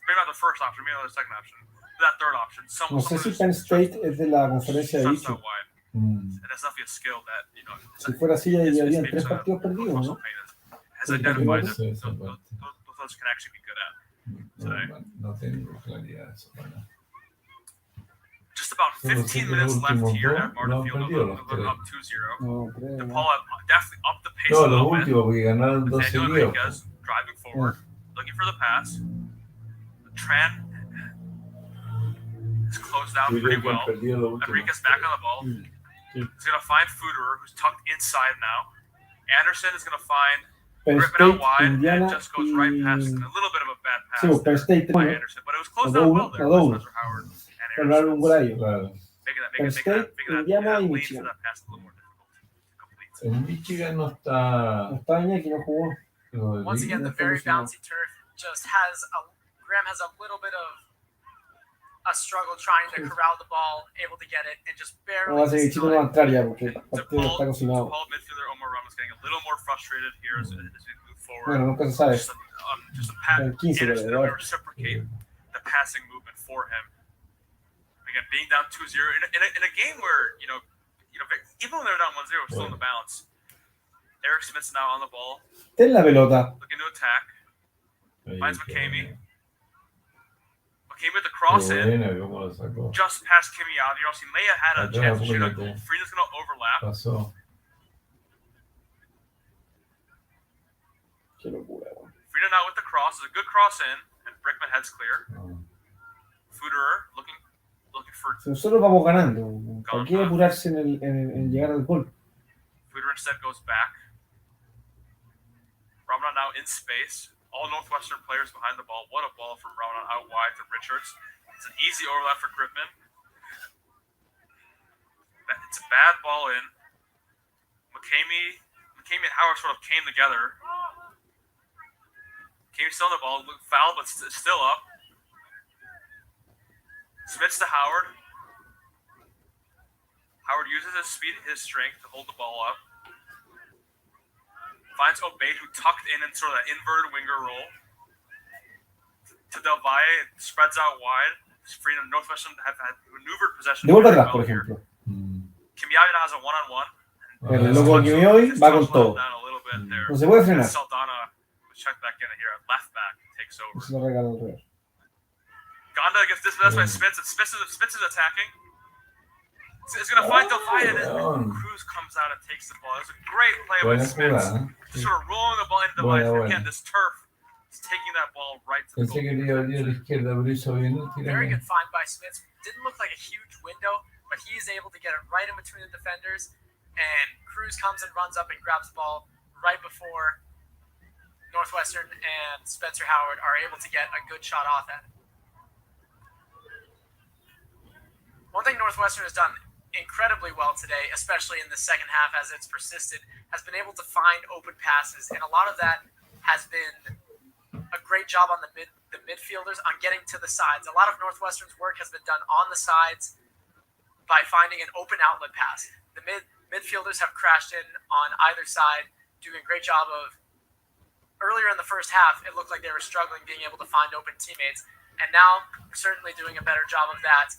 Speaker 3: maybe not the first option, maybe not the second option, that third option.
Speaker 2: No sé si Penn State es de la conferencia de dicho. Si fuera así, ya llevarían 3 partidos perdidos, ¿no?
Speaker 3: Has identified that those can actually be good at today.
Speaker 1: No tengo claridad de eso.
Speaker 3: Just about 15 minutes left here at Martin Field, up 2-0. DePaul definitely upped the pace a little bit. Daniel Enriquez driving forward, looking for the pass. Tran is closed out pretty well. Enriquez back on the ball. He's going to find Fuderer, who's tucked inside now. Anderson is going to find Griffin out wide, and just goes right past a little bit of a bad pass by Anderson, but it was closed out well there by Spencer Howard and Anderson. Making that lane for that pass a little more difficult to complete.
Speaker 1: En Michigan no está.
Speaker 2: Iñaki, no jugó.
Speaker 4: Once again, the very bouncy turf just has Graham has a little bit of a struggle trying to corral the ball, able to get it, and just barely.
Speaker 2: No va a seguir Chito, no va a entrar ya porque el partido está cocinado.
Speaker 3: DePaul midfielder Omar Ramos getting a little more frustrated here as we move forward.
Speaker 2: Bueno, nunca se sabe.
Speaker 3: Just a Anderson to reciprocate the passing movement for him. Again, being down 2-0 in a game where even when they're down 1-0, we're still in the balance. Eric Smith's now on the ball.
Speaker 2: Ten la pelota.
Speaker 3: Looking to attack. Finds McCamey. McCamey with the cross in. Just past Kimiavios. He may have had a chance to shoot a goal. Frieda's going to overlap. Frieda now with the cross. It's a good cross in. And Brickman heads clear. Fuderer looking for...
Speaker 2: Nosotros vamos ganando. ¿Por qué apurarse en llegar al gol?
Speaker 3: Fuderer instead goes back. Ramadan now in space. All Northwestern players behind the ball. What a ball from Ramadan out wide to Richards. It's an easy overlap for Griffin. It's a bad ball in. McCamey and Howard sort of came together. McCamey still on the ball. Foul, but still up. Smith's to Howard. Howard uses his speed, his strength to hold the ball up. Finds Obey, who tucked in sort of that inverted winger role. To Del Valle, spreads out wide. Freedom Northwestern have had maneuvered possession.
Speaker 2: De vuelta atrás, por ejemplo.
Speaker 3: Kimiavi now has a one-on-one.
Speaker 2: El loco Kimiavi va con todo. No se puede frenar.
Speaker 3: Saldana was checked back in here. Left back takes over.
Speaker 2: Se lo regaló al revés.
Speaker 3: Gonda gets dispossessed by Spitz. Spitz is attacking. It's going to find Del Valle, and Cruz comes out and takes the ball. It was a great play by Spitz. Just sort of rolling the ball into the Valle. Again, this turf is taking that ball right to the goal.
Speaker 4: Very good find by Spitz. Didn't look like a huge window, but he's able to get it right in between the defenders. And Cruz comes and runs up and grabs the ball right before Northwestern and Spencer Howard are able to get a good shot off at it. One thing Northwestern has done incredibly well today, especially in the second half as it's persisted, has been able to find open passes. And a lot of that has been a great job on the midfielders on getting to the sides. A lot of Northwestern's work has been done on the sides by finding an open outlet pass. The midfielders have crashed in on either side, doing a great job of... Earlier in the first half, it looked like they were struggling being able to find open teammates. And now, certainly doing a better job of that.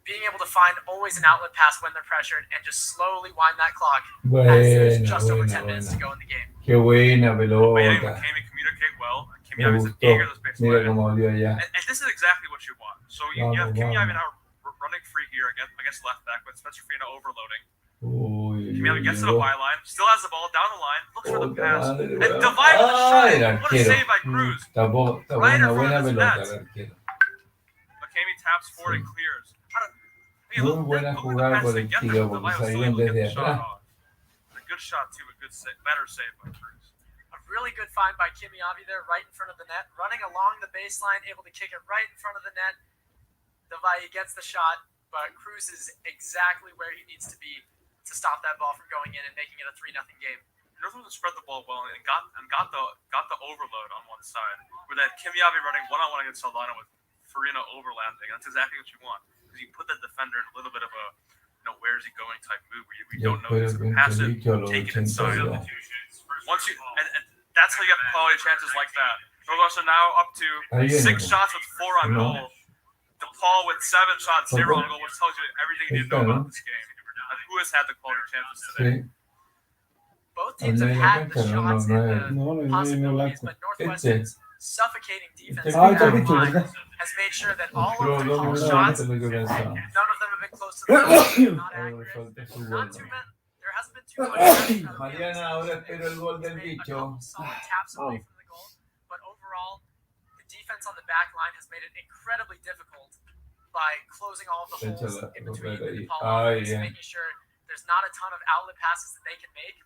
Speaker 4: Being able to find always an outlet pass when they're pressured and just slowly wind that clock as there's just over 10 minutes to go in the game.
Speaker 1: Qué buena pelota.
Speaker 3: McCamey communicate well. Kimiavi is eager to space play. And this is exactly what you want. So you have Kimiavi now running free here against left back with Spencer Frina overloading. Kimiavi gets to the byline, still has the ball down the line, looks for the pass, and divides the shot. What a save by Cruz. Right in front of his net. McCamey taps forward and clears.
Speaker 1: Muy buena jugada por el tiro, porque salieron desde atrás.
Speaker 3: A good shot too, better save by Cruz.
Speaker 4: A really good find by Kimiabi there, right in front of the net, running along the baseline, able to kick it right in front of the net. Devalle gets the shot, but Cruz is exactly where he needs to be to stop that ball from going in and making it a 3-0 game.
Speaker 3: Northwood spread the ball well and got the overload on one side, where they had Kimiabi running one-on-one against Saldana with Farina overlapping. That's exactly what you want, because you put the defender in a little bit of a where is he going type move where we don't know if he's going to pass it, take it inside. Once you and that's how you get quality chances like that. Northwestern now up to 6 shots with 4 on goal. DePaul with 7 shots, 0 on goal, which tells you everything you need to know about this game. Who has had the quality chances today?
Speaker 4: Both teams have had the shots and the possibilities, but Northwestern's suffocating defense has made sure that all of the called shots, none of them have been close to the goal, not accurate. Not too bad. There hasn't been too much.
Speaker 1: Mariana, ahora espero el gol del bicho.
Speaker 4: Solid taps away from the goal, but overall, the defense on the back line has made it incredibly difficult by closing all of the holes in between the DePaul offense, making sure there's not a ton of outlet passes that they can make.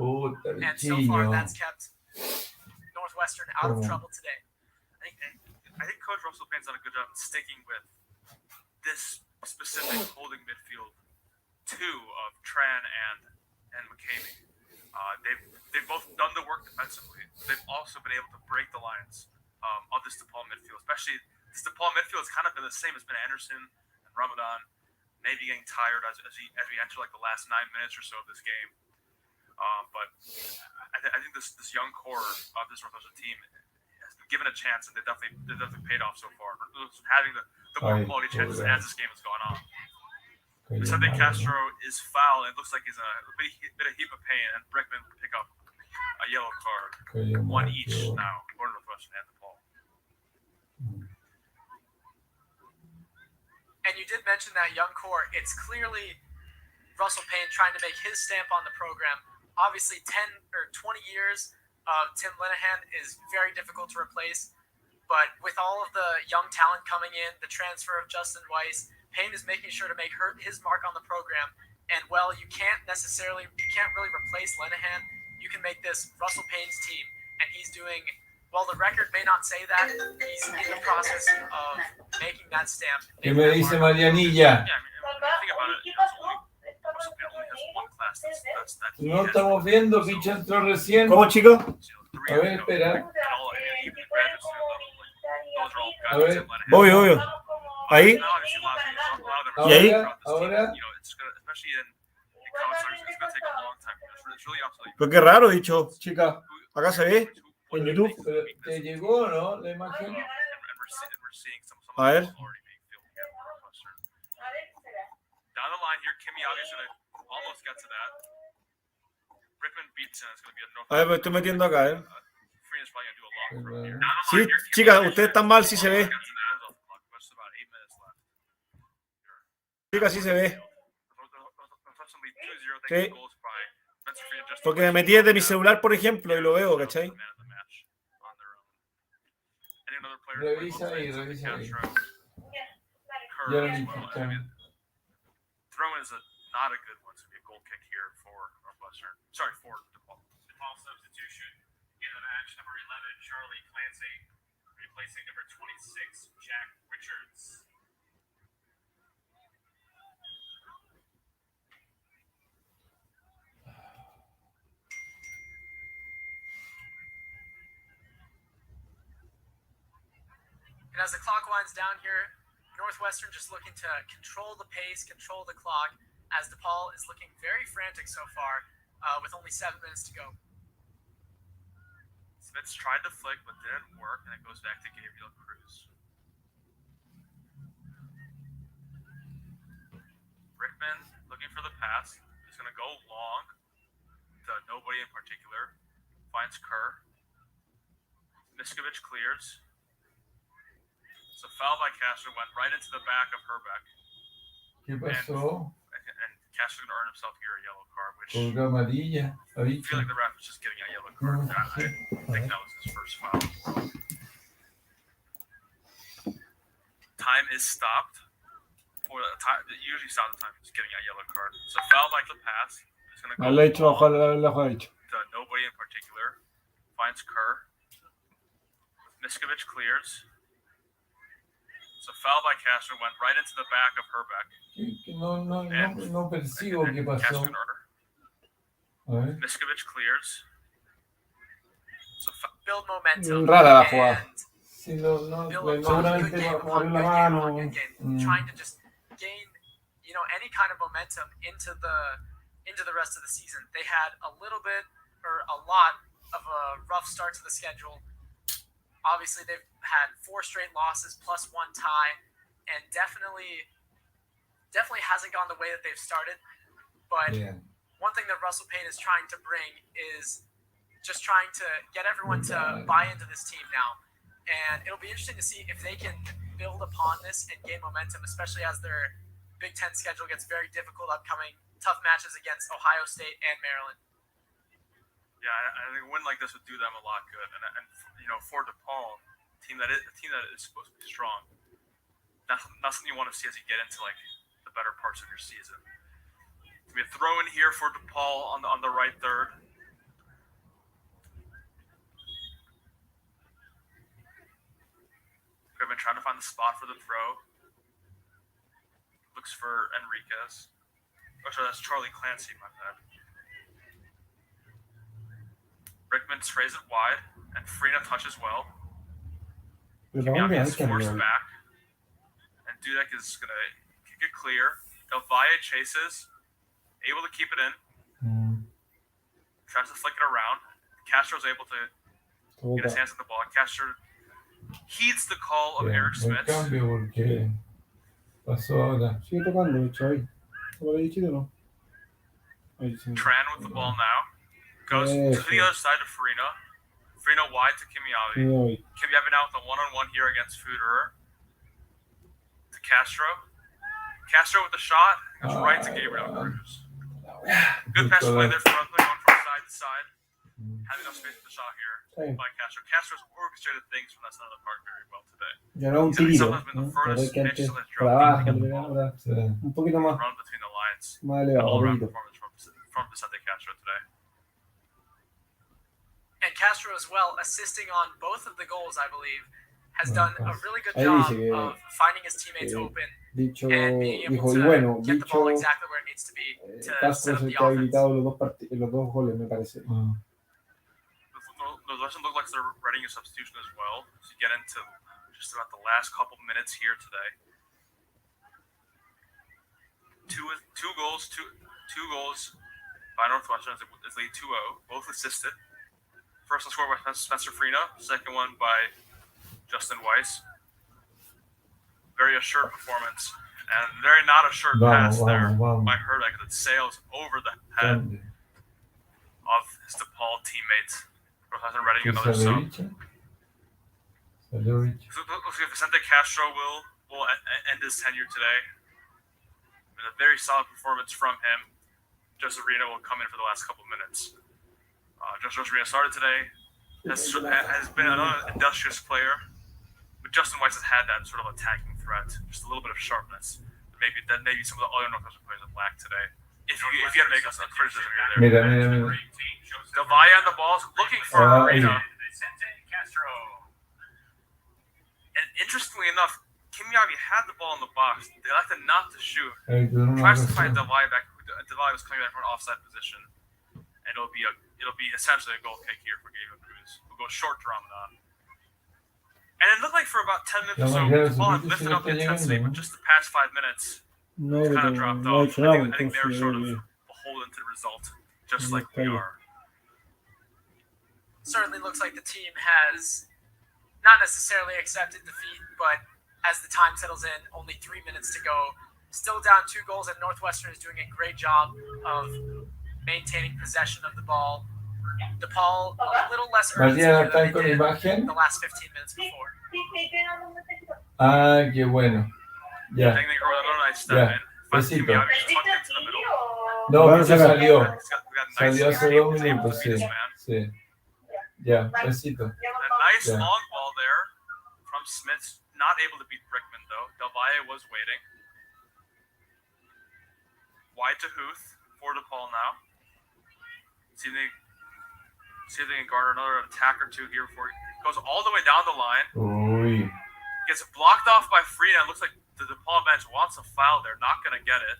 Speaker 4: And so far, that's kept Northwestern out of trouble today.
Speaker 3: I think Coach Russell Payne's done a good job in sticking with this specific holding midfield two of Tran and McCamey. They've both done the work defensively. They've also been able to break the lines of this DePaul midfield. Especially this DePaul midfield has kind of been the same as Ben Anderson and Ramadan, maybe getting tired as we enter like the last 9 minutes or so of this game. But I think this young core of this Northwestern team has been given a chance, and they've definitely paid off so far. Having the more quality chances as this game has gone on. Vicente Castro is foul, and it looks like he's in a bit of heap of pain, and Brickman will pick up a yellow card, 1 each now for Northwestern and DePaul.
Speaker 4: And you did mention that young core. It's clearly Russell Payne trying to make his stamp on the program. Obviously, 10 or 20 years of Tim Linehan is very difficult to replace. But with all of the young talent coming in, the transfer of Justin Weiss, Payne is making sure to make his mark on the program. And while you can't really replace Linehan, you can make this Russell Payne's team. And he's doing, while the record may not say that, he's in the process of making that stamp.
Speaker 1: ¿Qué me dice Marianilla?
Speaker 3: Yeah, I mean, think about it. Russell Payne only has one class that's
Speaker 1: No estamos viendo, Bicho entró recién.
Speaker 9: ¿Cómo, chicos?
Speaker 1: A ver, espera. A ver.
Speaker 9: Obvio. Ahí. ¿Y ahí?
Speaker 1: Ahora.
Speaker 9: Pero qué raro, dicho, chica. Acá se ve. En YouTube.
Speaker 1: Pero ¿te llegó, no? La imagen.
Speaker 9: A ver.
Speaker 3: Down the line here, Kimiabi is going to almost get to that. Brickman beats and it's going to be a North.
Speaker 9: A ver, me estoy metiendo acá,
Speaker 3: Freen's probably going to do a long throw here.
Speaker 9: Sí, chicas, ustedes están mal, sí se ve. Chicas, sí se ve. Sí. Porque me metí desde mi celular, por ejemplo, y lo veo, ¿cachai?
Speaker 1: Revisa ahí. Ya lo intenté.
Speaker 3: Throw-in is not a good one. It's going to be a goal kick here for Northwestern. Sorry, for DePaul.
Speaker 5: DePaul substitution in the match, number 11, Charlie Clancy, replacing number 26, Jack Richards.
Speaker 4: And as the clock winds down here, Northwestern just looking to control the pace, control the clock, as DePaul is looking very frantic so far, with only 7 minutes to go.
Speaker 3: Smith's tried to flick, but didn't work, and it goes back to Gabriel Cruz. Brickman looking for the pass. He's going to go long to nobody in particular. Finds Kerr. Miskovich clears. So foul by Castro went right into the back of Herbeck.
Speaker 1: ¿Qué pasó?
Speaker 3: And Castro's going to earn himself here a yellow card, which
Speaker 1: Colga amarilla.
Speaker 3: I feel like the ref was just getting a yellow card. I think that was his first foul. Time is stopped. Or the time, usually stop the time is getting a yellow card. So foul by the pass. It's going to go
Speaker 2: Al hecho, ojalá lo haya hecho.
Speaker 3: to nobody in particular. finds Kerr. Miskovich clears. So foul by Castro went right into the back of Herbeck.
Speaker 1: No percibo qué pasó. A ver.
Speaker 3: Miskovich clears. So
Speaker 4: Build momentum.
Speaker 2: Rara la jugada.
Speaker 1: Sí, no,
Speaker 4: Build
Speaker 2: seguramente
Speaker 4: good game
Speaker 2: va a
Speaker 4: upon
Speaker 2: abrir
Speaker 4: good
Speaker 2: la
Speaker 4: game
Speaker 2: mano.
Speaker 4: upon good game. Trying to just gain, any kind of momentum into the rest of the season. They had a little bit or a lot of a rough start to the schedule. Obviously, they've had 4 straight losses plus 1 tie, and definitely hasn't gone the way that they've started. But one thing that Russell Payne is trying to bring is just trying to get everyone to buy into this team now. And it'll be interesting to see if they can build upon this and gain momentum, especially as their Big Ten schedule gets very difficult upcoming. Tough matches against Ohio State and Maryland.
Speaker 3: Yeah, I think a win like this would do them a lot good. And for DePaul, a team that is supposed to be strong, not something you want to see as you get into like the better parts of your season. It's gonna be a throw in here for DePaul on the right third. Goodman trying to find the spot for the throw. Looks for Enriquez. Oh, sorry, that's Charlie Clancy, my bad. Rickman sprays it wide, and Frina touches well. Kimiaki is forced back, and Dudek is going to kick it clear. Del Valle chases, able to keep it in. Tries to flick it around. Castro's able to get his hands on the ball. Castro heeds the call of Eric Smith.
Speaker 1: Pasó ahora.
Speaker 2: Sigue tocando, Chavi. ¿Lo había dicho o no?
Speaker 3: Tran with the ball now. Goes to the other side to Farina. Farina wide to Kimiavi. Kimiavi now with a one-on-one here against Federer. To Castro. Castro with the shot. Goes right to Gabriel Cruz. Good pass play there from going from side to side. Having enough space for the shot here by Castro. Castro's orchestrated things from that side of the park very well today.
Speaker 2: Ya no un tiro,
Speaker 3: Pero
Speaker 2: que antes para abajo, un poquito más,
Speaker 3: run between the lines.
Speaker 2: más elevado.
Speaker 3: All-around performance from Vicente Castro today.
Speaker 4: And Castro as well, assisting on both of the goals, I believe, has done a really good job of finding his teammates open and being able to get the ball exactly where it needs to be to
Speaker 2: Castro
Speaker 4: set up
Speaker 2: es el
Speaker 4: the
Speaker 2: que ha
Speaker 4: offense.
Speaker 2: habilitado los dos goles, me parece.
Speaker 3: Those doesn't look like they're readying a substitution as well. So you get into just about the last couple minutes here today. Two goals by Northwestern is lead 2-0, both assisted. First one scored by Spencer Frina, second one by Justin Weiss. Very assured performance, and very not assured pass there by Herbeck that sails over the head of his DePaul teammates. Northwestern readying another sub. Looks like Vicente Castro will end his tenure today. With a very solid performance from him. Joseph Reno will come in for the last couple of minutes. Joseph Reno started today. Has been another industrious player. But Justin Weiss has had that sort of attacking threat. Just a little bit of sharpness. Maybe some of the other Northwestern players have lacked today. If you had to make a criticism here.
Speaker 1: Mira.
Speaker 3: Del Valle on the ball, looking for Reno. And interestingly enough, Kimiavi had the ball in the box. They elected not to shoot. Tries to find Del Valle back. Del Valle was coming back from an offside position, and it'll be essentially a goal kick here for Gabriel Cruz. We'll go short to Ramadan. And it looked like for about 10 minutes or so, the ball had lifted up the intensity, but just the past 5 minutes, it's kind of dropped off. I think they're sort of beholden to the result, just like we are.
Speaker 4: Certainly looks like the team has not necessarily accepted defeat, but as the time settles in, only 3 minutes to go. Still down 2 goals, and Northwestern is doing a great job of maintaining possession of the ball. DePaul a little less urgency than they did in the last 15 minutes before.
Speaker 1: Ah, qué bueno. Ya. Besito. No, que se salió. Salió hace 2 minutos, sí. Ya, besito.
Speaker 3: A nice long ball there from Smith. Not able to beat Brickman, though. Del Valle was waiting. Wide to Huth for DePaul now. See if they can garner another attack or two here before he goes all the way down the line.
Speaker 1: Uy,
Speaker 3: Gets blocked off by Frida. It looks like the DePaul bench wants a foul. They're not going to get it.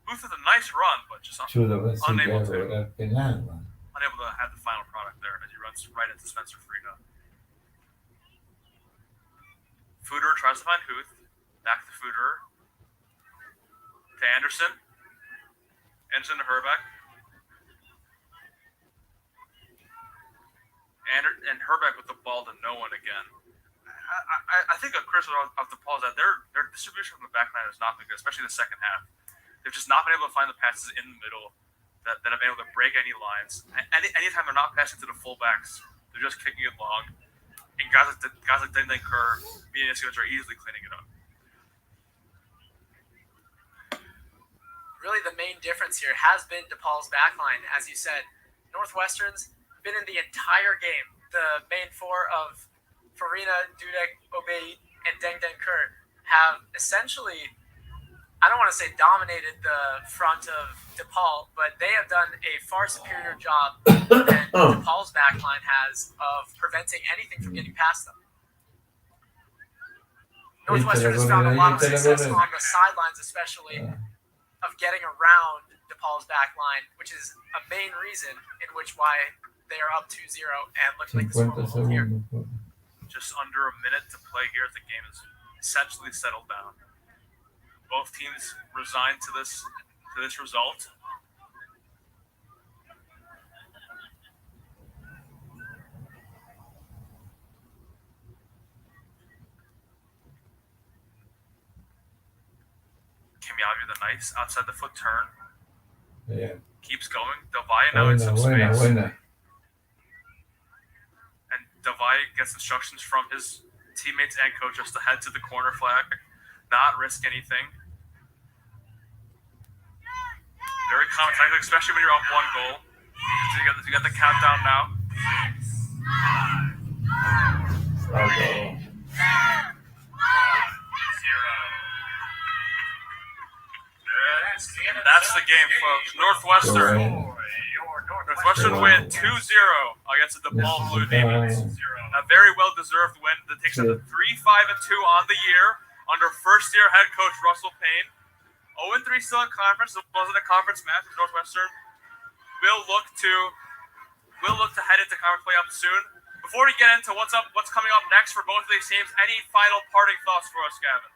Speaker 3: Booth with a nice run, but just
Speaker 1: chulo, va a ser que
Speaker 3: unable
Speaker 1: va a
Speaker 3: to
Speaker 1: cobrar penal, man.
Speaker 3: have the final product there as he runs right into Spencer Frida. Fooder tries to find Huth. Back to Fooder. To Anderson. Anderson to Herbeck. And Herbeck with the ball to no one again. I think a criticism of DePaul is that their distribution from the back line has not been good, especially in the second half. They've just not been able to find the passes in the middle that have been able to break any lines. Anytime they're not passing to the fullbacks, they're just kicking it long. And guys like Deng Kerr, me and Iskos are easily cleaning it up.
Speaker 4: Really, the main difference here has been DePaul's backline. As you said, Northwestern's been in the entire game. The main four of Farina, Dudek, Obey, and Deng Kerr have essentially, I don't want to say dominated the front of DePaul, but they have done a far superior job than DePaul's backline has of preventing anything from getting past them. Northwestern has found a lot of success on the sidelines, especially, of getting around DePaul's backline, which is a main reason in which why they are up 2-0 and looking like the score will hold here.
Speaker 3: Just under a minute to play here. The game is essentially settled down. Both teams resigned to this result. Kimiabi the nice outside the foot turn.
Speaker 1: Yeah.
Speaker 3: Keeps going. Davai now in some space. And Davai gets instructions from his teammates and coach just to head to the corner flag, not risk anything. Very common tactic, especially when you're up 1 goal. You got the countdown now.
Speaker 1: Okay.
Speaker 3: That's the game, folks. Northwestern win 2-0 against the DePaul Blue Demons. A very well-deserved win that takes them to 3-5-2 on the year under first-year head coach Russell Payne. 0-3 still in conference. It wasn't a conference match. Northwestern will look to head into conference play up soon. Before we get into what's coming up next for both of these teams, any final parting thoughts for us, Gavin?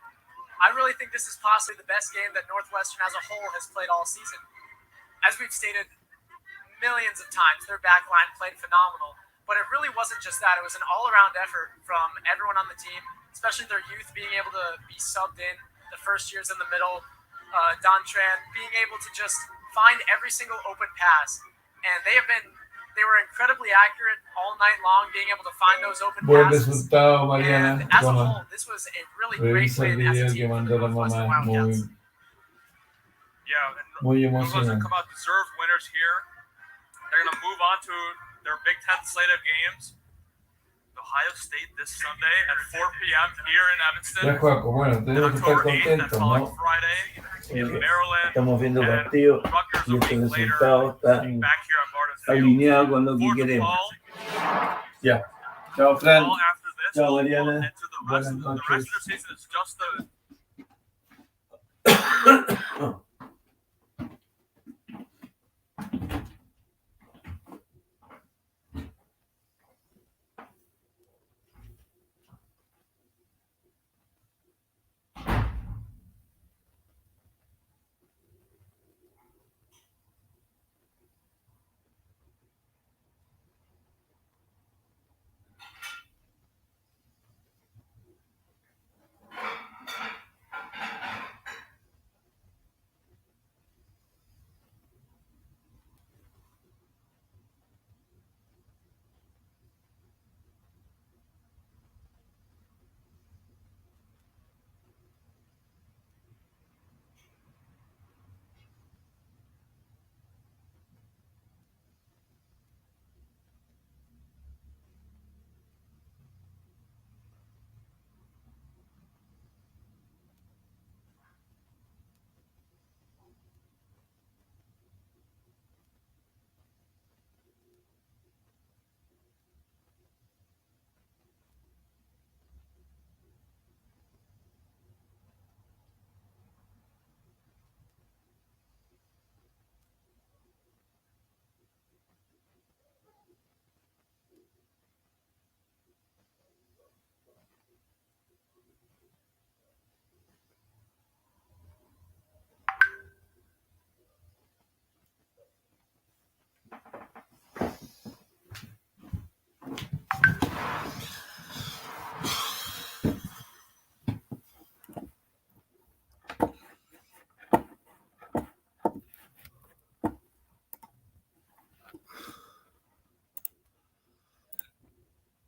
Speaker 4: I really think this is possibly the best game that Northwestern as a whole has played all season. As we've stated millions of times, their back line played phenomenal. But it really wasn't just that. It was an all-around effort from everyone on the team, especially their youth being able to be subbed in, the first years in the middle, Don Tran being able to just find every single open pass. And they were incredibly accurate all night long, being able to find those open passes.
Speaker 1: Resultado, Mariana.
Speaker 4: And as a whole, this was a really great win as a team for the Northwestern Wildcats.
Speaker 3: Yeah, and
Speaker 1: Muy
Speaker 3: Northwestern
Speaker 1: emocionante.
Speaker 3: come out deserved winners here. They're going to move on to their Big Ten slate of games. Ohio State this Sunday at 4 p.m. here in Evanston.
Speaker 1: Ya, Juaco, bueno, tenemos que estar
Speaker 3: October 8th, that
Speaker 1: contentos,
Speaker 3: following
Speaker 1: ¿no?
Speaker 3: Friday in Maryland.
Speaker 10: Estamos viendo
Speaker 3: And
Speaker 10: partidos
Speaker 3: Rutgers
Speaker 10: y
Speaker 3: a
Speaker 10: estos
Speaker 3: week later,
Speaker 10: resultados están
Speaker 3: back here at Martin Field.
Speaker 10: alineados con lo que
Speaker 3: For
Speaker 10: queremos.
Speaker 3: DePaul,
Speaker 10: Ya. Chao, Fran.
Speaker 3: all after this,
Speaker 10: Chao,
Speaker 3: we'll
Speaker 10: Mariana.
Speaker 3: enter the rest of the season is just the